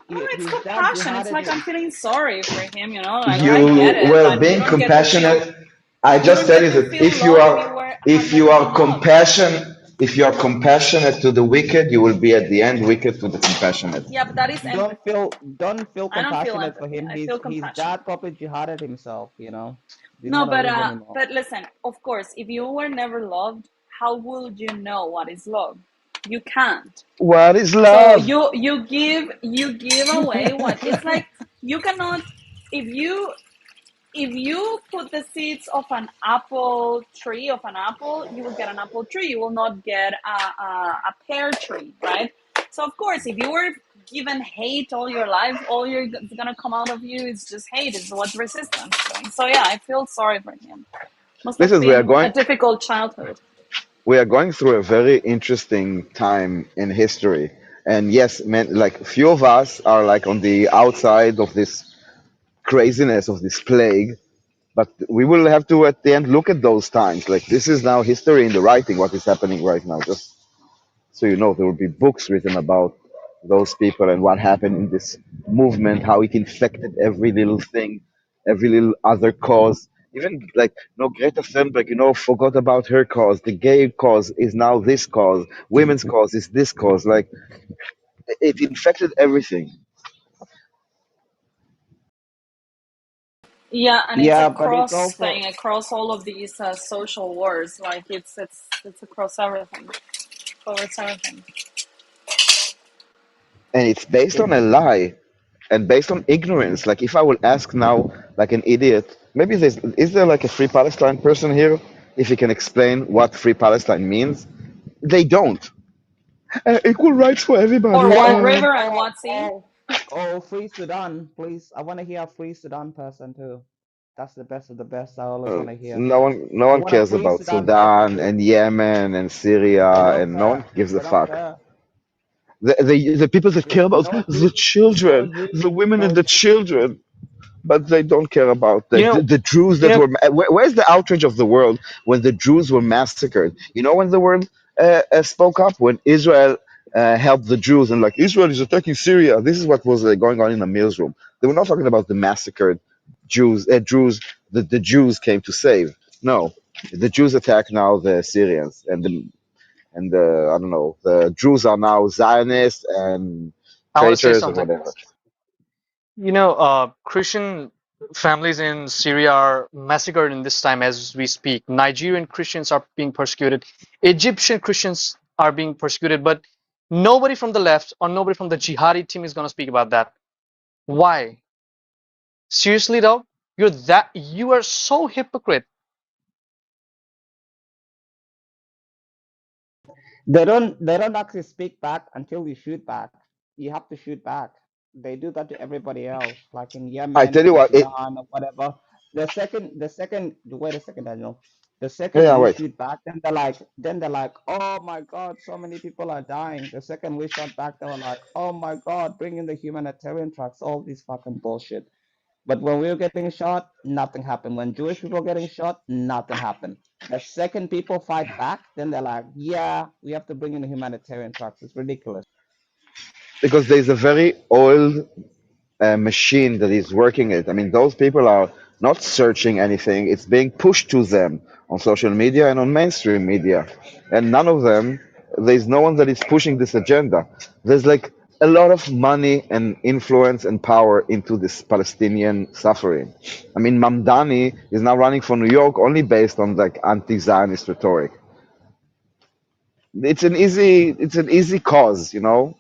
No, it's His dad compassion. It's jihaded like I'm him. feeling sorry for him. Like I get You it well that you being don't get to feel compassionate. I you just don't tell get you to that feel love had if never you been are loved. if you are compassionate to the wicked, you will be at the end wicked to the compassionate. Yeah, but that is empathy. Don't feel I don't feel compassionate for empathy. him. I feel His compassion. dad probably jihaded himself. Didn't No, want to but live anymore. listen. Of course, if you were never loved, how would you know what is love? You can't. What is So love? you give away what it's like. You cannot if you put the seeds of an apple tree of an apple, you will get an apple tree. You will not get a pear tree, right? So of course, if you were given hate all your life, all you're gonna come out of you is just hate. Is what resistance doing. So yeah, I feel sorry for him. Must have Listen, been a difficult childhood. we are going through a very interesting time in history. And yes, man, like few of us are like on the outside of this craziness of this plague, but we will have to at the end look at those times. Like this is now history in the writing, what is happening right now. Just so you know, there will be books written about those people and what happened in this movement, how it infected every little thing, every little other cause. Even like Greta Thunberg, forgot about her cause. The gay cause is now this cause. Women's cause is this cause. Like it infected everything. Yeah, and it's a Yeah, but it's cross also thing across all of these social wars. Like it's across everything, covers everything. And it's based on a lie and based on ignorance. Like if I will ask now, like an idiot, maybe is there like a free Palestine person here? If he can explain what free Palestine means, they don't. Equal rights for Or everybody. what oh river and oh what sea? oh oh Free Sudan, please. I want to hear a Free Sudan person too. That's the best of the best. I always want to hear. No I one want a cares Free about Sudan person Sudan too. and Yemen and They Syria, don't and no one care. gives a They don't fuck. care. The people that care about You know what the Jews? You know what children, Jews? the women You and know the Jews? children. but they don't care about You the, know, the Jews you that know, were. Where's the outrage of the world when the Jews were massacred? You know when the world spoke up when Israel helped the Jews and like Israel is attacking Syria. This is what was going on in the Mills room. They were not talking about the massacred Jews that the Jews came to save. No, the Jews attack now the Syrians and I don't know. The Jews are now Zionists and I want to say traitors or something. whatever. You know, Christian families in Syria are massacred in this time as we speak. Nigerian Christians are being persecuted. Egyptian Christians are being persecuted, but nobody from the left or nobody from the jihadi team is going to speak about that. Why? Seriously though, you are so hypocrite. They don't actually speak back until you shoot back. You have to shoot back. They do that to everybody else, like in I Yemen, tell you in what, Sudan, or whatever. The second, wait a second, Daniel. The yeah, second yeah, you wait. shoot back, then they're like, oh my God, so many people are dying. The second we shot back, they were like, oh my God, bring in the humanitarian trucks, all this fucking bullshit. But when we were getting shot, nothing happened. When Jewish people were getting shot, nothing happened. The second people fight back, then they're like, yeah, we have to bring in the humanitarian trucks. It's ridiculous. Because there's a very old machine that is working it. I mean, those people are not searching anything, it's being pushed to them on social media and on mainstream media. And none of them, there's no one that is pushing this agenda. There's like a lot of money and influence and power into this Palestinian suffering. I mean, Mamdani is now running for New York only based on like anti-Zionist rhetoric. It's an easy cause, you know.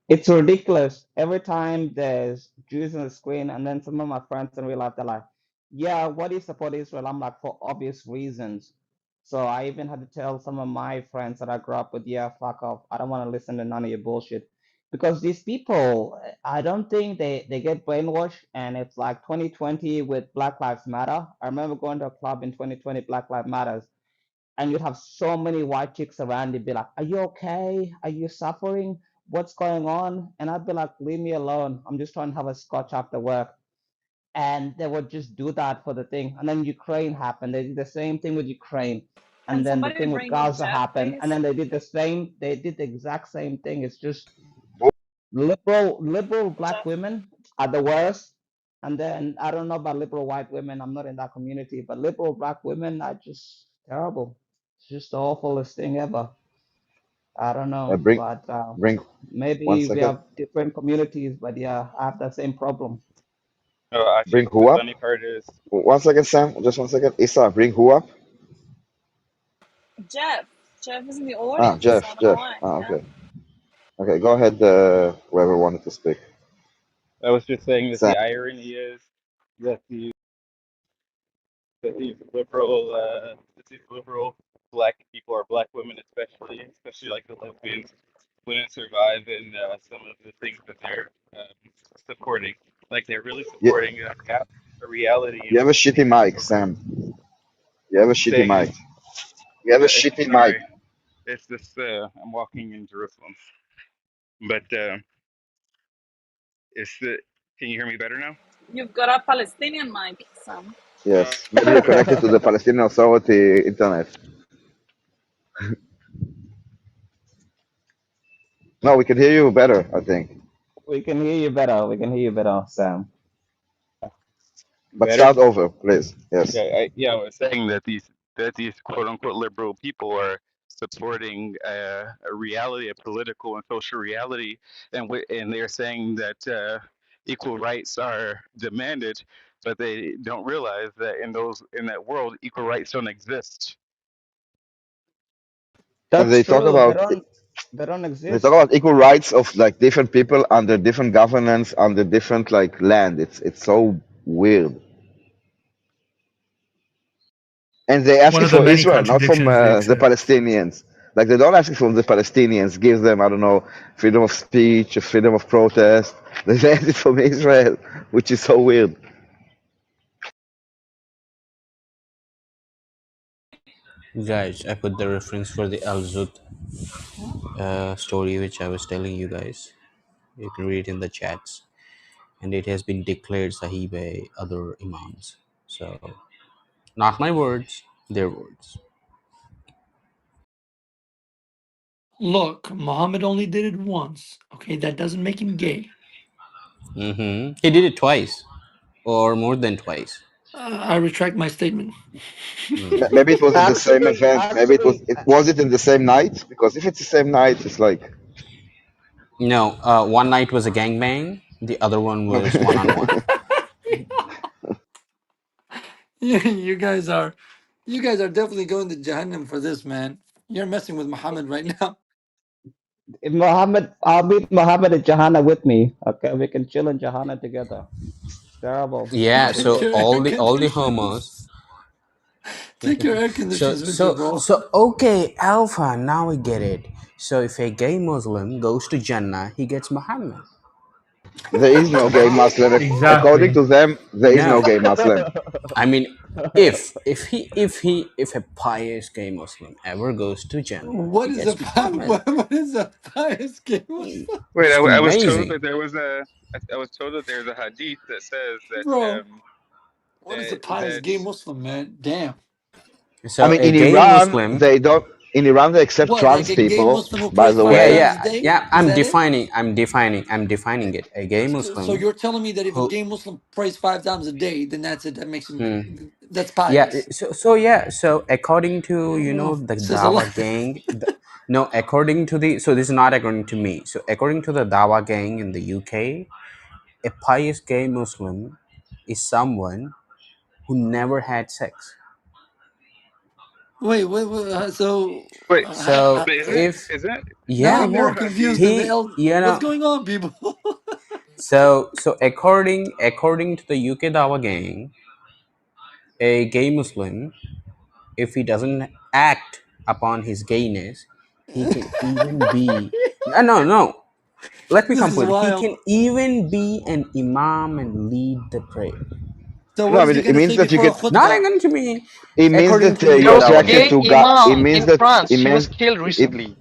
It's ridiculous. Every time there's Jews on the screen, and then some of my friends in real life, they're like, yeah, what do you support Israel? I'm like, for obvious reasons. So I even had to tell some of my friends that I grew up with, yeah, fuck off. I don't want to listen to none of your bullshit. Because these people, I don't think they get brainwashed, and it's like 2020 with Black Lives Matter. I remember going to a club in 2020, Black Lives Matters, and you'd have so many white chicks around you be like, are you okay? Are you suffering? What's going on? And I'd be like, leave me alone. I'm just trying to have a scotch after work. And they would just do that for the thing. And then Ukraine happened. They did the same thing with Ukraine. Can And then the somebody thing with bring up Gaza Jeff, happened. And please? then they did the exact same thing. It's just liberal black Jeff. women are the worst. And then I don't know about liberal white women. I'm not in that community, but liberal black women are just terrible. It's just the awfulest thing ever. I don't know, Bring, but bring, one maybe we second. have different communities. But yeah, I have that same problem. No, actually, Bring who the up? funny part is, 1 second, Sam. Just 1 second. Issa, bring who up? Jeff. Jeff is in the Ah, audience. I Jeff. don't know Jeff. why. Ah, Yeah. okay. Okay, go ahead. Whoever wanted to speak. I was just saying that Sam. the irony is that these liberal black people or black women especially like the lesbians, wouldn't survive in some of the things that they're supporting. Like they're really You, supporting a reality you have a shitty mic, of Sam. You have a shitty saying it. mic. You have a shitty mic. Sorry, it's this. I'm walking in Jerusalem, but it's the. Can you hear me better now? You've got a Palestinian mic, Sam. Yes. Maybe you're connected to the Palestinian Authority internet. No, we can hear you better, I think. We can hear you better. We can hear you better, Sam. But Better? start over, please. Yes. Yeah, I was saying that these quote unquote liberal people are supporting a reality, a political and social reality, and they're saying that equal rights are demanded, but they don't realize that in that world, equal rights don't exist. And That's true. They don't they talk exist. about equal rights of like different people under different governance, under different like land. It's so weird. And they ask One it of the for many Israel, not from contradictions they the accept. Palestinians. Like they don't ask it from the Palestinians, give them, I don't know, freedom of speech, freedom of protest. They ask it from Israel, which is so weird. Guys, I put the reference for the Al Zud story which I was telling you guys. You can read it in the chats. And it has been declared Sahih by other Imams. So, not my words, their words. Look, Muhammad only did it once. Okay, that doesn't make him gay. He did it twice, or more than twice. I retract my statement. Mm. Maybe it was in the same Actually, event. Maybe it was. actually, It was it in the same night? Because if it's the same night, it's like. No, one night was a gangbang, the other one was one on one. You guys are definitely going to Jahannam for this, man. You're messing with Muhammad right now. Muhammad, I'll meet Muhammad and Johanna with me. Okay, we can chill in Johanna together. It's terrible. Yeah, But it's so Take your okay. air all the homos. conditions. Take your air So conditions with you, so bro. so okay, Alpha. Now I get it. So if a gay Muslim goes to Jannah, he gets Muhammad. There is no gay Wow. Muslim. According Exactly. to them, there is no No, gay Muslim. I mean, if a pious gay Muslim ever goes to Jannah, What he is a gets Muhammad. what is a pious gay Mm, Muslim? Wait, it's I was told amazing. that there was a. I was told that there's a hadith that says that Bro, what is a that pious that gay Muslim, man? Damn. I So mean, a in gay Iran, Muslim. they don't. In Iran, they accept What, like trans a gay people. Muslim who By prays the five Yeah, way, times yeah, a day? yeah. Is I'm that it? defining. I'm defining it. A gay So Muslim you're telling me that if a who. gay Muslim prays 5 times a day, then that's it. That makes him Hmm. that's Yeah. pious. So yeah. So according to Oh, the says a lot. Dawa gang. No, according to the. So this is not according to me. So according to the Dawa gang in the UK, a pious gay Muslim is someone who never had sex. Wait. So wait, So but if now yeah, I'm isn't there more a yeah, hadith? confused than the he L. you What's know. going on, people? So according to the UK Dawa gang, a gay Muslim, if he doesn't act upon his gayness, he can even be no. Let me This is complete. He wild. can even be an imam and lead the prayer. So no, what I is mean, he it gonna means say that you before a get. Not khutbah? according to me, It means according that to the you're There was a Dawa attracted gay gang. to God. It imam means in that France. it She was means killed it. recently.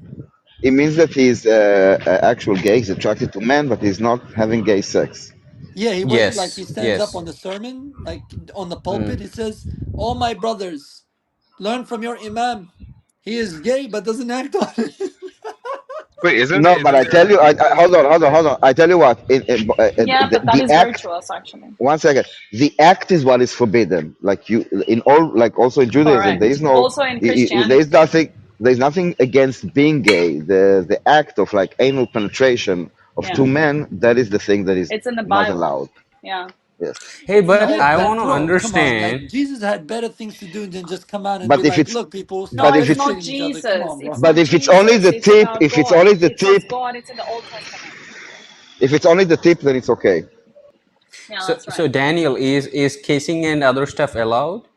It means that he's actual gay. He's attracted to men, but he's not having gay sex. Yeah, he was like he Yes, stands up yes. on the sermon, like on the pulpit. Mm. He says, "All my brothers, learn from your imam. He is gay but doesn't act on it." Wait, No, but isn't I there a tell you, hadith that hold on, says? hold on. I tell you what, Yeah, but that the is act. virtuous, actually. One second. The act is what is forbidden. Like you, in all, like also in Judaism, there is Correct. no, Also in there is Christianity. nothing, there is nothing against being gay. The act of like anal penetration of Yeah. two men, that is the thing that is It's in the not Bible. allowed. Yeah. Yes. Hey, Yeah, but I but want to bro, come on. Like understand. Jesus had better things to do than just come out and be But if like, it's, "Look, people, No, but stop if it's it's, not penetrating each other." Come Jesus. on, bro. It's but not if it's only Jesus. the It's tip, about if it's God. only the It says tip, God. It's in the Old Testament. if it's only the tip, then it's okay. Yeah, So that's so right. Daniel, is kissing and other stuff allowed?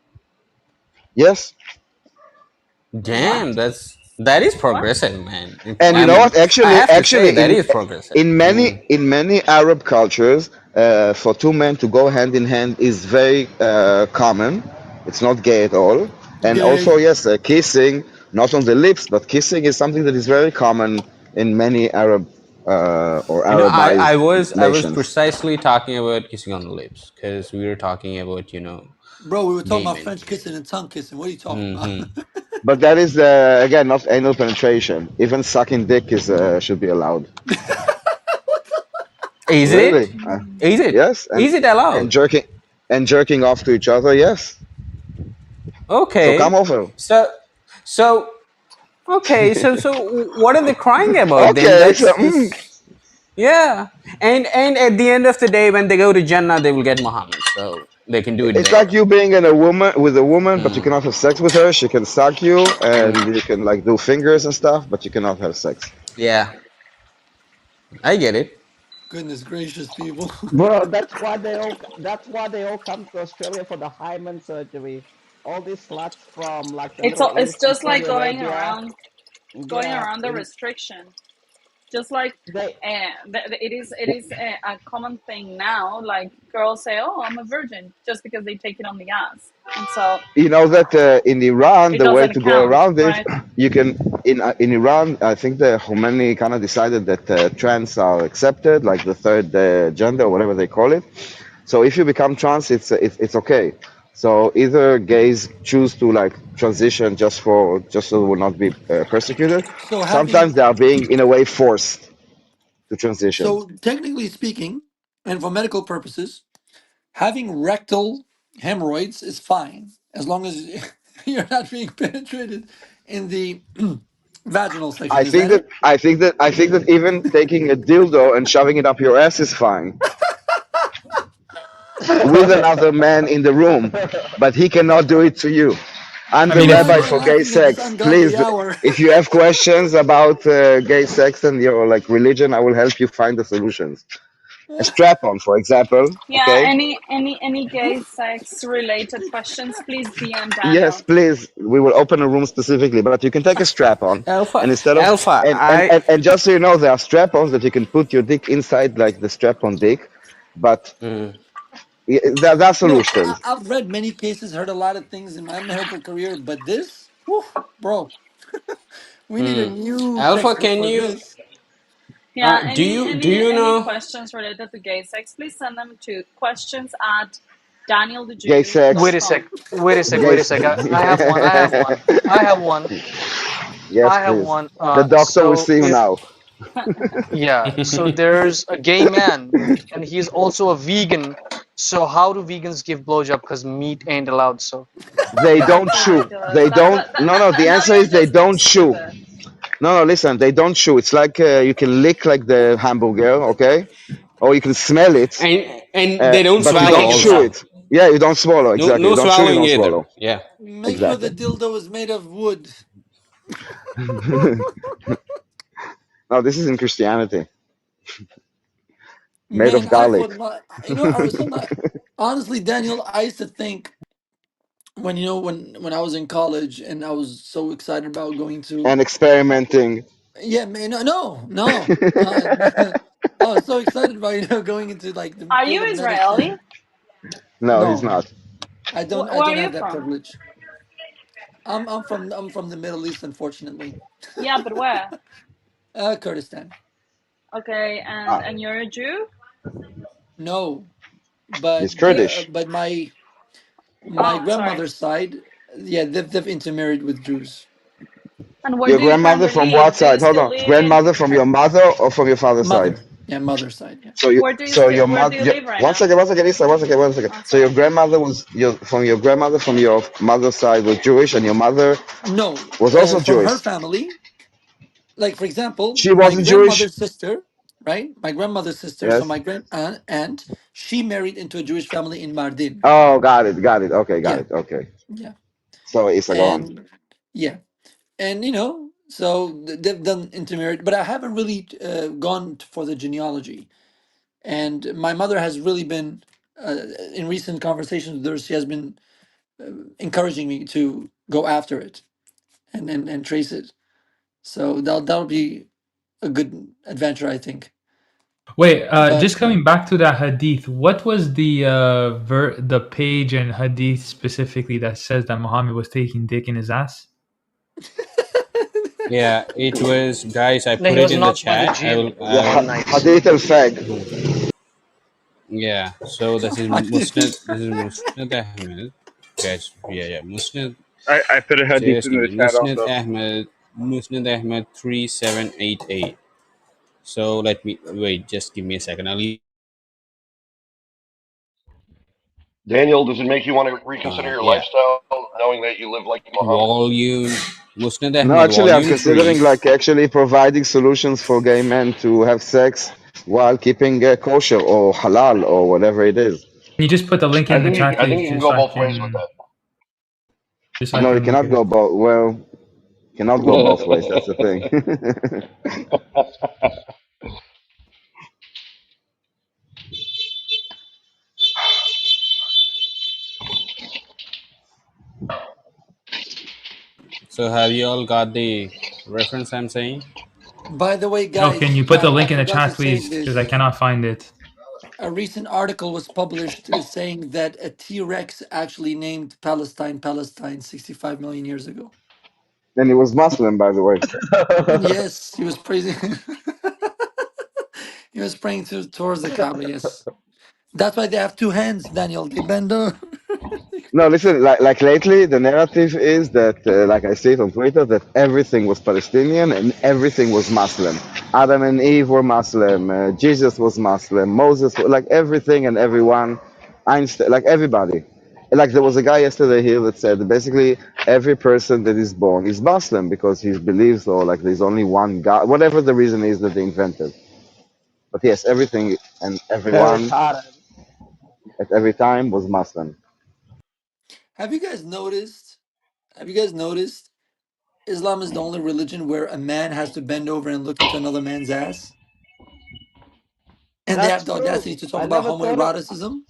Yes. Damn, What? that is What? progressive, man. And you I know mean, what? I have to say that In is progressive. Mm. in many Arab cultures, for two men to go hand in hand is very common. It's not gay at all. And also, Gay, yes, kissing, not on the lips, but kissing is something that is very common in many Arab or I Arabized was nations. precisely talking about kissing on the lips because we were talking about bro. We were talking gay about men French here. kissing and tongue kissing. What are you talking about? Hmm. But that is again not anal penetration. Even sucking dick is should be allowed. Is Really? it? Is it? Yes, Is it and allowed? jerking off to each other. Yes. So come Okay. over. So so okay. So what are they crying about then? Okay. So That's yeah. And at the end of the day, when they go to Jannah, they will get Muhammad. So they can do it it's like there. you being in a woman with a woman, but you Hmm. cannot have sex with her. She can suck you, Hmm. and you can like do fingers and stuff, but you cannot have sex. Yeah, I get it. Goodness gracious, people. Bro, that's why they all come to Australia for the hymen surgery. All these sluts from like the Middle It's East and just Saudi like Arabia. going Yeah, around the in restriction. Just like They it is a common thing now. Like girls say, "Oh, I'm a virgin," just because they take it on the ass, and so You know that in Iran, it the way doesn't to go count, around it, right? you can in Iran, I think the Khomeini kind of decided that trans are accepted, like the third gender, whatever they call it. So if you become trans, it's okay. So either gays choose to like transition just so they will not be persecuted. So Sometimes having they are being in a way forced to transition. so technically speaking, and for medical purposes, having rectal hemorrhoids is fine as long as you're not being penetrated in the vaginal section. Is that it? I think that even taking a dildo and shoving it up your ass is fine with another man in the room, but he cannot do it to you. I'm I the mean, Why rabbi am I for gay laughing at this sex. ungodly Please, hour? if you have questions about gay sex and your like religion, I will help you find the solutions. A strap on, for example, Yeah. okay? Any gay sex related questions? Please DM Yes, Daniel. please. We will open a room specifically, but you can take a strap on, Alpha, and instead of Alpha, and just so you know, there are strap ons that you can put your dick inside, like the strap on dick, but mm, there are Look, solutions. I've read many cases, heard a lot of things in my medical career, but this, whew, bro, we need a new Alpha, textbook can Yeah. for this. this. Yeah. Do you Any know? questions related to gay sex? Please send them to questions at daniel the Gay jew dot sex, Wait a sec. com. Wait a sec. gay. Wait a sec. I have one. I have one. I have one. Yes, I have please. one. The doctor will So see you if now. yeah, so there's a gay man and he's also a vegan. So how do vegans give blowjob? Because meat ain't allowed. So They That's don't chew. ridiculous. They don't. No, no. The Now answer you're is they just being don't chew. stupid. No, no. Listen, they don't chew. It's like you can lick like the hamburger, okay, or you can smell it, and they don't but you swallow don't chew also. it. Yeah, you don't swallow. No, Exactly. no You don't chew. You swallowing don't either. swallow. Yeah. Make sure the Exactly. dildo is made of wood. No, this is in Christianity, made Man, of I thought garlic my, honestly, Daniel, I used to think when when I was in college and I was so excited about going to, and experimenting. yeah, man, no, I was so excited about going into like the Are field you of Israeli? medicine. No, he's No, not. I Where are don't you have that from? privilege. I'm from the Middle East, unfortunately. Yeah, but where? Kurdistan. Okay, Ah, and you're a Jew? No, he's but Kurdish. my Oh, sorry. grandmother's side, yeah, they've intermarried with Jews. And where Your do you grandmother currently from what live? Do you side? Hold still on. live in? Grandmother from your mother or from your father's side? Mother, yeah, mother's side, yeah. So your Where do mother. you live right One now? second, one second, Lisa, one second, one second. Oh, So your sorry. grandmother was your grandmother from your mother's side was Jewish, and your mother No, was also from her Jewish. family, like for example, She my wasn't Jewish. grandmother's sister, right? My grandmother's sister, so Yes. my grand aunt, she married into a Jewish family in Mardin. Oh, got it, got it. Okay, got Yeah, it. Okay. yeah, So Isa, go on. and yeah, and so they've done intermarried, but I haven't really gone for the genealogy. And my mother has really been, in recent conversations with her, she has been encouraging me to go after it and trace it. So that'll be a good adventure, I think. Wait, But just coming back to that hadith, what was the the page in hadith specifically that says that Muhammad was taking dick in his ass? yeah, it was guys. I no, put he it was in the knocked by the chat. jinn The one night. Hadith al Fag. Yeah. So this is I didn't. Musnad. This is Musnad Ahmed. Guys, yeah. Musnad. I put a hadith Just in give the me chat Musnad also. Ahmed. Musnad Ahmed 3788. So let me wait. Just give me a second. I'll Daniel, does it make you want to reconsider your yeah. lifestyle knowing that you live like Muhammad? Volume Musnad No, Ahmed actually, I'm Volume considering 3. like actually providing solutions for gay men to have sex while keeping kosher or halal or whatever it is. Can you just put the link in the chat, I think please, you can go both ways with that. just so I No, it can look cannot at it? go both. Well, cannot go both ways. That's the thing. So have you all got the reference I'm saying? By the way, Yo, can guys, you put the I link in the forgot to chat, say please? Because I this. cannot find it. A recent article was published saying that a T-Rex actually named Palestine Palestine 65 million years ago. And he was Muslim, by the way. Yes, he was praising. He was praying towards the Kaaba. Yes, that's why they have two hands, Daniel. They bend over. No, listen, like lately, the narrative is that, like I see it on Twitter, that everything was Palestinian and everything was Muslim. Adam and Eve were Muslim, Jesus was Muslim, Moses, like everything and everyone, Einstein, like everybody. Like there was a guy yesterday here that said basically every person that is born is Muslim because he believes or like there's only one God, whatever the reason is that they invented. But yes, everything and They're everyone retarded. at every time was Muslim. Have you guys noticed? Have you guys noticed? Islam is the only religion where a man has to bend over and look into another man's ass, and they That's have the true. audacity to talk I about never thought of. homoeroticism.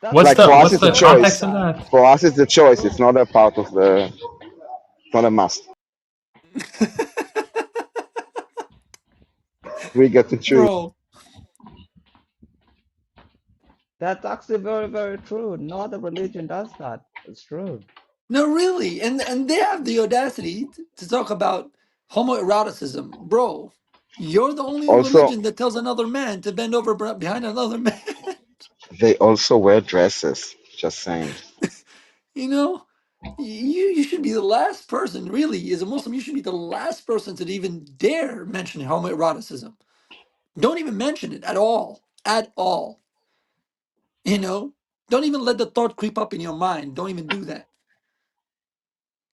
That's What's Like the for true. I us, what's it's never a the thought about context choice. of that. that? For us, it's a choice. It's True, not a part of the. It's not a must. We get to choose. Bro, that's actually very, very true. No other religion does that. It's true. no, really, and they have the audacity to talk about homoeroticism, bro. You're the only Also, religion that tells another man to bend over behind another man. they also wear dresses. Just saying. You know, you should be the last person, really, as a Muslim, you should be the last person to even dare mention homoeroticism. Don't even mention it at all. At all. You know? Don't even let the thought creep up in your mind. Don't even do that.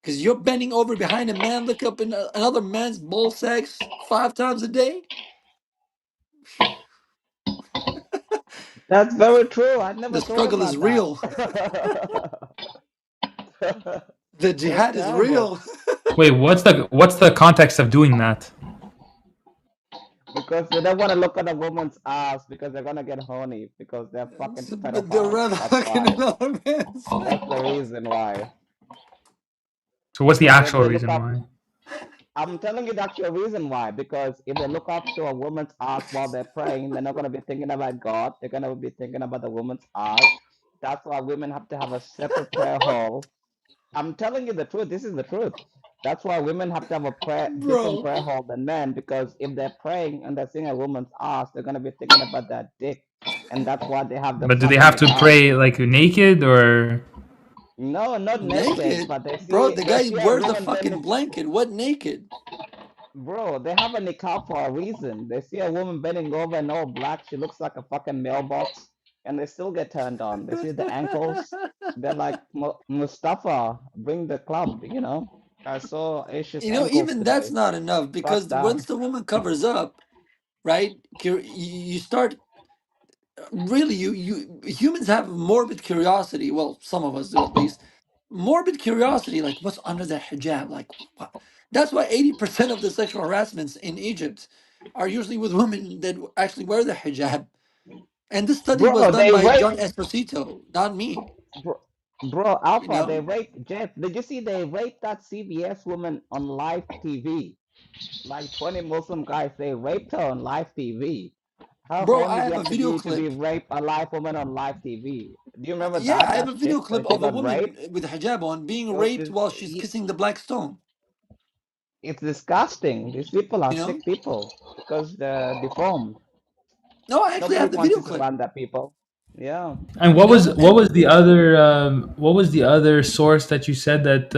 Because you're bending over behind a man, look up in another man's ball sacks 5 times a day. That's very true. I The never thought struggle is about that. real. The That's jihad is terrible. real. Wait, what's the context of doing that? Because they don't want to look at a woman's ass because they're gonna get horny because they're fucking But they're pedophiles. rather That's fucking why. another man's That's the man. reason why. So what's the Because if actual they look reason up, why? I'm telling you the actual reason why. Because if they look up to a woman's ass while they're praying, they're not gonna be thinking about God. They're gonna be thinking about the woman's ass. That's why women have to have a separate prayer hall. I'm telling you the truth. This is the truth. That's why women have to have a different Bro. prayer hall than men. Because if they're praying and they're seeing a woman's ass, they're gonna be thinking about that dick, and that's why they have the But do they flap in have the to ass. pray like naked or No, not naked, Naked? but Bro, the they guy see a wears a woman bending. fucking blanket. What naked? Bro, they have a niqab for a reason. They see a woman bending over in all black. She looks like a fucking mailbox, and they still get turned on. They see the ankles. They're like, Mustafa, bring the club, you know? I saw Aisha's You know, ankles even that's today. not enough Fuck because that. once the woman covers up, right? You start really you humans have morbid curiosity. Well, some of us do at least. Morbid curiosity, like what's under the hijab? Like what? That's why 80% of the sexual harassments in Egypt are usually with women that actually wear the hijab. And this study was Bro, done they by rape. John Esposito, not me. Bro, You Alpha, they know, raped Jeff. Did you see they raped that CBS woman on live TV? Like 20 Muslim guys, they raped her on live TV. How bro, I horny do you have a have to video be clip. rape a live woman on live TV? Do you remember Yeah, that I have a video chick clip that she of a got woman raped? with hijab on being It was raped while she's kissing the black stone. it's disgusting. These people are You know. sick people because they're deformed. No, I actually Nobody have the wants video you to clip. run that people. Yeah. and You know, and what was the other source that you said that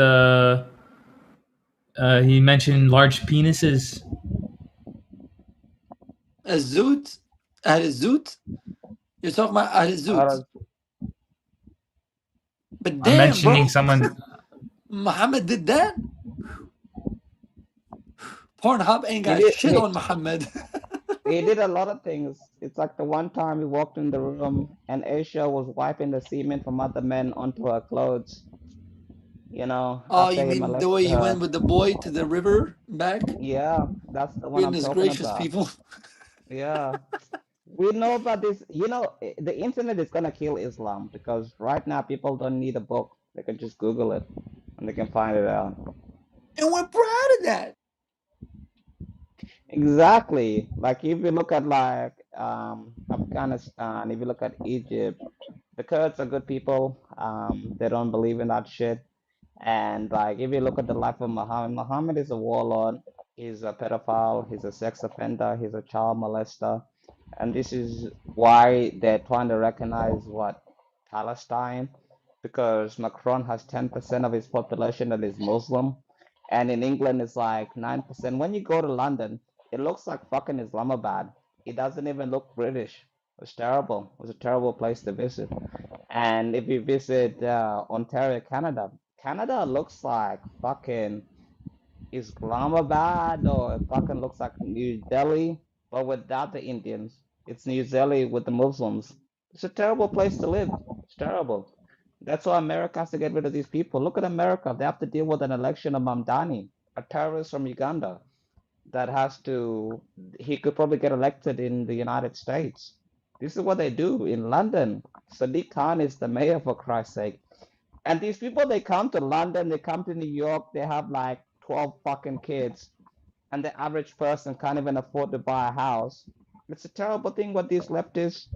he mentioned large penises? a zoot, at a zoot. You're talking about at a zoot. Uh, But I'm damn, mentioning bro, someone. Muhammad did that. Pornhub ain't he got did shit on Muhammad. he did a lot of things. It's like the one time he walked in the room and Aisha was wiping the semen from other men onto her clothes, Oh, after you he mean the way molested you went her. with the boy to the river back? Yeah, that's the one I'm Goodness talking gracious, about. people. Yeah. We know about this. The internet is gonna kill Islam because right now people don't need a book. They can just Google it and they can find it out. And we're proud of that. Exactly. Like if you look at like Afghanistan, if you look at Egypt, the Kurds are good people. They don't believe in that shit. And like if you look at the life of Muhammad, Muhammad is a warlord. He's a pedophile. He's a sex offender. He's a child molester. And this is why they're trying to recognize what Palestine, because Macron has 10% of his population that is Muslim, and in England it's like 9%. When you go to London, it looks like fucking Islamabad. It doesn't even look British. It's terrible. It's a terrible place to visit. And if you visit Ontario, Canada, Canada looks like fucking Islamabad, or it fucking looks like New Delhi, but without the Indians. It's New Delhi with the Muslims. It's a terrible place to live. It's terrible. That's why America has to get rid of these people. Look at America. They have to deal with an election of Mamdani, a terrorist from Uganda that has to, he could probably get elected in the United States. This is what they do in London. Sadiq Khan is the mayor, for Christ's sake. And these people, they come to London, they come to New York, they have like 12 fucking kids, and the average person can't even afford to buy a house. It's a terrible thing what these leftist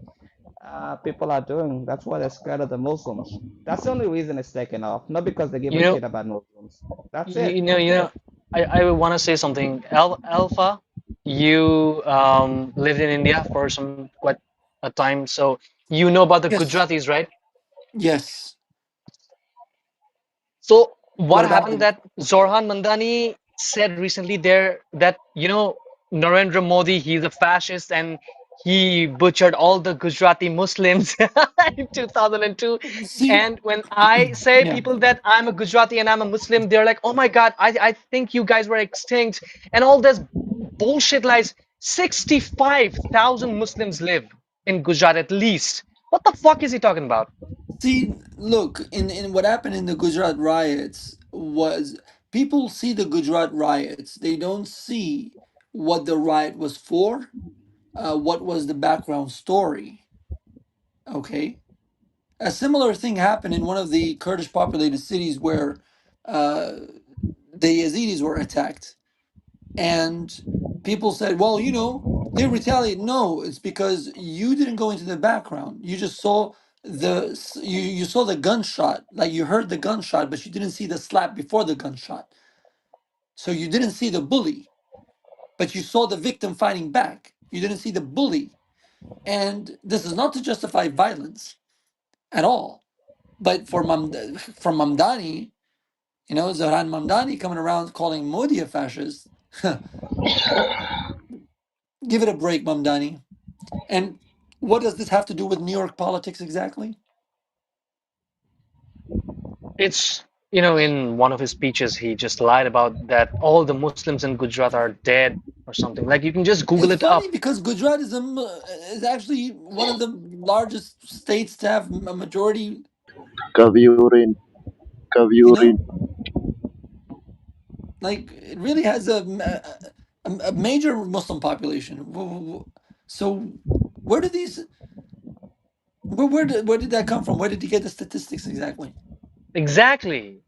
people are doing. That's why they're scared of the Muslims. That's the only reason it's taken off, not because they give You a know, shit about Muslims. That's you, it. you know, you know. I want to say something. Alpha, you lived in India for some quite a time, so you know about the Yes. Gujaratis, right? Yes. So What what about happened them? that Zorhan Mandani said recently there that Narendra Modi, he's a fascist and he butchered all the Gujarati Muslims in 2002. See, And when I say yeah. people that I'm a Gujarati and I'm a Muslim, they're like, oh my God, I think you guys were extinct and all this bullshit lies. 65,000 Muslims live in Gujarat at least. What the fuck is he talking about? See, look, in what happened in the Gujarat riots was people see the Gujarat riots. They don't see what the riot was for, what was the background story. Okay. A similar thing happened in one of the Kurdish populated cities where uh, the Yazidis were attacked. And people said, well, they retaliate. No, it's because you didn't go into the background. You just saw you saw the gunshot, like you heard the gunshot, but you didn't see the slap before the gunshot. So you didn't see the bully, but you saw the victim fighting back. You didn't see the bully. And this is not to justify violence at all. But from Mamdani, Zohran Mamdani coming around calling Modi a fascist, give it a break, Mamdani. And what does this have to do with New York politics exactly? It's, in one of his speeches, he just lied about that all the Muslims in Gujarat are dead or something. Like, you can just Google It's it up. funny because Gujarat is actually one of the largest states to have a majority, Kaviurin, you Kaviurin. know, like it really has a major Muslim population. So where did these where did that come from? Where did he get the statistics exactly? Exactly.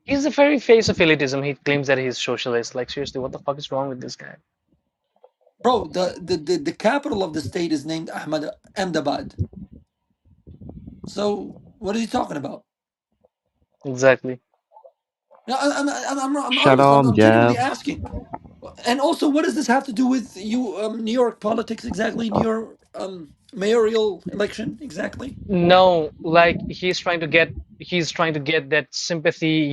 He's the very face of elitism. He claims that he's socialist. Like, seriously, what the fuck is wrong with this guy? Bro, the capital of the state is named Ahmedabad. So what is he talking about? Exactly. No, I'm honest. Shalom, I'm genuinely Jeff. asking. And also, what does this have to do with you, New York politics exactly? New York mayoral election exactly? No, like he's trying to get that sympathy.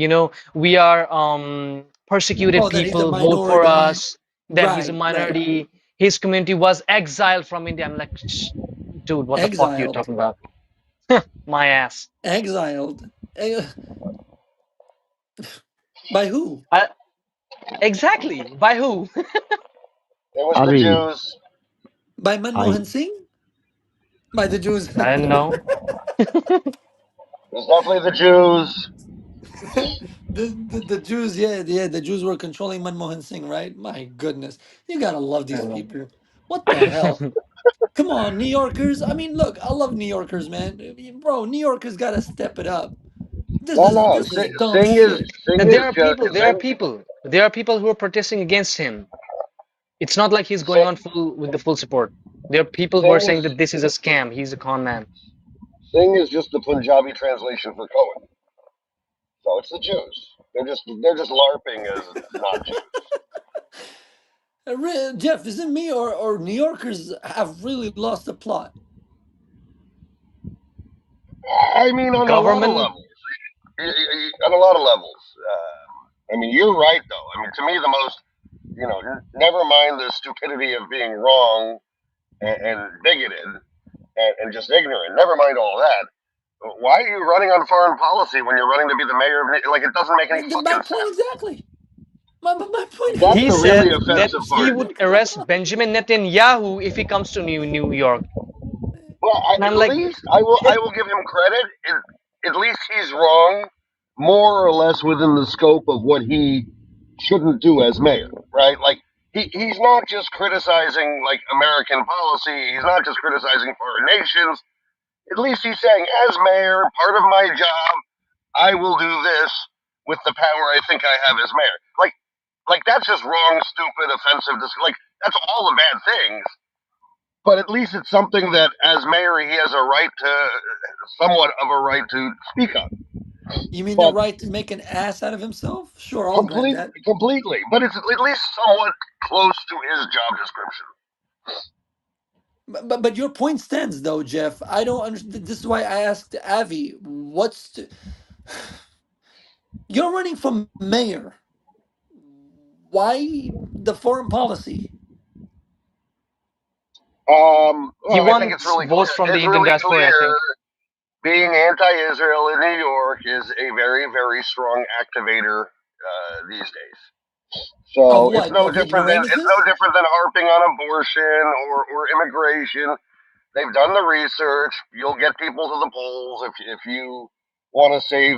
We are persecuted Oh, that he's a people, vote for minority. us, that he's a Right, right. minority. His community was exiled from India. I'm like, dude, what the fuck you Exiled, talking about? My ass. exiled. Eh, by who? I, exactly. By who? It was the Ari, Jews. By I Manmohan Singh? By the Jews? I don't know. It was definitely the Jews. The Jews, yeah, the Jews were controlling Manmohan Singh, right? My goodness, you gotta love I these don't people. What the hell? know. Come on, New Yorkers. I mean, look, I love New Yorkers, man. Bro, New Yorkers gotta step it up. This No, is no. this is dumb Singh is shit. Singh And there is are just people. There are Singh. people. There are people who are protesting against him. It's not like he's going Singh, on full with the full support. There are people who are Singh saying is that this is a scam. He's a con man. Singh is just the Punjabi translation for Cohen. So it's the Jews. They're just larping as non-Jews. Jeff, is it me or New Yorkers have really lost the plot? I mean, on a lot of Government, levels. On a lot of levels. I mean, you're right though. I mean, to me, the most, never mind the stupidity of being wrong and bigoted and just ignorant. Never mind all that. Why are you running on foreign policy when you're running to be the mayor of? Like, it doesn't make any my fucking point sense. exactly. My point That's is he the really said that offensive he part. would arrest Benjamin Netanyahu if he comes to New York. Well, And I'm at like, least I will give him credit. At least he's wrong, more or less within the scope of what he shouldn't do as mayor, right? Like he's not just criticizing like American policy. He's not just criticizing foreign nations. At least he's saying, as mayor, part of my job, I will do this with the power I think I have as mayor. Like that's just wrong, stupid, offensive. Like that's all the bad things. But at least it's something that, as mayor, he has a right to, somewhat of a right to speak on. you mean the But right to make an ass out of himself? Sure, I'll grant that. completely. But it's at least somewhat close to his job description. But your point stands though, Jeff. I don't understand. This is why I asked Avi, you're running for mayor. Why the foreign policy? He Well, I think it's wants really clear. votes from the It's Indian really diaspora, I clear. think. Being anti-Israel in New York is a very, very strong activator these days. Of So it's what? no Of different than ignoramuses? harping on abortion or immigration. They've done the research. You'll get people to the polls if you want to save